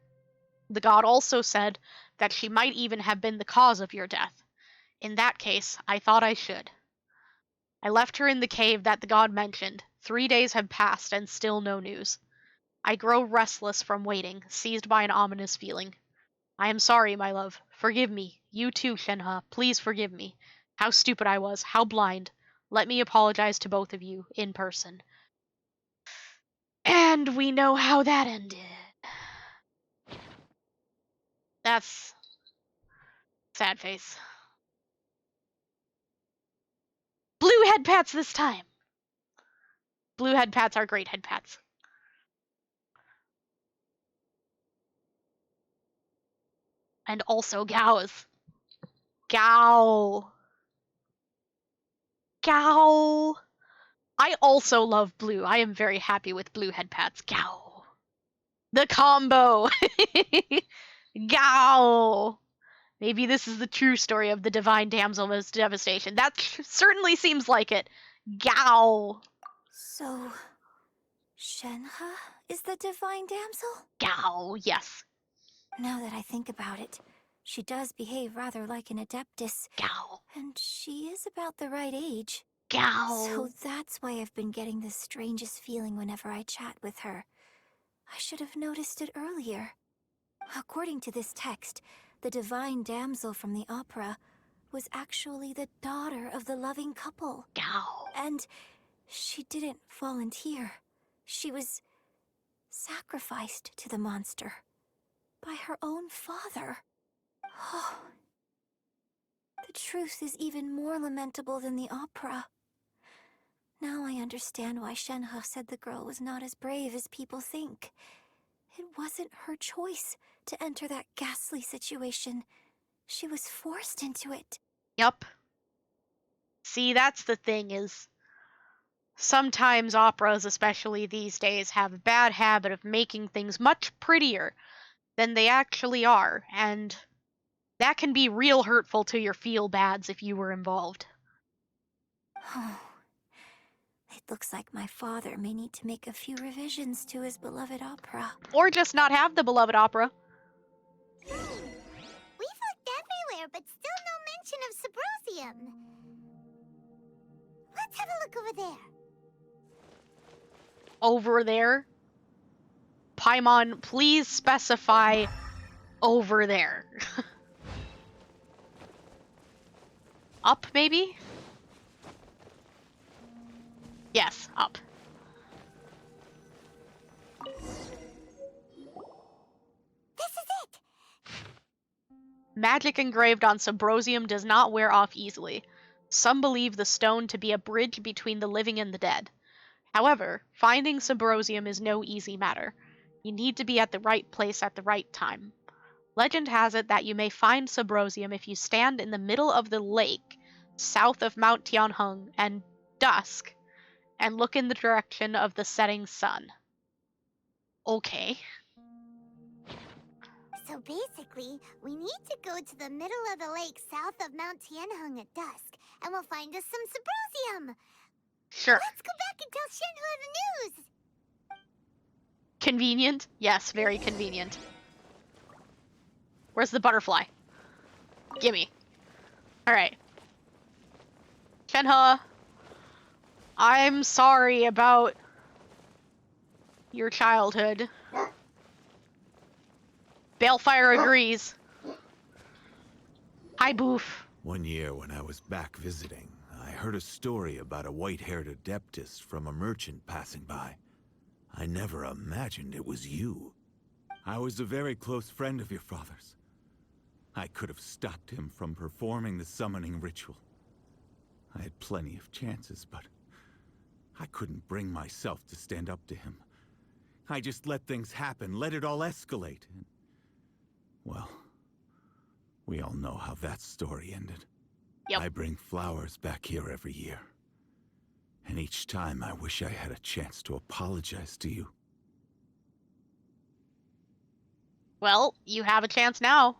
The god also said that she might even have been the cause of your death. In that case, I thought I should. I left her in the cave that the god mentioned. 3 days have passed and still no news. I grow restless from waiting, seized by an ominous feeling. I am sorry, my love. Forgive me. You too, Shenhe. Please forgive me. How stupid I was. How blind. Let me apologize to both of you, in person. And we know how that ended. That's... sad face. Blue head pats this time! Blue head pats are great head pats. And also Gao's. Gao. Gao. I also love blue. I am very happy with blue head pats. Gao. The combo. Gao. Maybe this is the true story of the divine damsel's devastation. That certainly seems like it. Gao. So, Shenhe is the divine damsel? Gao, yes. Now that I think about it, she does behave rather like an adeptus. Gao. And she is about the right age. Gao. So that's why I've been getting the strangest feeling whenever I chat with her. I should have noticed it earlier. According to this text, the divine damsel from the opera was actually the daughter of the loving couple. Gao. And She didn't volunteer. She was sacrificed to the monster by her own father. Oh. The truth is even more lamentable than the opera. Now I understand why Shenhe said the girl was not as brave as people think. It wasn't her choice to enter that ghastly situation. She was forced into it. Yup. See, that's the thing is, sometimes operas, especially these days, have a bad habit of making things much prettier than they actually are, and that can be real hurtful to your feel-bads if you were involved. Oh. It looks like my father may need to make a few revisions to his beloved opera. Or just not have the beloved opera. We've looked everywhere, but still no mention of Symbrozium. Let's have a look over there. Over there? Paimon, please specify over there. Up, maybe? Yes, up. This is it! Magic engraved on Symbrozium does not wear off easily. Some believe the stone to be a bridge between the living and the dead. However, finding Symbrozium is no easy matter. You need to be at the right place at the right time. Legend has it that you may find Symbrozium if you stand in the middle of the lake, south of Mount Tianheng, and dusk, and look in the direction of the setting sun. Okay. So basically, we need to go to the middle of the lake south of Mount Tianheng at dusk, and we'll find us some Symbrozium. Sure. Let's go back and tell Shenhe the news. Convenient? Yes, very convenient. Where's the butterfly? Gimme. Alright. Shenhe, I'm sorry about your childhood. Balefire agrees. Hi, Boof. One year when I was back visiting, I heard a story about a white-haired adeptus from a merchant passing by. I never imagined it was you. I was a very close friend of your father's. I could have stopped him from performing the summoning ritual. I had plenty of chances, but I couldn't bring myself to stand up to him. I just let things happen, let it all escalate. And, well, we all know how that story ended. Yep. I bring flowers back here every year. And each time I wish I had a chance to apologize to you. Well, you have a chance now.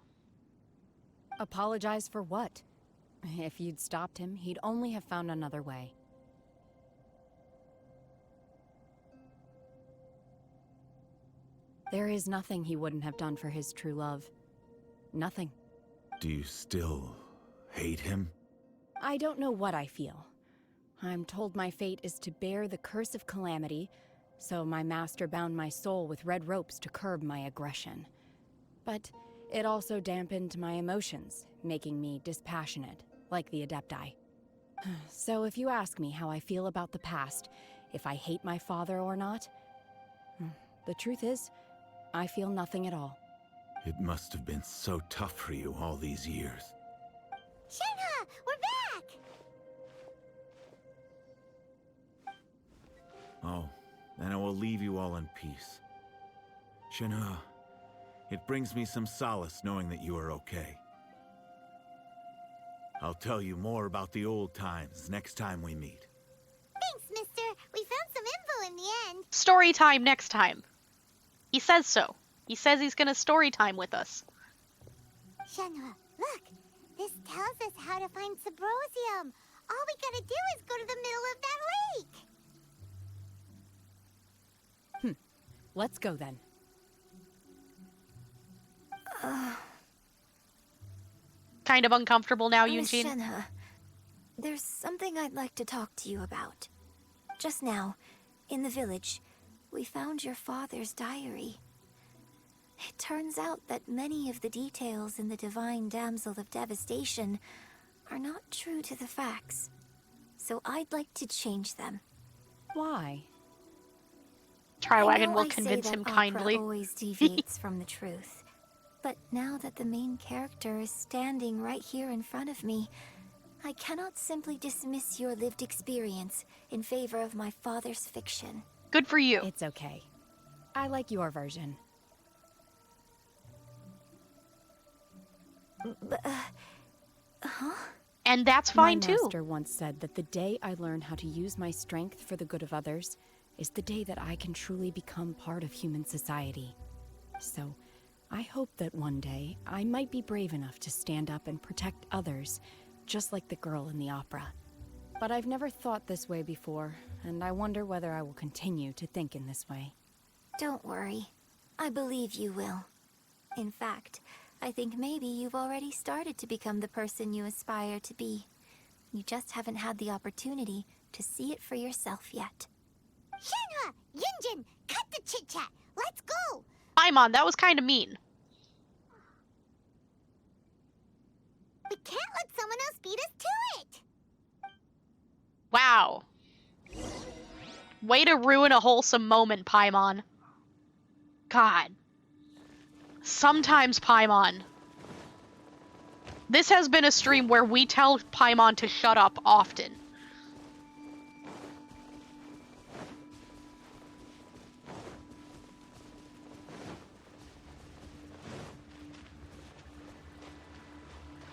Apologize for what? If you'd stopped him, he'd only have found another way. There is nothing he wouldn't have done for his true love. Nothing. Do you still hate him? I don't know what I feel. I'm told my fate is to bear the curse of calamity, so my master bound my soul with red ropes to curb my aggression. But it also dampened my emotions, making me dispassionate, like the Adepti. So if you ask me how I feel about the past, if I hate my father or not, the truth is, I feel nothing at all. It must have been so tough for you all these years. Shenhe, we're back! Oh, then I will leave you all in peace. Shenhe, it brings me some solace knowing that you are okay. I'll tell you more about the old times next time we meet. Thanks, mister. We found some info in the end. Story time next time. He says so. He says he's gonna story time with us. Shenhe, look. This tells us how to find Symbrozium. All we gotta do is go to the middle of that lake. Let's go then. Kind of uncomfortable now, Miss Yunjin. Shenhe, there's something I'd like to talk to you about. Just now, in the village, we found your father's diary. It turns out that many of the details in the Divine Damsel of Devastation are not true to the facts. So I'd like to change them. why? Triwagon will I convince say him that kindly. opera always deviates from the truth. But now that the main character is standing right here in front of me, I cannot simply dismiss your lived experience in favor of my father's fiction. Good for you. It's okay. I like your version. Huh? And that's fine my too. master once said that the day I learn how to use my strength for the good of others is the day that I can truly become part of human society. So, I hope that one day I might be brave enough to stand up and protect others, just like the girl in the opera. But I've never thought this way before, and I wonder whether I will continue to think in this way. Don't worry. I believe you will. In fact, I think maybe you've already started to become the person you aspire to be. You just haven't had the opportunity to see it for yourself yet. Shenhua! Yunjin! Cut the chit-chat! Let's go! Paimon, that was kind of mean. We can't let someone else beat us to it! Wow. Way to ruin a wholesome moment, Paimon. God. Sometimes, Paimon. This has been a stream where we tell Paimon to shut up often.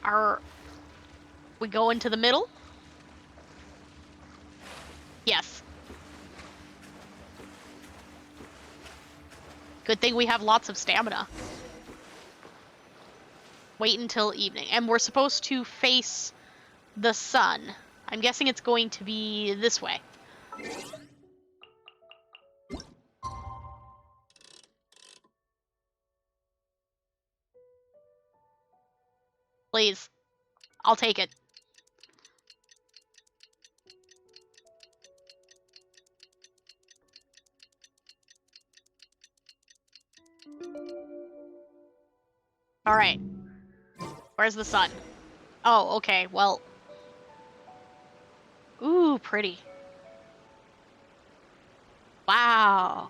Are we going to the middle? Yes. Good thing we have lots of stamina. Wait until evening. And we're supposed to face the sun. I'm guessing it's going to be this way. Please. I'll take it. Alright. Where's the sun? Oh, okay, well. Ooh, pretty. Wow.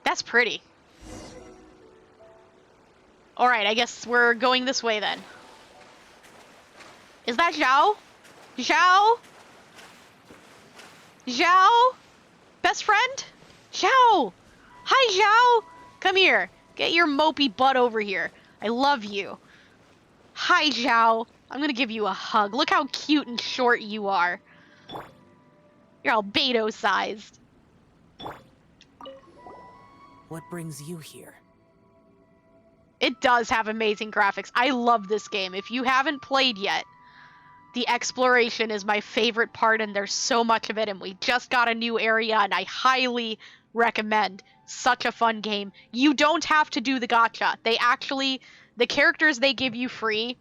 That's pretty. Alright, I guess we're going this way then. Is that Zhao? Zhao? Zhao? Best friend? Zhao! Hi, Zhao! Come here. Get your mopey butt over here. I love you. Hi, Zhao. I'm gonna give you a hug. Look how cute and short you are. You're albedo-sized. What brings you here? It does have amazing graphics. I love this game. If you haven't played yet, the exploration is my favorite part, and there's so much of it, and we just got a new area, and I highly recommend. Such a fun game. You don't have to do the gacha. They actually, the characters they give you free,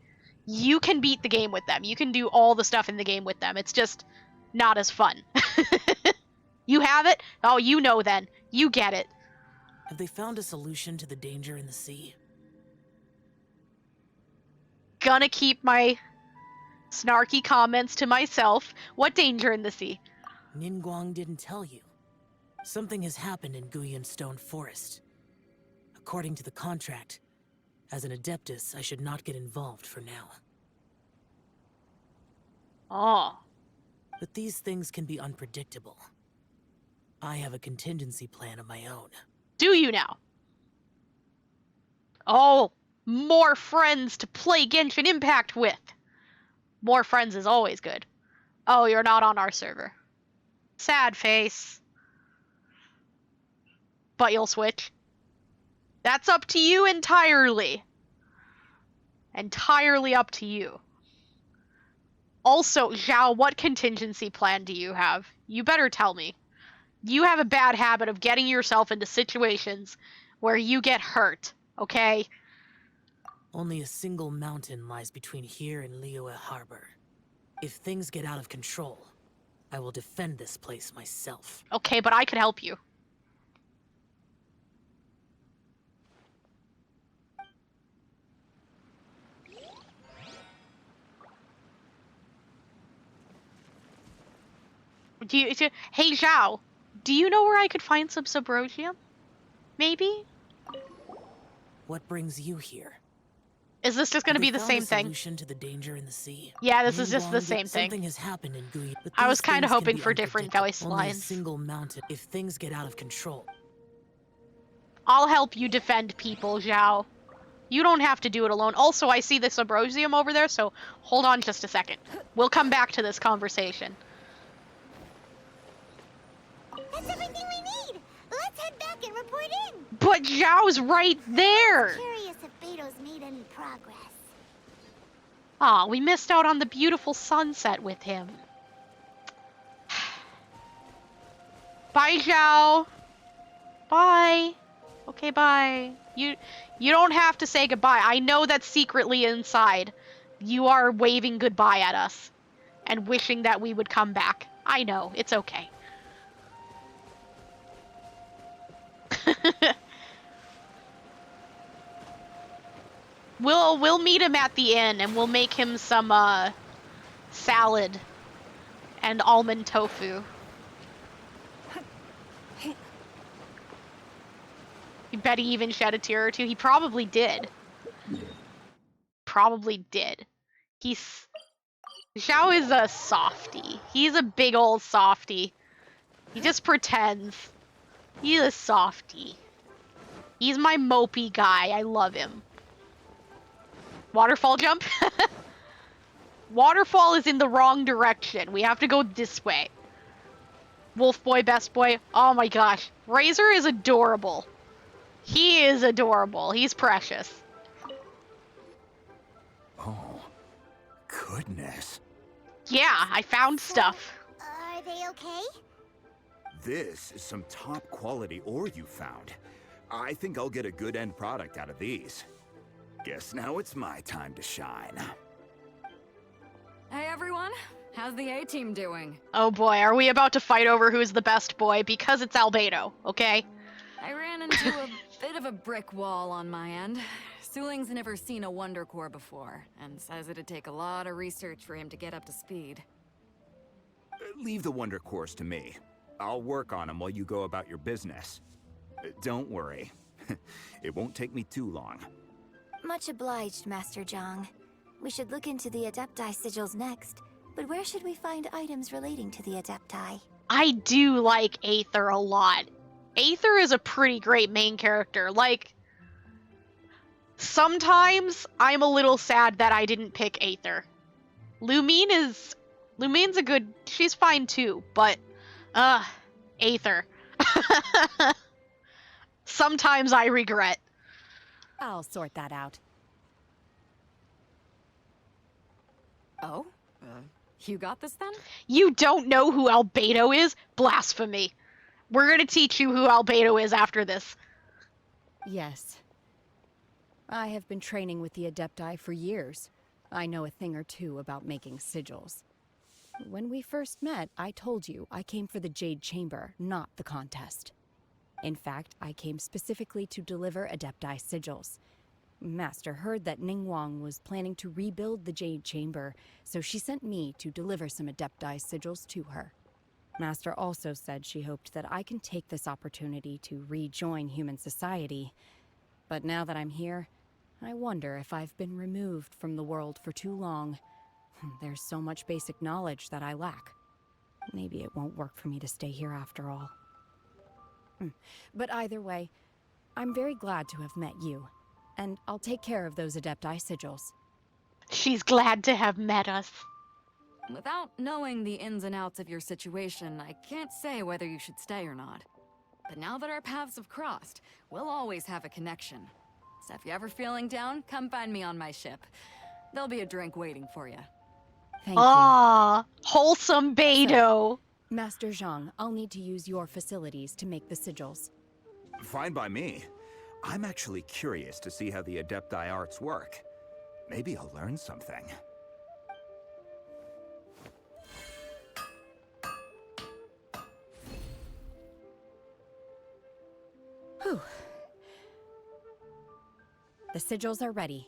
you can beat the game with them. You can do all the stuff in the game with them. It's just not as fun. You have it? Oh, you know then. You get it. Have they found a solution to the danger in the sea? Gonna keep my snarky comments to myself. What danger in the sea? Ningguang didn't tell you. Something has happened in Guyan Stone Forest. According to the contract, as an Adeptus, I should not get involved for now. Oh. But these things can be unpredictable. I have a contingency plan of my own. Do you now? Oh, more friends to play Genshin Impact with. More friends is always good. Oh, you're not on our server. Sad face. But you'll switch. That's up to you entirely. Entirely up to you. Also, Zhao, what contingency plan do you have? You better tell me. You have a bad habit of getting yourself into situations where you get hurt, okay? Only a single mountain lies between here and Liyue Harbor. If things get out of control, I will defend this place myself. Okay, but I could help you. Hey Zhao, do you know where I could find some Subrosium? Maybe? What brings you here? Is this just gonna be the same thing? Solution to the danger in the sea. Yeah, this is just the same thing. Something has happened in Gui, but I was kind of hoping for different voice Only a lines. single mountain. If things get out of control, I'll help you defend people, Zhao. You don't have to do it alone. Also, I see the Subrosium over there, so hold on just a second. We'll come back to this conversation. That's everything we need. Let's head back and report in. But Zhao's right there. I'm curious if Beto's made any progress. Aw, we missed out on the beautiful sunset with him. Bye, Zhao. Bye. Okay, bye. You don't have to say goodbye. I know that secretly inside, you are waving goodbye at us and wishing that we would come back. I know. It's okay. We'll meet him at the inn and we'll make him some salad and almond tofu. You bet he even shed a tear or two. He probably did. Probably did. Zhao is a softie. He's a big old softie. He just pretends. He's a softie. He's my mopey guy. I love him. Waterfall jump? Waterfall is in the wrong direction. We have to go this way. Wolf boy, best boy. Oh my gosh. Razor is adorable. He is adorable. He's precious. Oh, goodness. Yeah, I found stuff. Are they okay? This is some top quality ore you found. I think I'll get a good end product out of these. Guess now it's my time to shine. Hey everyone, how's the A-team doing? Oh boy, are we about to fight over who's the best boy? Because it's Albedo, okay? I ran into a bit of a brick wall on my end. Suling's never seen a Wonder Core before, and says it'd take a lot of research for him to get up to speed. Leave the Wonder Cores to me. I'll work on them while you go about your business. Don't worry. It won't take me too long. Much obliged, Master Zhang. We should look into the Adepti sigils next, but where should we find items relating to the Adepti? I do like Aether a lot. Aether is a pretty great main character. Like, sometimes I'm a little sad that I didn't pick Aether. Lumine's a good, she's fine too, but, Aether. Sometimes I regret. I'll sort that out. Oh? You got this then? You don't know who Albedo is? Blasphemy. We're gonna teach you who Albedo is after this. Yes. I have been training with the Adepti for years. I know a thing or two about making sigils. When we first met, I told you I came for the Jade Chamber, not the contest. In fact, I came specifically to deliver Adepti sigils. Master heard that Ningguang was planning to rebuild the Jade Chamber, so she sent me to deliver some Adepti sigils to her. Master also said she hoped that I can take this opportunity to rejoin human society. But now that I'm here, I wonder if I've been removed from the world for too long. There's so much basic knowledge that I lack. Maybe it won't work for me to stay here after all. But either way, I'm very glad to have met you, and I'll take care of those Adepti sigils. She's glad to have met us. Without knowing the ins and outs of your situation, I can't say whether you should stay or not. But now that our paths have crossed, we'll always have a connection. So if you're ever feeling down, come find me on my ship. There'll be a drink waiting for you. Thank you. Ah, wholesome Beto. Master Zhang, I'll need to use your facilities to make the sigils. Fine by me. I'm actually curious to see how the Adepti arts work. Maybe I'll learn something. Whew. The sigils are ready.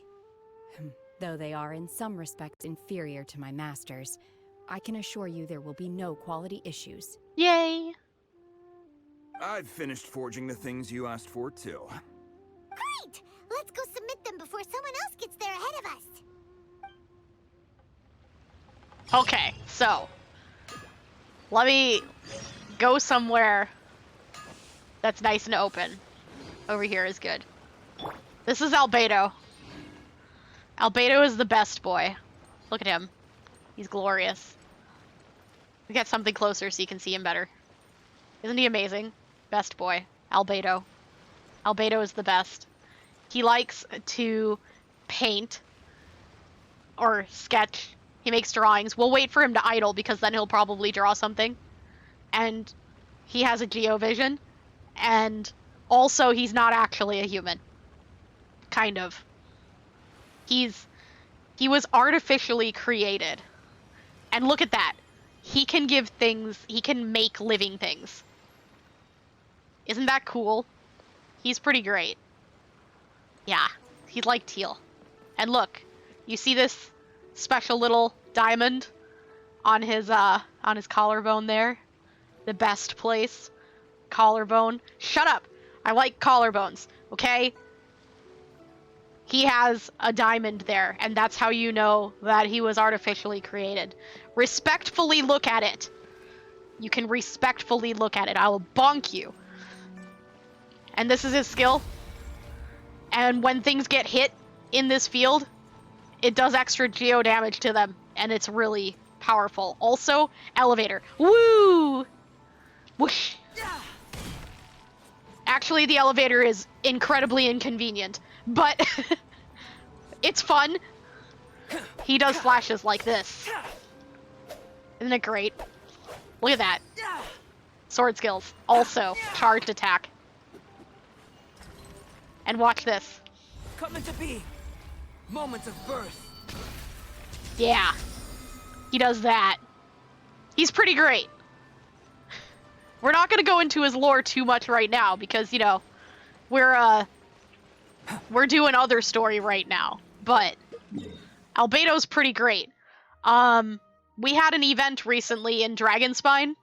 Though they are in some respects inferior to my master's, I can assure you there will be no quality issues. Yay! I've finished forging the things you asked for, too. Great! Let's go submit them before someone else gets there ahead of us. Okay, so let me go somewhere that's nice and open. Over here is good. This is Albedo. Albedo is the best boy. Look at him. He's glorious. We got something closer so you can see him better. Isn't he amazing? Best boy. Albedo. Albedo is the best. He likes to paint or sketch. He makes drawings. We'll wait for him to idle because then he'll probably draw something. And he has a geovision. And also he's not actually a human. Kind of. He was artificially created. And look at that. He can give things, he can make living things. Isn't that cool? He's pretty great. Yeah, he's like teal. And look, you see this special little diamond on his collarbone there? The best place. Collarbone. Shut up! I like collarbones, okay? He has a diamond there, and that's how you know that he was artificially created. Respectfully look at it. You can respectfully look at it. I will bonk you. And this is his skill. And when things get hit in this field, it does extra geo damage to them, and it's really powerful. Also, elevator. Woo! Whoosh! Actually, the elevator is incredibly inconvenient, but it's fun. He does flashes like this. Isn't it great? Look at that. Sword skills. Also, charged attack. And watch this. Come into being. Moments of birth. Yeah. He does that. He's pretty great. We're not gonna go into his lore too much right now because, you know, we're doing other story right now. But Albedo's pretty great. We had an event recently in Dragonspine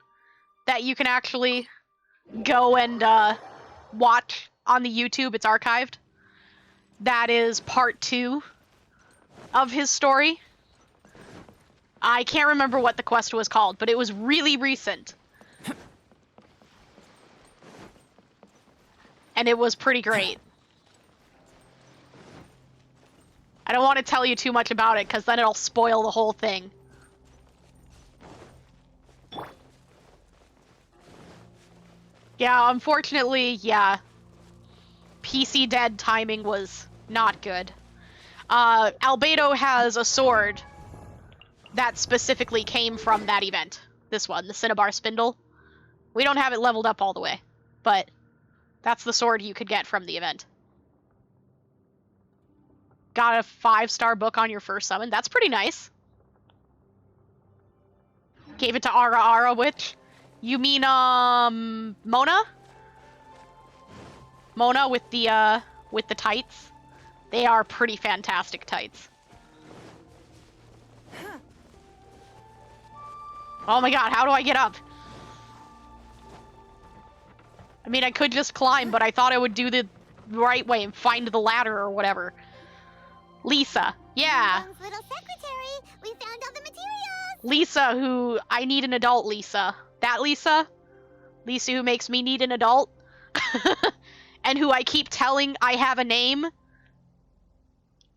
that you can actually go and watch on the YouTube. It's archived. That is part 2 of his story. I can't remember what the quest was called, but it was really recent. And it was pretty great. I don't want to tell you too much about it, because then it'll spoil the whole thing. Yeah, unfortunately, yeah. PC dead timing was not good. Albedo has a sword that specifically came from that event. This one, the Cinnabar Spindle. We don't have it leveled up all the way, but that's the sword you could get from the event. Got a 5-star book on your first summon. That's pretty nice. Gave it to Ara Ara, which... You mean, Mona? Mona with the tights. They are pretty fantastic tights. Oh my god, how do I get up? I mean, I could just climb, but I thought I would do the right way and find the ladder or whatever. Lisa. Yeah. Little secretary, we found all the materials. Lisa, who... I need an adult Lisa. That Lisa? Lisa who makes me need an adult? And who I keep telling I have a name?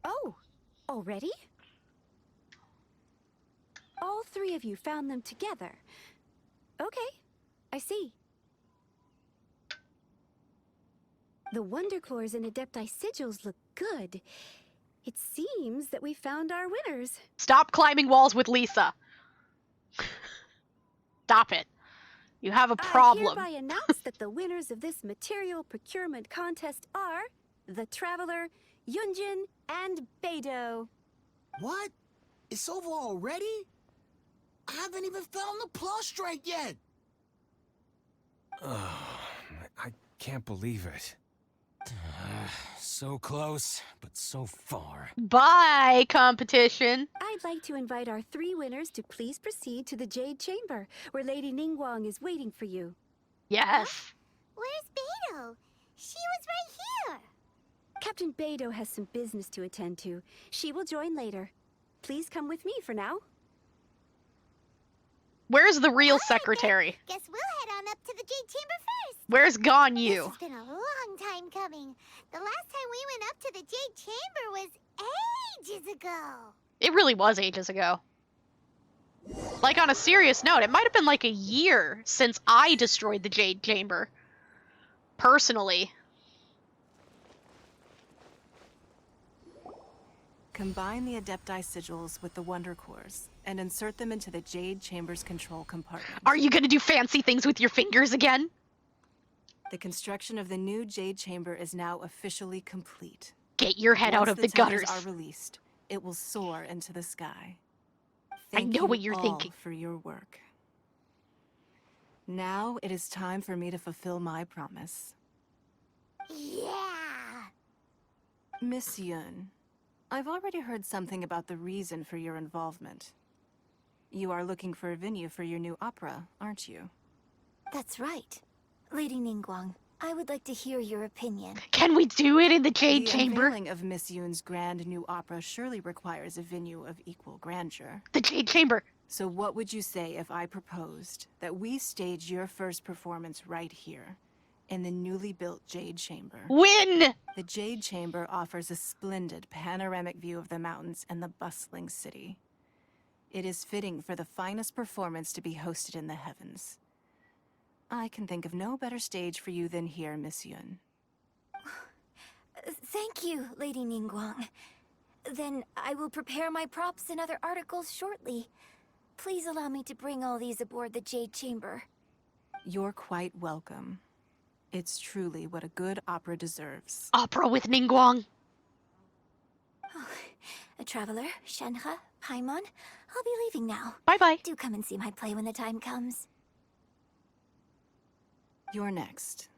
Oh, already? All 3 of you found them together. Okay, I see. The Wondercores and Adepti sigils look good. It seems that we found our winners. Stop climbing walls with Lisa. Stop it. You have a problem. I hereby announce that the winners of this material procurement contest are the Traveler, Yunjin, and Beidou. What? It's over already? I haven't even found the Plustrate yet. Oh, I can't believe it. So close, but so far. Bye, competition. I'd like to invite our 3 winners to please proceed to the Jade Chamber, where Lady Ningguang is waiting for you. Yes. Where's Beidou? She was right here. Captain Beidou has some business to attend to. She will join later. Please come with me for now. Where's the real secretary? Guess we'll head on up to the Jade Chamber first. Where's Gone This You? has been a long time coming. The last time we went up to the Jade Chamber was ages ago. It really was ages ago. Like, on a serious note, it might have been like a year since I destroyed the Jade Chamber. Personally. Combine the Adepti sigils with the Wonder Cores and insert them into the Jade Chamber's control compartment. Are you gonna do fancy things with your fingers again? The construction of the new Jade Chamber is now officially complete. Get your head out of the gutters. Once the tenders are released, it will soar into the sky. I know what you're thinking. For your work. Now it is time for me to fulfill my promise. Yeah. Miss Yun, I've already heard something about the reason for your involvement. You are looking for a venue for your new opera, aren't you? That's right. Lady Ningguang, I would like to hear your opinion. Can we do it in the Jade Chamber? The unveiling of Miss Yun's grand new opera surely requires a venue of equal grandeur. The Jade Chamber. So what would you say if I proposed that we stage your first performance right here, in the newly built Jade Chamber? Win! The Jade Chamber offers a splendid panoramic view of the mountains and the bustling city. It is fitting for the finest performance to be hosted in the heavens. I can think of no better stage for you than here, Miss Yun. Thank you, Lady Ningguang. Then I will prepare my props and other articles shortly. Please allow me to bring all these aboard the Jade Chamber. You're quite welcome. It's truly what a good opera deserves. Opera with Ningguang. A traveler, Shenhe, Paimon, I'll be leaving now. Bye-bye. Do come and see my play when the time comes. You're next.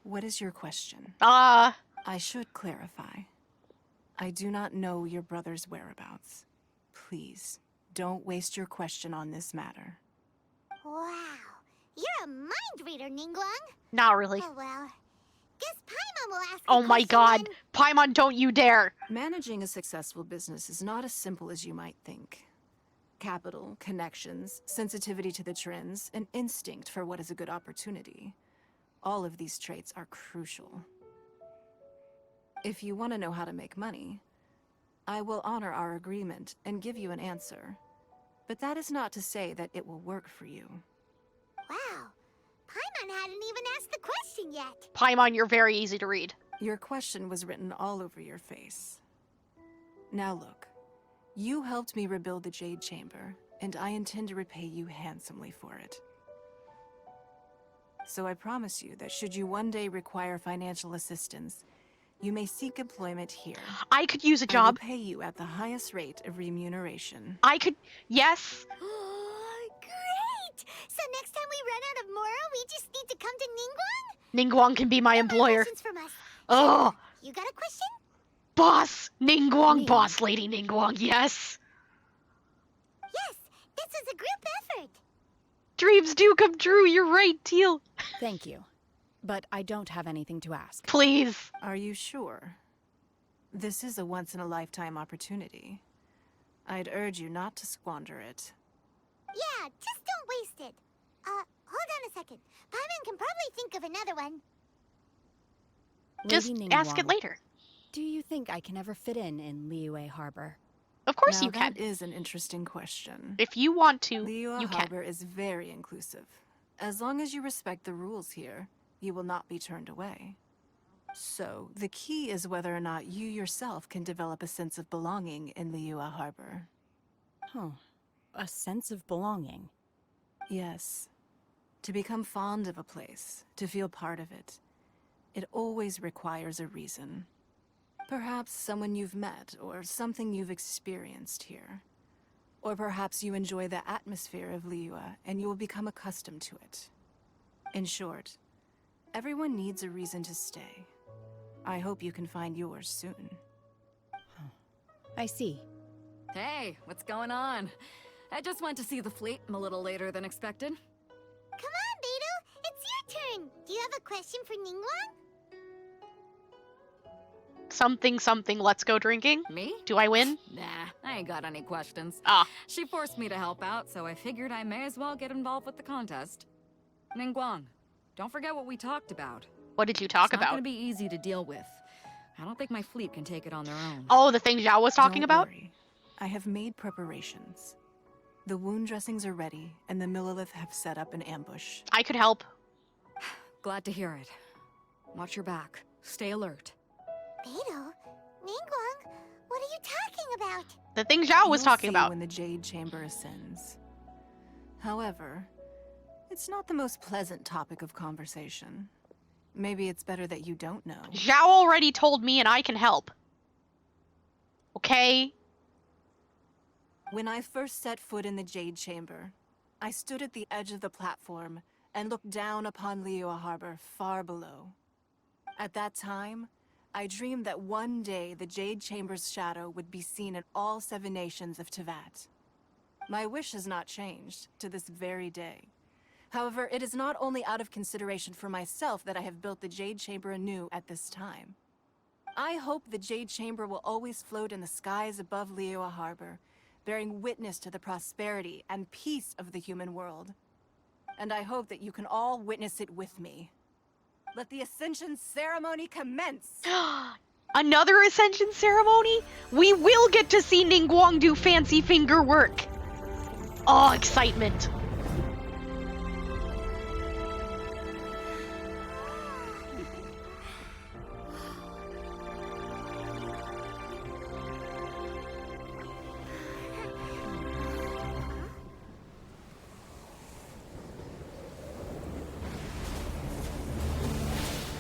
What is your question? I should clarify. I do not know your brother's whereabouts. Please, don't waste your question on this matter. Wow. You're a mind reader, Ningguang. Not really. Oh well. Guess Paimon will ask Oh my god. then. Paimon, don't you dare. Managing a successful business is not as simple as you might think. Capital, connections, sensitivity to the trends, and instinct for what is a good opportunity. All of these traits are crucial. If you want to know how to make money, I will honor our agreement and give you an answer. But that is not to say that it will work for you. Wow. Paimon hadn't even asked the question yet. Paimon, you're very easy to read. Your question was written all over your face. Now look. You helped me rebuild the Jade Chamber, and I intend to repay you handsomely for it. So I promise you that should you one day require financial assistance, you may seek employment here. I could use a I will job. pay you at the highest rate of remuneration. I could... Yes. Great! So next time we run out of Moro, we just need to come to Ningguang? Ningguang can be my employer. Questions from us. Oh. You got a question? Boss! Ningguang, boss lady Ningguang, yes! Yes, this is a group effort. Dreams do come true, you're right, Teal. Thank you. But I don't have anything to ask. Please. Are you sure? This is a once-in-a-lifetime opportunity. I'd urge you not to squander it. Yeah, just don't waste it. Hold on a second. Paimon can probably think of another one. Just Lady ask it Ningguang, later. Do you think I can ever fit in Liyue Harbor? Of course Now, you can. That is an interesting question. If you want to, Liyue you can. Harbor is very inclusive. As long as you respect the rules here, you will not be turned away. So, the key is whether or not you yourself can develop a sense of belonging in Liyue Harbor. Oh, a sense of belonging. Yes. To become fond of a place, to feel part of it, it always requires a reason. Perhaps someone you've met, or something you've experienced here. Or perhaps you enjoy the atmosphere of Liyue, and you will become accustomed to it. In short, everyone needs a reason to stay. I hope you can find yours soon. I see. Hey, what's going on? I just went to see the fleet a little later than expected. Come on, Beidou! It's your turn! Do you have a question for Ningguang? Something, let's go drinking. Me? Do I win? Nah, I ain't got any questions. Ah. She forced me to help out, so I figured I may as well get involved with the contest. Ningguang, don't forget what we talked about. What did you talk It's not about? gonna be easy to deal with. I don't think my fleet can take it on their own. Oh, the thing Zhao was talking Don't about? worry. I have made preparations. The wound dressings are ready, and the Millilith have set up an ambush. I could help. Glad to hear it. Watch your back. Stay alert. Beidou? Ningguang? What are you talking about? The thing Zhao was You'll talking see about. when the Jade Chamber ascends. However, it's not the most pleasant topic of conversation. Maybe it's better that you don't know. Zhao already told me and I can help. Okay? When I first set foot in the Jade Chamber, I stood at the edge of the platform and looked down upon Liyue Harbor far below. At that time, I dreamed that one day the Jade Chamber's shadow would be seen in all 7 nations of Teyvat. My wish has not changed to this very day. However, it is not only out of consideration for myself that I have built the Jade Chamber anew at this time. I hope the Jade Chamber will always float in the skies above Liyue Harbor, bearing witness to the prosperity and peace of the human world. And I hope that you can all witness it with me. Let the Ascension Ceremony commence! Another Ascension Ceremony? We will get to see Ningguang do fancy finger work. Oh, excitement.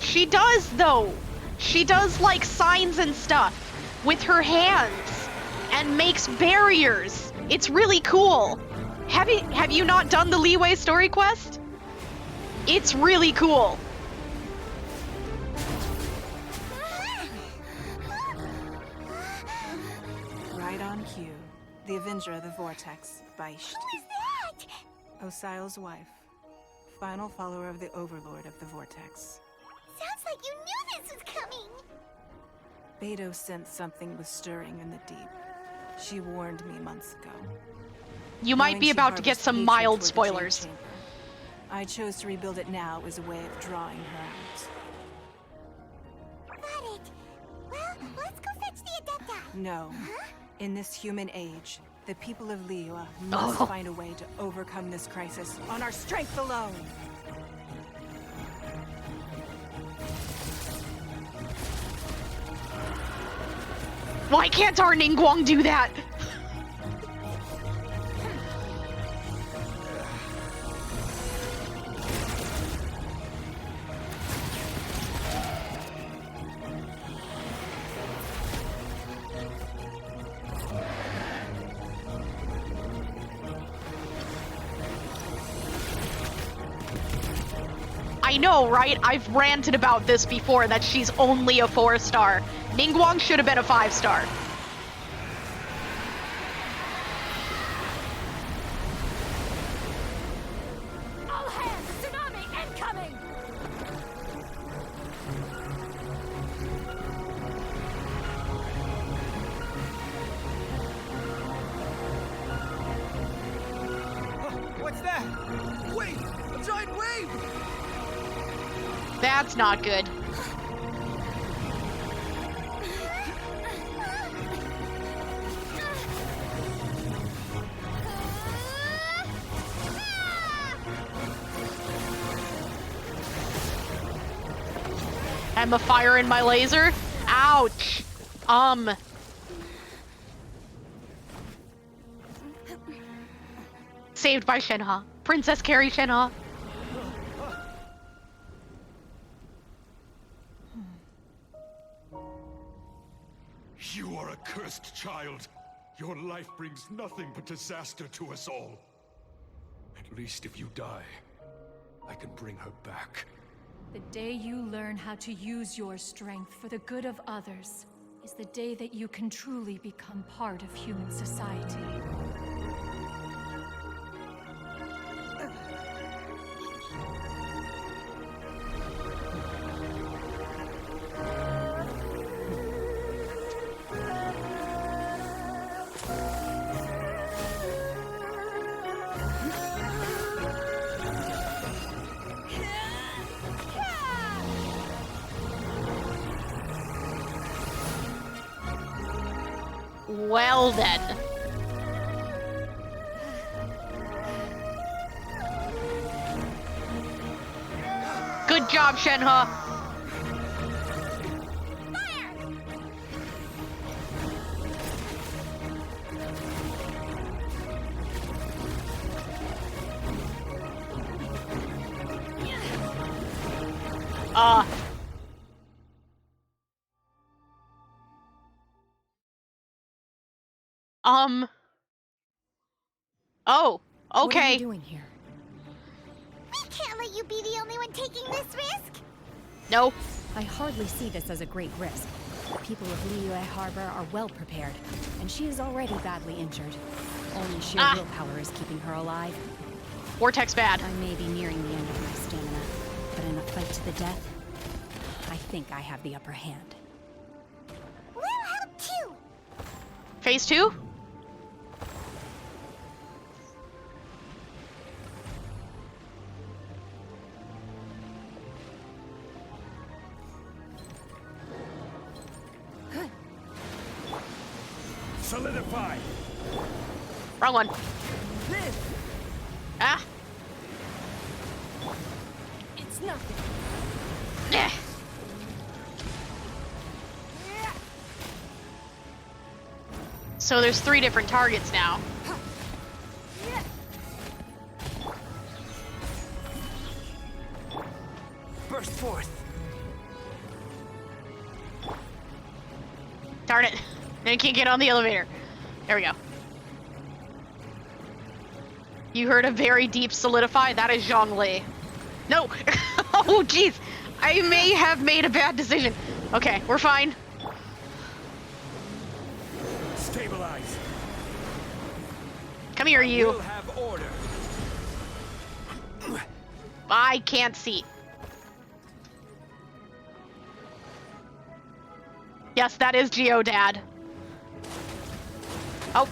She does, though. She does, like, signs and stuff with her hands and makes barriers. It's really cool. Have you not done the Leeway story quest? It's really cool. Right on cue. The Avenger of the Vortex, Beisht. Who is that? Osial's wife. Final follower of the Overlord of the Vortex. Sounds like you knew this was coming! Beidou sensed something was stirring in the deep. She warned me months ago. You might Knowing be she about to get harbors some hatred mild toward the Jade spoilers. Chamber, I chose to rebuild it now as a way of drawing her out. Got it. Well, let's go fetch the Adepta. No. Huh? In this human age, the people of Liyue must Oh. find a way to overcome this crisis on our strength alone. Why can't our Ningguang do that? I know, right? I've ranted about this before, that she's only a 4-star. Ningguang should have been a 5-star. All hands! Tsunami incoming! What's that? Wait! A giant wave! That's not good. I'm a fire in my laser. Ouch. Saved by Shenhe. Princess Carrie Shenhe. You are a cursed child. Your life brings nothing but disaster to us all. At least if you die, I can bring her back. The day you learn how to use your strength for the good of others is the day that you can truly become part of human society. Well then. Good job, Shenhe. Oh, okay. What are you doing here? We can't let you be the only one taking this risk. No. I hardly see this as a great risk. The people of Liyue Harbor are well prepared, and she is already badly injured. Only sheer willpower is keeping her alive. Vortex bad. I may be nearing the end of my stamina, but in a fight to the death, I think I have the upper hand. We'll help too. Phase 2? Solidify. Wrong one. Ah. It's nothing. Yeah. So there's 3 different targets now. Burst forth. Darn it. Then I can't get on the elevator. There we go. You heard a very deep solidify? That is Zhongli. No! Oh, jeez! I may have made a bad decision. Okay, we're fine. Stabilize. Come here, you. We'll have order. I can't see. Yes, that is Geodad. Oh.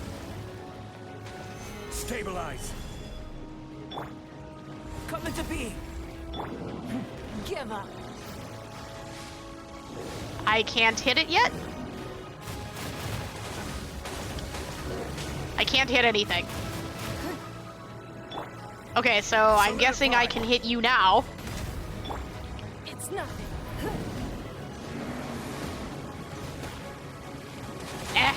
Stabilize. Come into being. Give up. I can't hit it yet. I can't hit anything. Okay, so I'm guessing I can hit you now. It's nothing. Eh.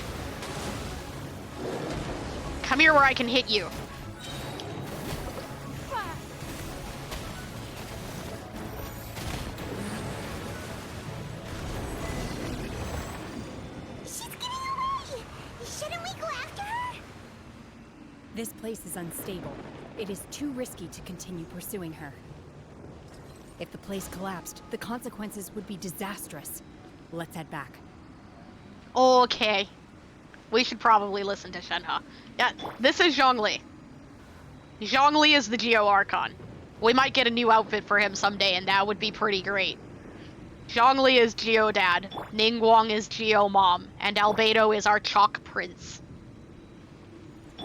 Come here where I can hit you. She's getting away! Shouldn't we go after her? This place is unstable. It is too risky to continue pursuing her. If the place collapsed, the consequences would be disastrous. Let's head back. Okay. We should probably listen to Shenhe. Yeah, this is Zhongli. Zhongli is the Geo Archon. We might get a new outfit for him someday, and that would be pretty great. Zhongli is Geo Dad, Ningguang is Geo Mom, and Albedo is our Chalk Prince.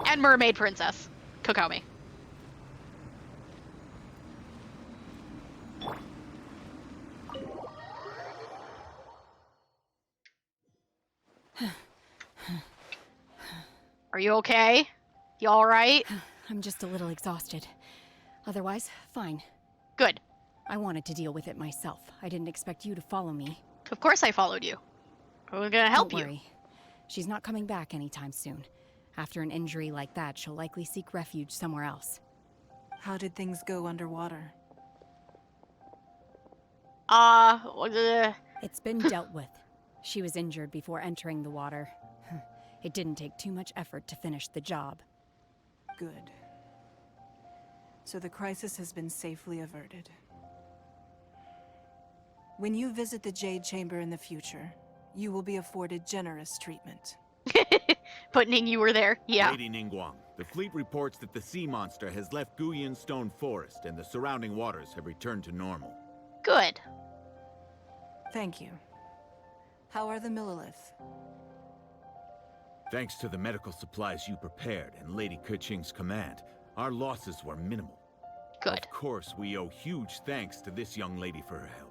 And Mermaid Princess, Kokomi. Are you okay? You alright? I'm just a little exhausted. Otherwise, fine. Good. I wanted to deal with it myself. I didn't expect you to follow me. Of course I followed you. I was gonna help Don't you. worry. She's not coming back anytime soon. After an injury like that, she'll likely seek refuge somewhere else. How did things go underwater? It's been dealt with. She was injured before entering the water. It didn't take too much effort to finish the job. Good. So the crisis has been safely averted. When you visit the Jade Chamber in the future, you will be afforded generous treatment. But Ning, you were there. Yeah. Lady Ningguang, the fleet reports that the sea monster has left Guyan Stone Forest and the surrounding waters have returned to normal. Good. Thank you. How are the Millilith? Thanks to the medical supplies you prepared and Lady Keqing's command, our losses were minimal. Good. Of course, we owe huge thanks to this young lady for her help.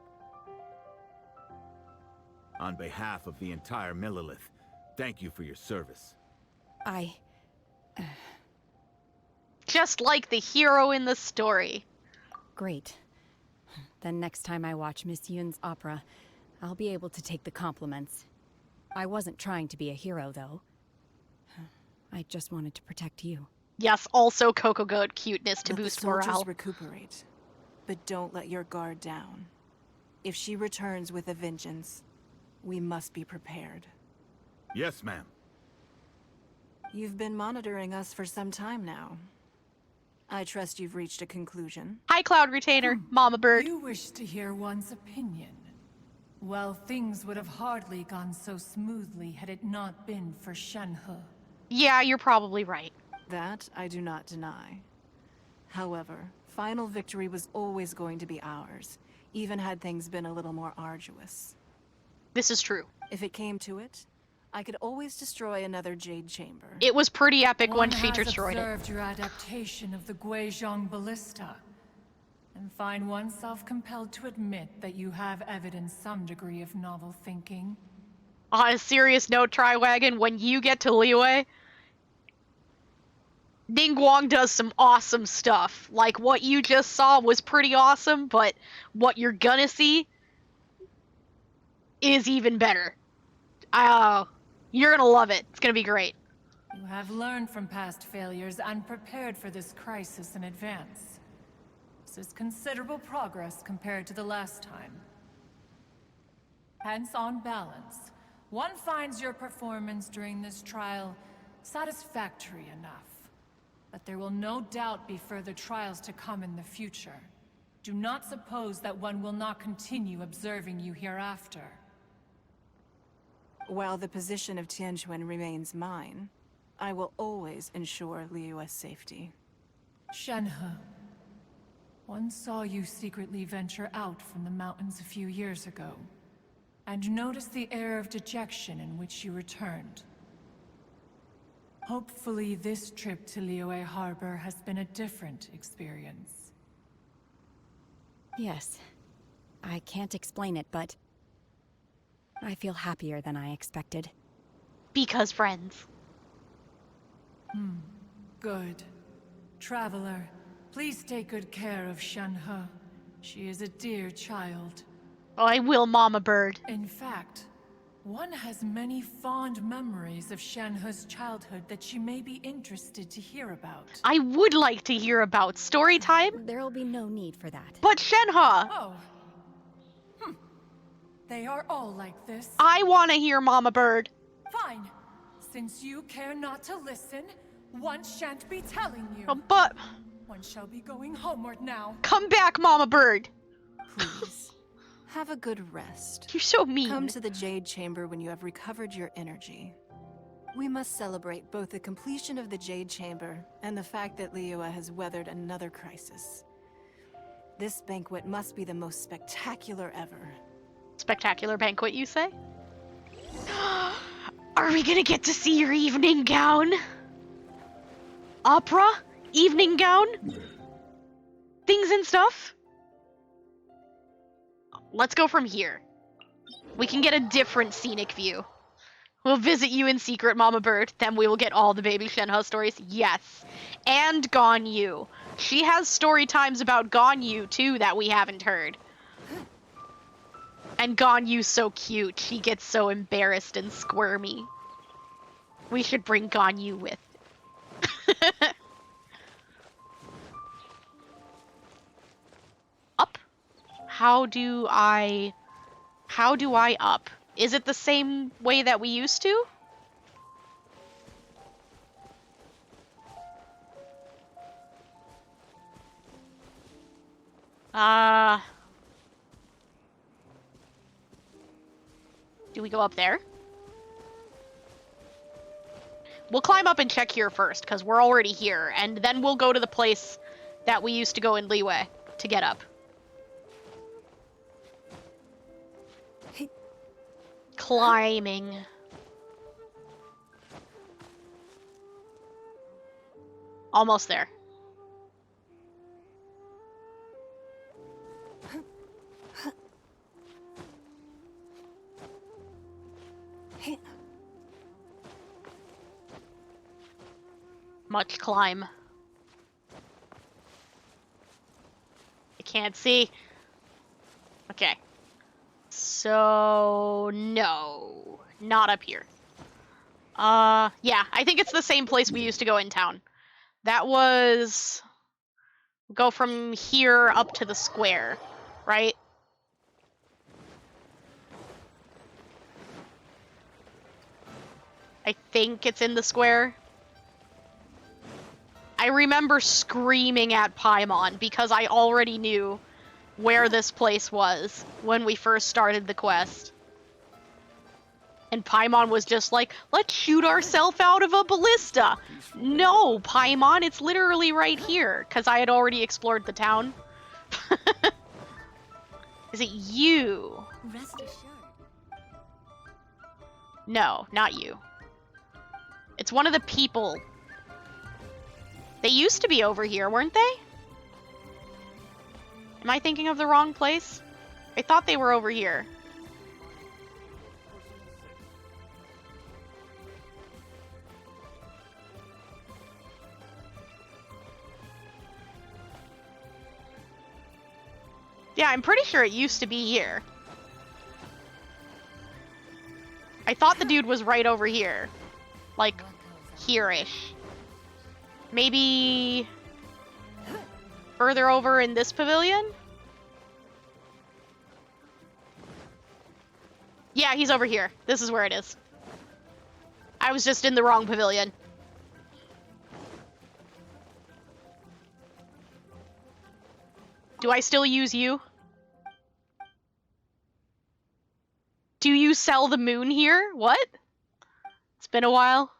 On behalf of the entire Millilith, thank you for your service. Just like the hero in the story. Great. Then next time I watch Miss Yun's opera, I'll be able to take the compliments. I wasn't trying to be a hero, though. I just wanted to protect you. Yes, also Coco Goat cuteness to Let boost the soldiers morale. recuperate, but don't let your guard down. If she returns with a vengeance, we must be prepared. Yes, ma'am. You've been monitoring us for some time now. I trust you've reached a conclusion. Hi, Cloud Retainer, Mama Bird. You wish to hear one's opinion. Well, things would have hardly gone so smoothly had it not been for Shenhe. Yeah, you're probably right. That I do not deny. However, final victory was always going to be ours, even had things been a little more arduous. This is true. If it came to it, I could always destroy another Jade Chamber. It was pretty epic when One she has destroyed it. observed your adaptation of the Guizhong ballista, and find oneself compelled to admit that you have evidenced some degree of novel thinking. On a serious note, Triwagon, when you get to Liyue, Ningguang does some awesome stuff. Like, what you just saw was pretty awesome, but what you're gonna see is even better. You're gonna love it. It's gonna be great. You have learned from past failures and prepared for this crisis in advance. This is considerable progress compared to the last time. Hence, on balance, one finds your performance during this trial satisfactory enough. But there will no doubt be further trials to come in the future. Do not suppose that one will not continue observing you hereafter. While the position of Tianquan remains mine, I will always ensure Liyue's safety. Shenhe, one saw you secretly venture out from the mountains a few years ago, and noticed the air of dejection in which you returned. Hopefully this trip to Liyue Harbor has been a different experience. Yes. I can't explain it, but I feel happier than I expected. Because friends. Good. Traveler, please take good care of Shenhe. She is a dear child. Oh, I will, Mama Bird. In fact, one has many fond memories of Shenhe's childhood that she may be interested to hear about. I would like to hear about story time. There'll be no need for that. But Shenhe! Oh. They are all like this. I want to hear Mama Bird. Fine. Since you care not to listen, one shan't be telling you. But one shall be going homeward now. Come back, Mama Bird. Please, have a good rest. You're so mean. Come to the Jade Chamber when you have recovered your energy. We must celebrate both the completion of the Jade Chamber and the fact that Liyue has weathered another crisis. This banquet must be the most spectacular ever. Spectacular banquet, you say? Are we gonna get to see your evening gown? Opera? Evening gown? Things and stuff? Let's go from here. We can get a different scenic view. We'll visit you in secret, Mama Bird. Then we will get all the baby Shenhe stories. Yes. And Ganyu. She has story times about Ganyu, too, that we haven't heard. And Ganyu's so cute. She gets so embarrassed and squirmy. We should bring Ganyu with. Up? How do I up? Is it the same way that we used to? Do we go up there? We'll climb up and check here first, because we're already here, and then we'll go to the place that we used to go in Liyue to get up. Climbing. Almost there. Much climb. I can't see. Okay. So, no. Not up here. Yeah, I think it's the same place we used to go in town. That was... Go from here up to the square, right? I think it's in the square. I remember screaming at Paimon because I already knew where this place was when we first started the quest. And Paimon was just like, let's shoot ourselves out of a ballista. No, Paimon, it's literally right here, because I had already explored the town. Is it you? Rest assured. No, not you. It's one of the people. They used to be over here, weren't they? Am I thinking of the wrong place? I thought they were over here. Yeah, I'm pretty sure it used to be here. I thought the dude was right over here. Like, here-ish. Maybe... further over in this pavilion? Yeah, he's over here. This is where it is. I was just in the wrong pavilion. Do I still use you? Do you sell the moon here? What? It's been a while.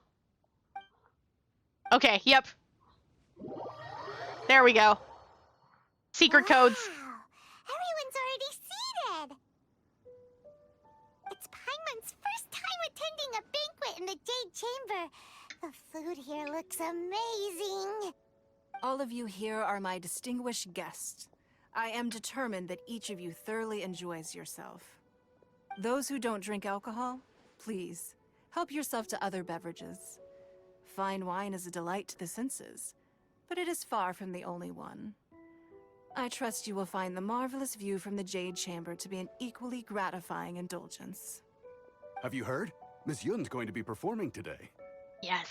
Okay, yep. There we go. Secret codes. Everyone's already seated! It's Paimon's first time attending a banquet in the Jade Chamber. The food here looks amazing. All of you here are my distinguished guests. I am determined that each of you thoroughly enjoys yourself. Those who don't drink alcohol, please, help yourself to other beverages. Fine wine is a delight to the senses, but it is far from the only one. I trust you will find the marvelous view from the Jade Chamber to be an equally gratifying indulgence. Have you heard? Miss Yun's going to be performing today. Yes.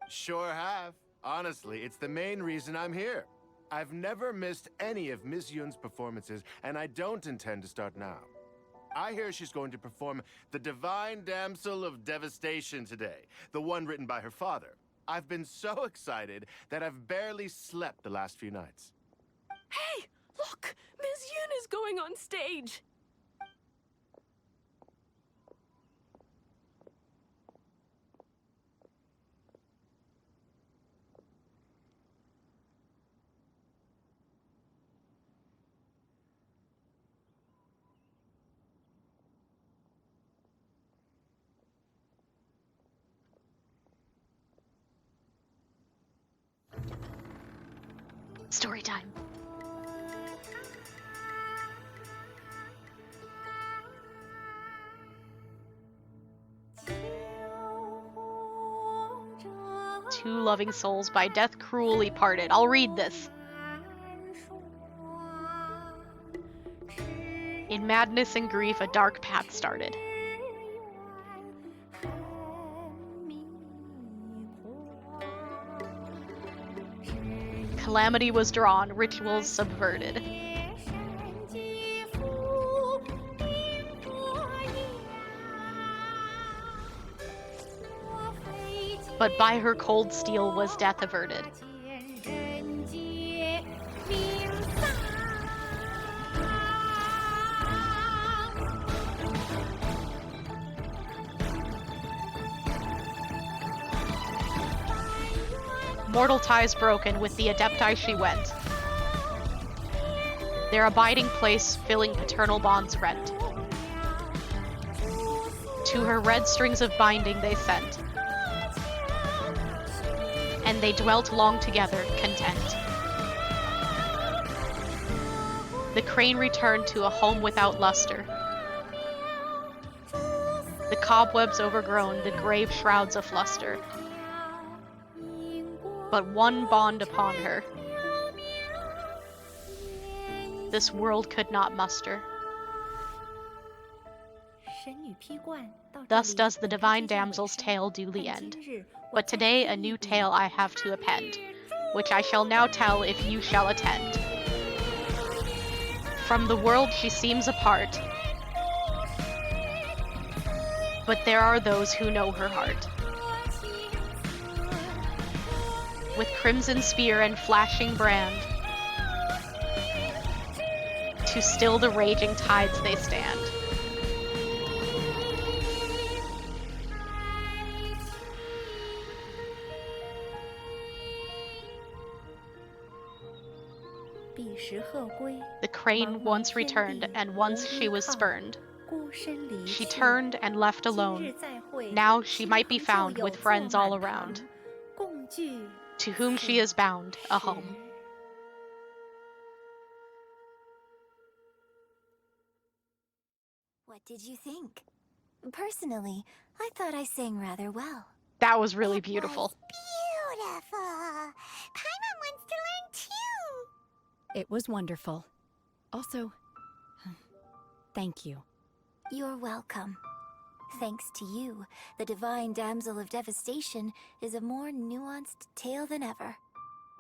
Sure have. Honestly, it's the main reason I'm here. I've never missed any of Miss Yun's performances, and I don't intend to start now. I hear she's going to perform The Divine Damsel of Devastation today, the one written by her father. I've been so excited that I've barely slept the last few nights. Hey, look! Miss Yun is going on stage! Story time. Two loving souls by death cruelly parted. I'll read this. In madness and grief, a dark path started. Calamity was drawn, rituals subverted. But by her cold steel was death averted. mortal ties broken, with the Adepti she went. Their abiding place filling paternal bonds rent. To her red strings of binding they sent, and they dwelt long together, content. The crane returned to a home without luster. The cobwebs overgrown, the grave shrouds a fluster. But one bond upon her this world could not muster. Thus does the divine damsel's tale duly end. But today a new tale I have to append, which I shall now tell if you shall attend. From the world she seems apart, but there are those who know her heart. With crimson spear and flashing brand, to still the raging tides they stand. The crane once returned, and once she was spurned. She turned and left alone. Now she might be found with friends all around, to whom she is bound, a home. What did you think? Personally, I thought I sang rather well. That was really beautiful. Beautiful. Paimon wants to learn too. It was wonderful. Also, thank you. You're welcome. Thanks to you, the Divine Damsel of Devastation is a more nuanced tale than ever.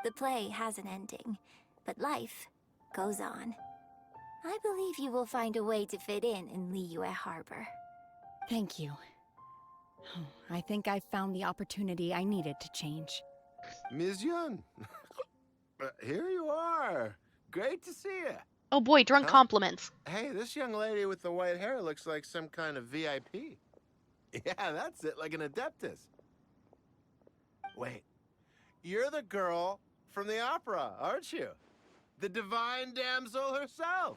The play has an ending, but life goes on. I believe you will find a way to fit in Liyue Harbor. Thank you. I think I've found the opportunity I needed to change. Ms. Yun, here you are. Great to see you. Oh boy, drunk compliments. Hey, this young lady with the white hair looks like some kind of VIP. Yeah, that's it, like an Adeptus. Wait, you're the girl from the opera, aren't you? The divine damsel herself.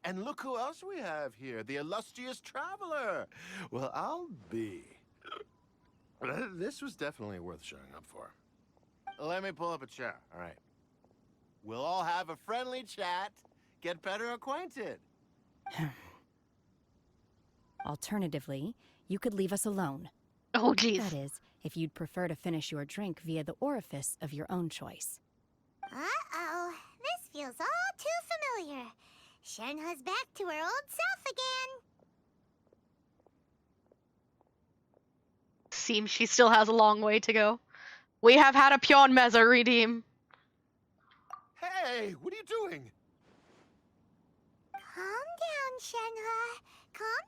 And look who else we have here, the illustrious traveler. Well, I'll be. This was definitely worth showing up for. Let me pull up a chair, all right. We'll all have a friendly chat, get better acquainted. Alternatively, you could leave us alone. Oh, geez. That is, if you'd prefer to finish your drink via the orifice of your own choice. Uh-oh. This feels all too familiar. Shenhe's back to her old self again. Seems she still has a long way to go. We have had a Pion Meza redeem. Hey, what are you doing? Calm down, Shenhe. Calm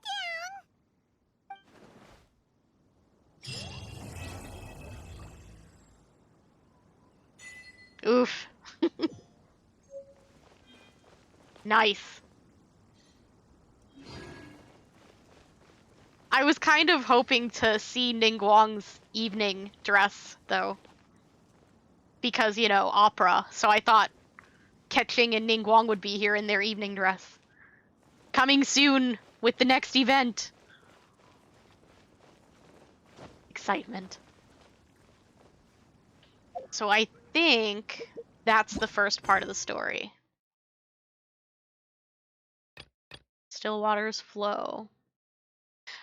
down. Oof. Nice. I was kind of hoping to see Ningguang's evening dress, though. Because, you know, opera. So I thought Ketching and Ningguang would be here in their evening dress. Coming soon with the next event. Excitement. So I think that's the first part of the story. Still waters flow.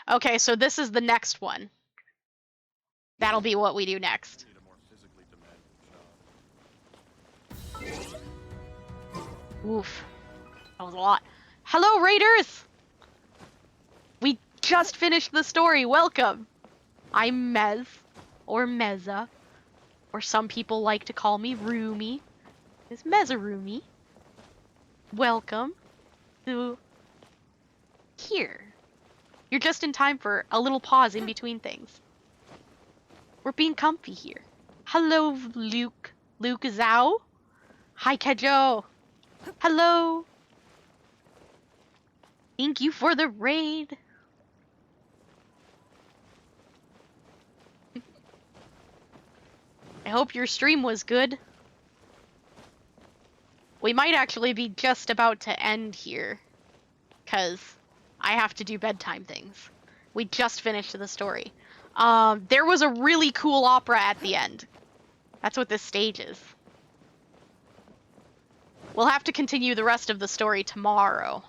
Okay, so this is the next one. That'll be what we do next. Oof. That was a lot. Hello, Raiders! We just finished the story. Welcome. I'm Mez, or Meza, or some people like to call me Rumi. It's Mezarumi. Welcome to here. You're just in time for a little pause in between things. We're being comfy here. Hello, Luke. Luke Zhao. Hi, Kejo. Hello. Thank you for the raid. I hope your stream was good. We might actually be just about to end here, because I have to do bedtime things. We just finished the story. There was a really cool opera at the end. That's what this stage is. We'll have to continue the rest of the story tomorrow.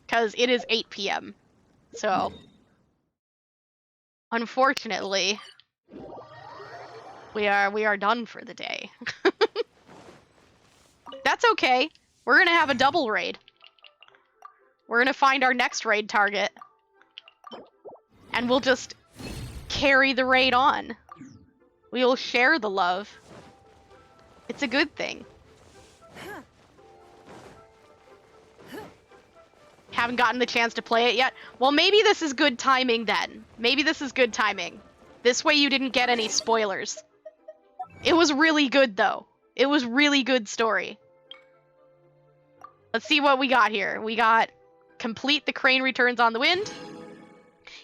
Because it is 8 p.m. So, unfortunately, we are done for the day. That's okay. We're gonna have a double raid. We're gonna find our next raid target. And we'll just carry the raid on. We'll share the love. It's a good thing. Haven't gotten the chance to play it yet. Well, maybe this is good timing then. Maybe this is good timing. This way you didn't get any spoilers. It was really good, though. It was really good story. Let's see what we got here. We got complete the crane returns on the wind.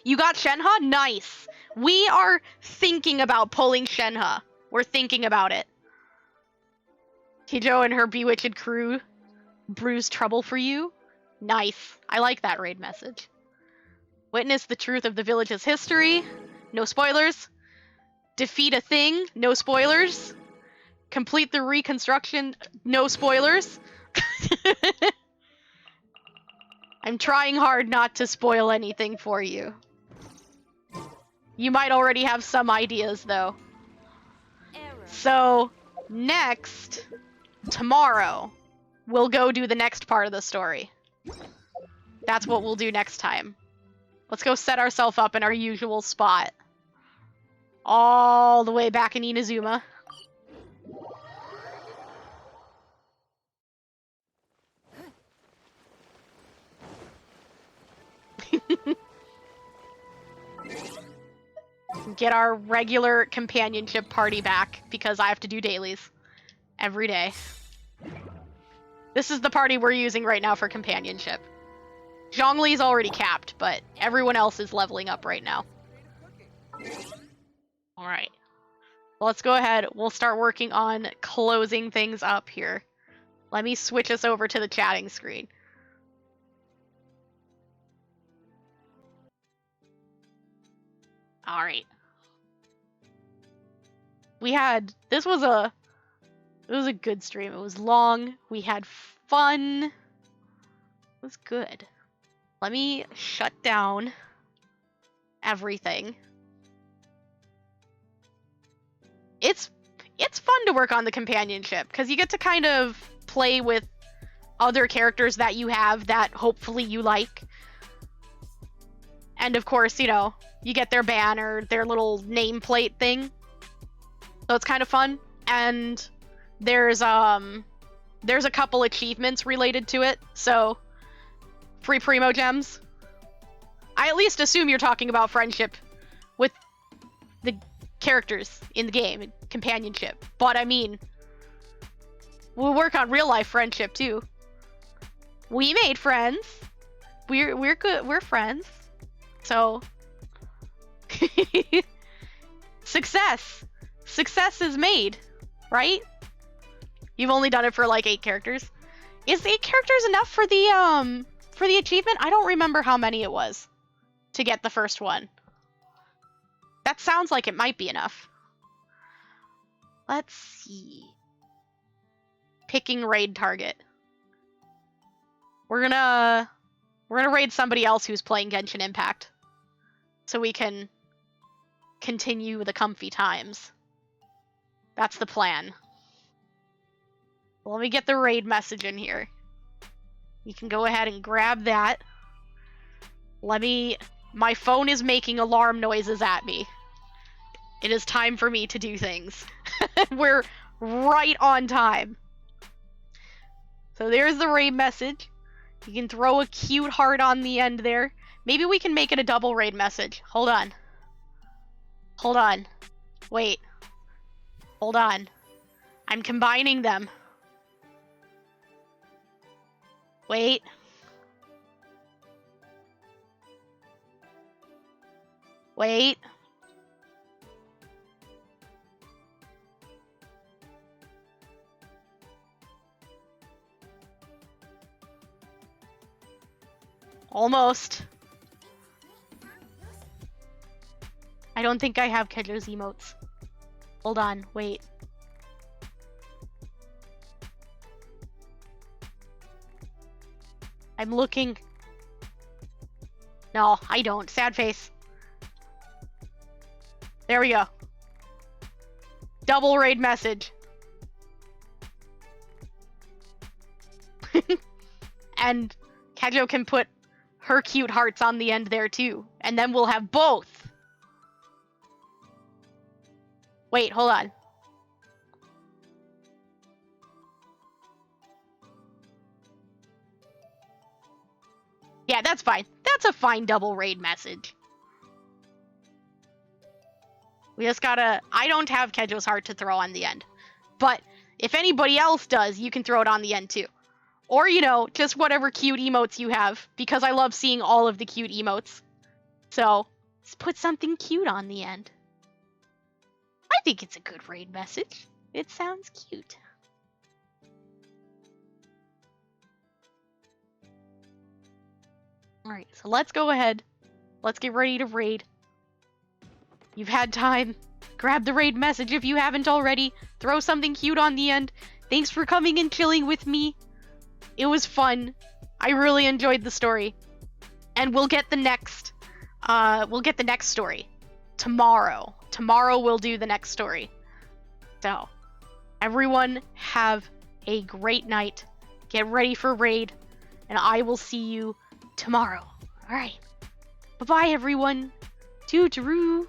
You got Shenhe? Nice. We are thinking about pulling Shenhe. We're thinking about it. Hijo and her bewitched crew brews trouble for you. Nice. I like that raid message. Witness the truth of the village's history. No spoilers. Defeat a thing. No spoilers. Complete the reconstruction. No spoilers. I'm trying hard not to spoil anything for you. You might already have some ideas, though. So, next, tomorrow, we'll go do the next part of the story. That's what we'll do next time. Let's go set ourselves up in our usual spot. All the way back in Inazuma. Get our regular companionship party back, because I have to do dailies every day. This is the party we're using right now for companionship. Zhongli's already capped, but everyone else is leveling up right now. Alright. Well, let's go ahead. We'll start working on closing things up here. Let me switch us over to the chatting screen. Alright. This was a good stream. It was long. We had fun. It was good. Let me shut down everything. It's fun to work on the companionship, because you get to kind of play with other characters that you have that hopefully you like. And of course, you know, you get their banner, their little nameplate thing. So it's kind of fun. And there's a couple achievements related to it. So, free Primo Gems. I at least assume you're talking about friendship with the characters in the game, companionship. But I mean, we'll work on real life friendship too. We made friends. We're good. We're friends. So success is made, right? You've only done it for like 8 characters. Is 8 characters enough for the achievement? I don't remember how many it was to get the first one. That sounds like it might be enough. Let's see. Picking raid target. We're gonna raid somebody else who's playing Genshin Impact, so we can continue the comfy times. That's the plan. Well, let me get the raid message in here. You can go ahead and grab that. My phone is making alarm noises at me. It is time for me to do things. We're right on time. So there's the raid message. You can throw a cute heart on the end there. Maybe we can make it a double raid message. Hold on. Hold on. Wait. Hold on. I'm combining them. Wait. Wait. Almost. I don't think I have Kedjo's emotes. Hold on, wait. I'm looking. No, I don't. Sad face. There we go. Double raid message. And Kedjo can put her cute hearts on the end there too. And then we'll have both. Wait, hold on. Yeah, that's fine. That's a fine double raid message. We just gotta... I don't have Kedjo's heart to throw on the end. But if anybody else does, you can throw it on the end too. Or, you know, just whatever cute emotes you have. Because I love seeing all of the cute emotes. So, let's put something cute on the end. I think it's a good raid message. It sounds cute. Alright, so let's go ahead. Let's get ready to raid. You've had time. Grab the raid message if you haven't already. Throw something cute on the end. Thanks for coming and chilling with me. It was fun. I really enjoyed the story. And we'll get the next story tomorrow. Tomorrow we'll do the next story. So, everyone have a great night. Get ready for raid, and I will see you tomorrow. All right. Bye-bye, everyone. Toot-a-roo.